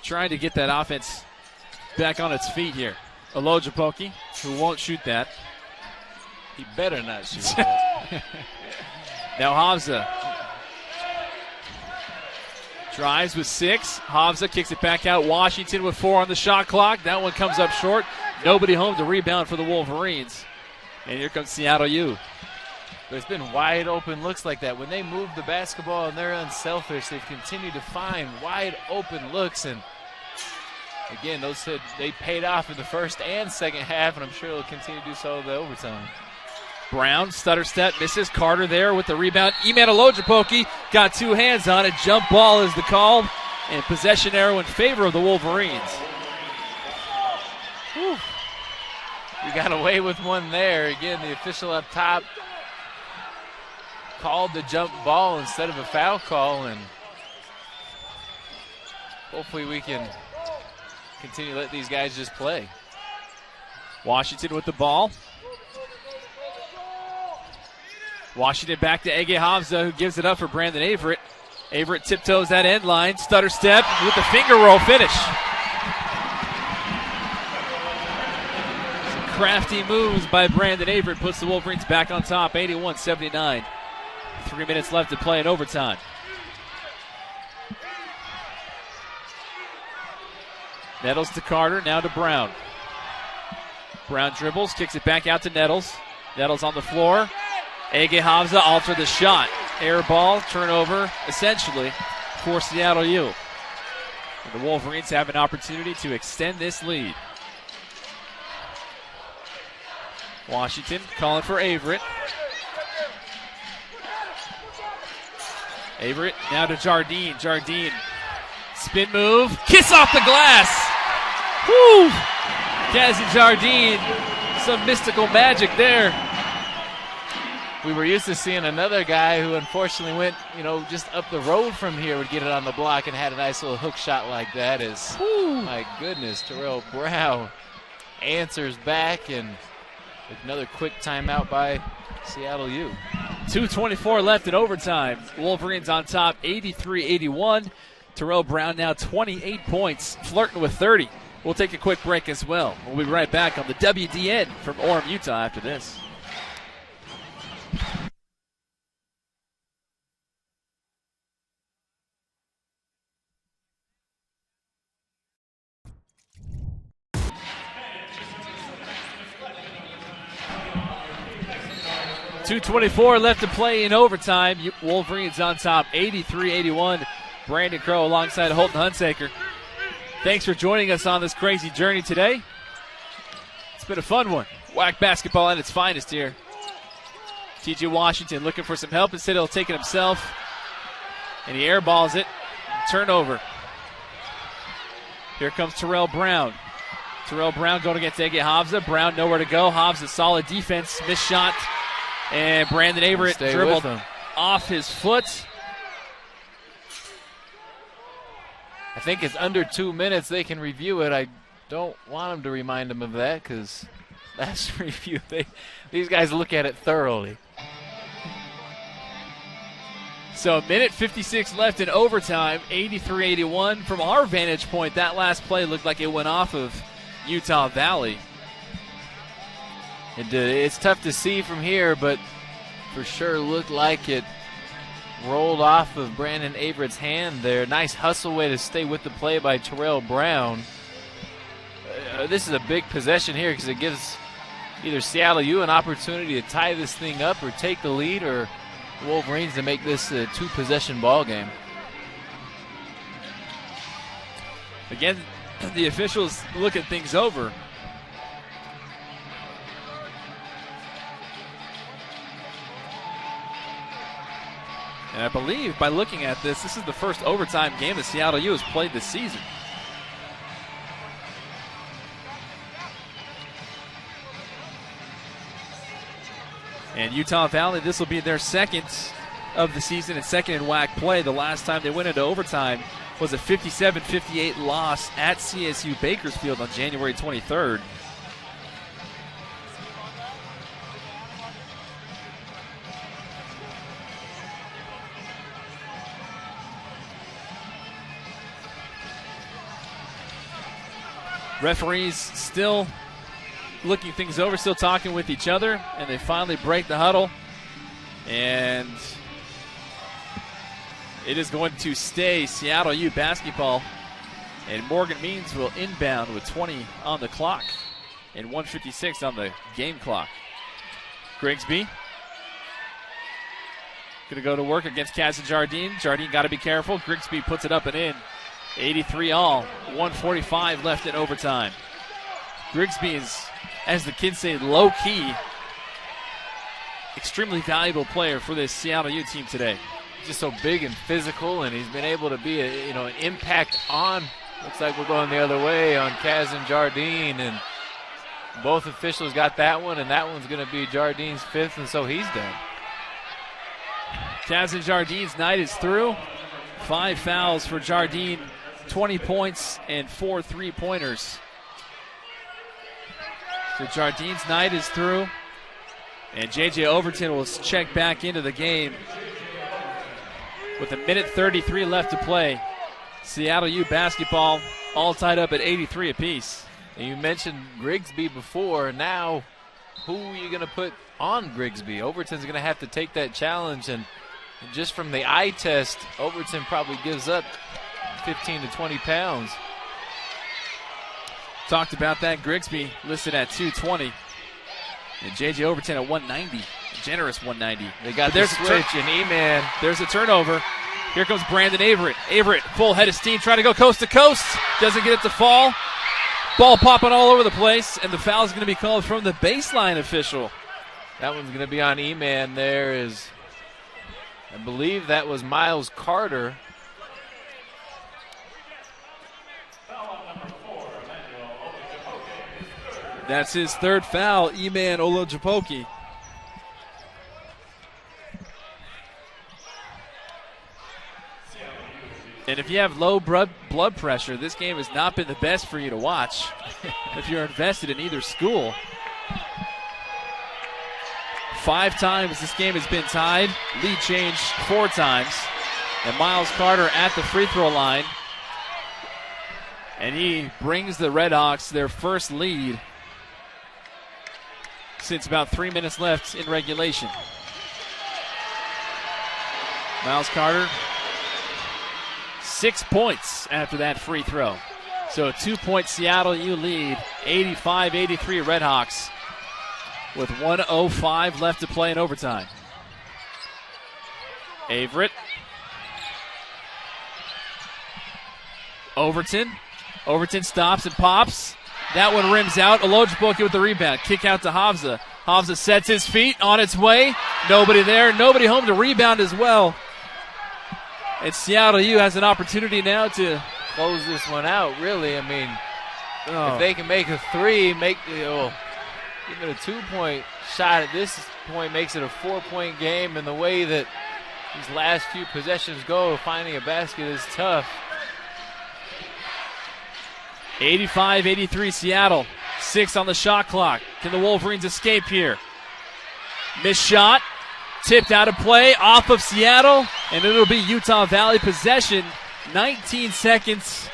trying to get that offense back on its feet here. Olojapoki, who won't shoot that. He better not shoot that. Now Havza drives with 6. Havza kicks it back out. Washington with 4 on the shot clock. That one comes up short. Nobody home to rebound for the Wolverines. And here comes Seattle U. There's been wide open looks like that. When they move the basketball and they're unselfish, they've continued to find wide open looks. And again, they paid off in the first and second half, and I'm sure they'll continue to do so in the overtime. Brown, stutter step, misses. Carter there with the rebound. Eman Olojapoki got 2 hands on it. Jump ball is the call, and possession arrow in favor of the Wolverines. Whew. We got away with one there. Again, the official up top called the jump ball instead of a foul call, and hopefully we can continue to let these guys just play. Washington with the ball. Washington back to Ege Havza, who gives it up for Brandon Averett. Averett tiptoes that end line, stutter step with the finger roll finish. Some crafty moves by Brandon Averett puts the Wolverines back on top, 81-79. 3 minutes left to play in overtime. Nettles to Carter, now to Brown. Brown dribbles, kicks it back out to Nettles. Nettles on the floor. Ege Havza altered the shot. Air ball, turnover, essentially, for Seattle U. And the Wolverines have an opportunity to extend this lead. Washington calling for Averett. Averett now to Jardine. Jardine, spin move, kiss off the glass. Woo! Kazan Jardine, some mystical magic there. We were used to seeing another guy who unfortunately went, just up the road from here would get it on the block and had a nice little hook shot like that. My goodness, Terrell Brown answers back, and another quick timeout by Seattle U. 2:24 left in overtime. Wolverines on top 83-81. Terrell Brown now 28 points, flirting with 30. We'll take a quick break as well. We'll be right back on the WDN from Orem, Utah after this. .224 left to play in overtime. Wolverines on top 83-81. Brandon Crow alongside Holton Hunsaker. Thanks for joining us on this crazy journey today. It's been a fun one. WAC basketball at its finest here. T.J. Washington looking for some help. Instead, he'll take it himself. And he airballs it. Turnover. Here comes Terrell Brown. Terrell Brown going against Ege Havza. Brown nowhere to go. Havza solid defense. Missed shot. And Brandon Averett dribbled off his foot. I think it's under 2 minutes. They can review it. I don't want them to remind them of that because last review, these guys look at it thoroughly. So a minute 56 left in overtime, 83-81. From our vantage point, that last play looked like it went off of Utah Valley. It did. It's tough to see from here, but for sure looked like it rolled off of Brandon Averett's hand there. Nice hustle way to stay with the play by Terrell Brown. This is a big possession here because it gives either Seattle U an opportunity to tie this thing up or take the lead, or the Wolverines to make this a two-possession ball game. Again, the officials looking things over. And I believe by looking at this is the first overtime game that Seattle U has played this season. And Utah Valley, this will be their second of the season and second in WAC play. The last time they went into overtime was a 57-58 loss at CSU Bakersfield on January 23rd. Referees still looking things over, still talking with each other, and they finally break the huddle. And it is going to stay Seattle U basketball. And Morgan Means will inbound with 20 on the clock and 1:56 on the game clock. Grigsby going to go to work against Kazan Jardine. Jardine got to be careful. Grigsby puts it up and in. 83 all, 1:45 left in overtime. Grigsby is, as the kids say, low-key. Extremely valuable player for this Seattle U team today. Just so big and physical, and he's been able to be an impact on. Looks like we're going the other way on Kazan Jardine, and both officials got that one, and that one's going to be Jardine's fifth, and so he's done. Kazan Jardine's night is through. 5 fouls for Jardine, 20 points and 4 3-pointers. So Jardine's night is through. And J.J. Overton will check back into the game with a minute 33 left to play. Seattle U basketball all tied up at 83 apiece. And you mentioned Grigsby before. Now, who are you going to put on Grigsby? Overton's going to have to take that challenge, and just from the eye test, Overton probably gives up 15 to 20 pounds. Talked about that. Grigsby listed at 220. And J.J. Overton at 190. A generous 190. They got the switch, and E-Man. There's a turnover. Here comes Brandon Averett. Averett, full head of steam, trying to go coast to coast. Doesn't get it to fall. Ball popping all over the place, and the foul is going to be called from the baseline official. That one's going to be on E-Man. There is, I believe that was Miles Carter. That's his third foul, E-Man Olajupoki. And if you have low blood pressure, this game has not been the best for you to watch if you're invested in either school. 5 times this game has been tied. Lead changed 4 times. And Miles Carter at the free throw line. And he brings the Redhawks their first lead since about 3 minutes left in regulation. Miles Carter, 6 points after that free throw. So a 2-point Seattle U lead, 85-83 Redhawks, with 1:05 left to play in overtime. Averett. Overton stops and pops. That one rims out. Olajupoki with the rebound. Kick out to Havza. Havza sets his feet on its way. Nobody there. Nobody home to rebound as well. And Seattle U has an opportunity now to close this one out, really. I mean, if they can make a 3, give it a 2-point shot at this point makes it a 4-point game. And the way that these last few possessions go, finding a basket is tough. 85-83 Seattle. 6 on the shot clock. Can the Wolverines escape here? Missed shot. Tipped out of play off of Seattle. And it'll be Utah Valley possession. 19 seconds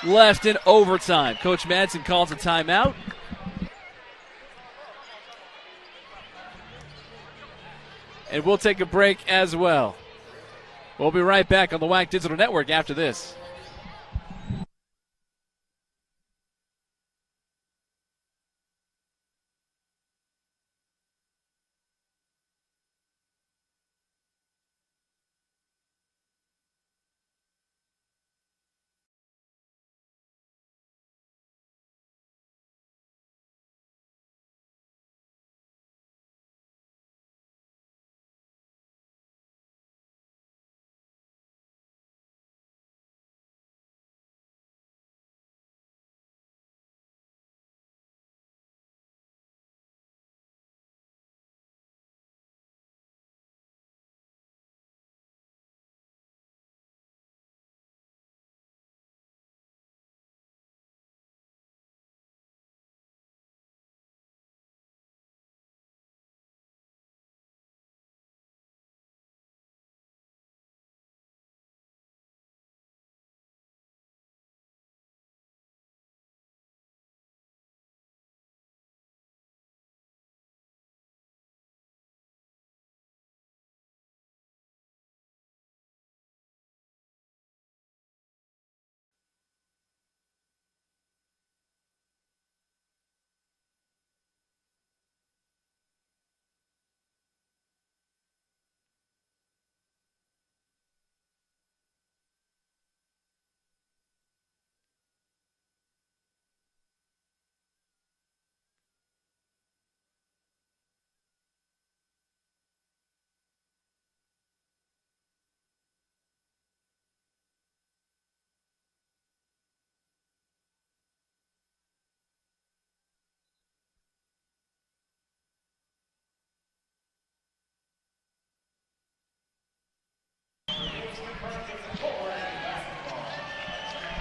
left in overtime. Coach Madsen calls a timeout. And we'll take a break as well. We'll be right back on the WAC Digital Network after this.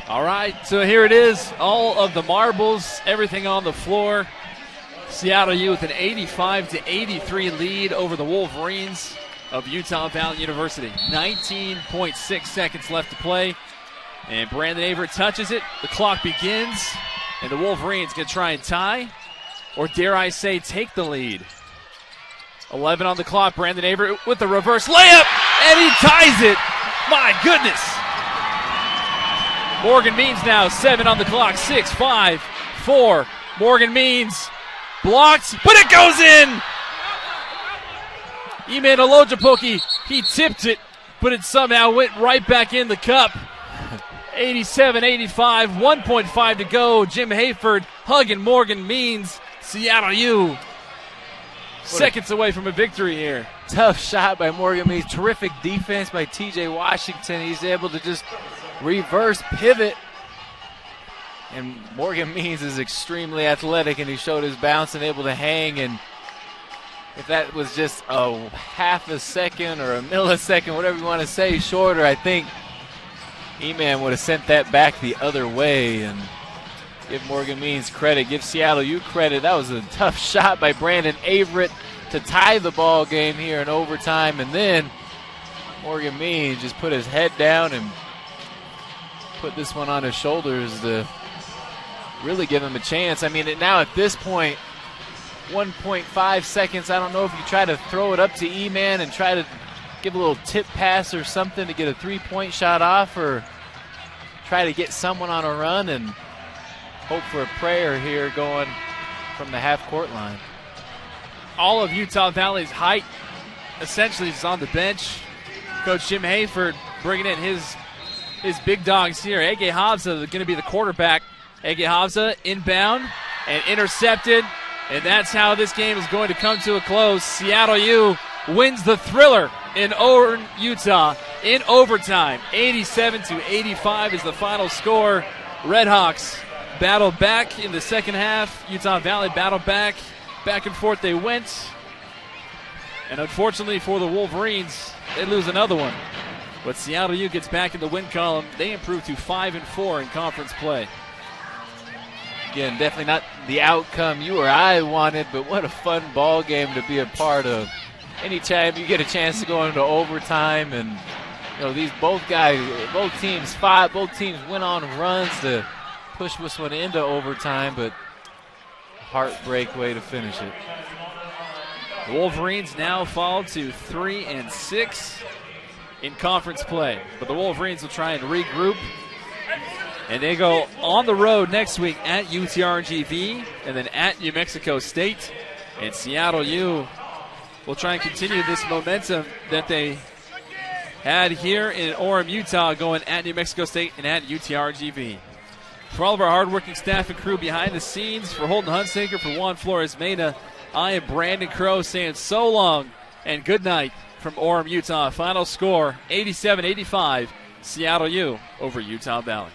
All right, so here it is. All of the marbles, everything on the floor. Seattle U with an 85-83 lead over the Wolverines of Utah Valley University. 19.6 seconds left to play. And Brandon Averett touches it. The clock begins. And the Wolverines going to try and tie, or dare I say take the lead. 11 on the clock. Brandon Averett with the reverse layup. And he ties it. My goodness. Morgan Means now, 7 on the clock, 6, 5, 4. Morgan Means blocked, but it goes in! E-Man Olajupoki, he tipped it but it somehow went right back in the cup. 87-85, 1.5 to go. Jim Hayford hugging Morgan Means. Seattle U seconds away from a victory here. Tough shot by Morgan Means. Terrific defense by T.J. Washington. He's able to just reverse pivot. And Morgan Means is extremely athletic, and he showed his bounce and able to hang. And if that was just a half a second or a millisecond, whatever you want to say, shorter, I think E-Man would have sent that back the other way. And give Morgan Means credit. Give Seattle U credit. That was a tough shot by Brandon Averett to tie the ball game here in overtime. And then Morgan Means just put his head down and put this one on his shoulders to really give him a chance. I mean, now at this point, 1.5 seconds. I don't know if you try to throw it up to E-Man and try to give a little tip pass or something to get a three-point shot off, or try to get someone on a run and hope for a prayer here going from the half-court line. All of Utah Valley's height essentially is on the bench. Coach Jim Hayford bringing in his big dogs here. Ege Habza going to be the quarterback. Ege Habza inbound and intercepted, and that's how this game is going to come to a close. Seattle U wins the thriller in Orem, Utah in overtime. 87-85 is the final score. Redhawks battled back in the second half. Utah Valley battled back. Back and forth they went. And unfortunately for the Wolverines, they lose another one. But Seattle U gets back in the win column. They improve to 5-4 in conference play. Again, definitely not the outcome you or I wanted, but what a fun ball game to be a part of. Anytime you get a chance to go into overtime, and these both teams fought, both teams went on runs to push this one into overtime, but heartbreak way to finish it. The Wolverines now fall to 3-6 in conference play, but the Wolverines will try and regroup. And they go on the road next week at UTRGV and then at New Mexico State. And Seattle U will try and continue this momentum that they had here in Orem, Utah, going at New Mexico State and at UTRGV. For all of our hardworking staff and crew behind the scenes, for Holden Hunsaker, for Juan Flores-Mena, I am Brandon Crow saying so long and good night from Orem, Utah. Final score, 87-85, Seattle U over Utah Valley.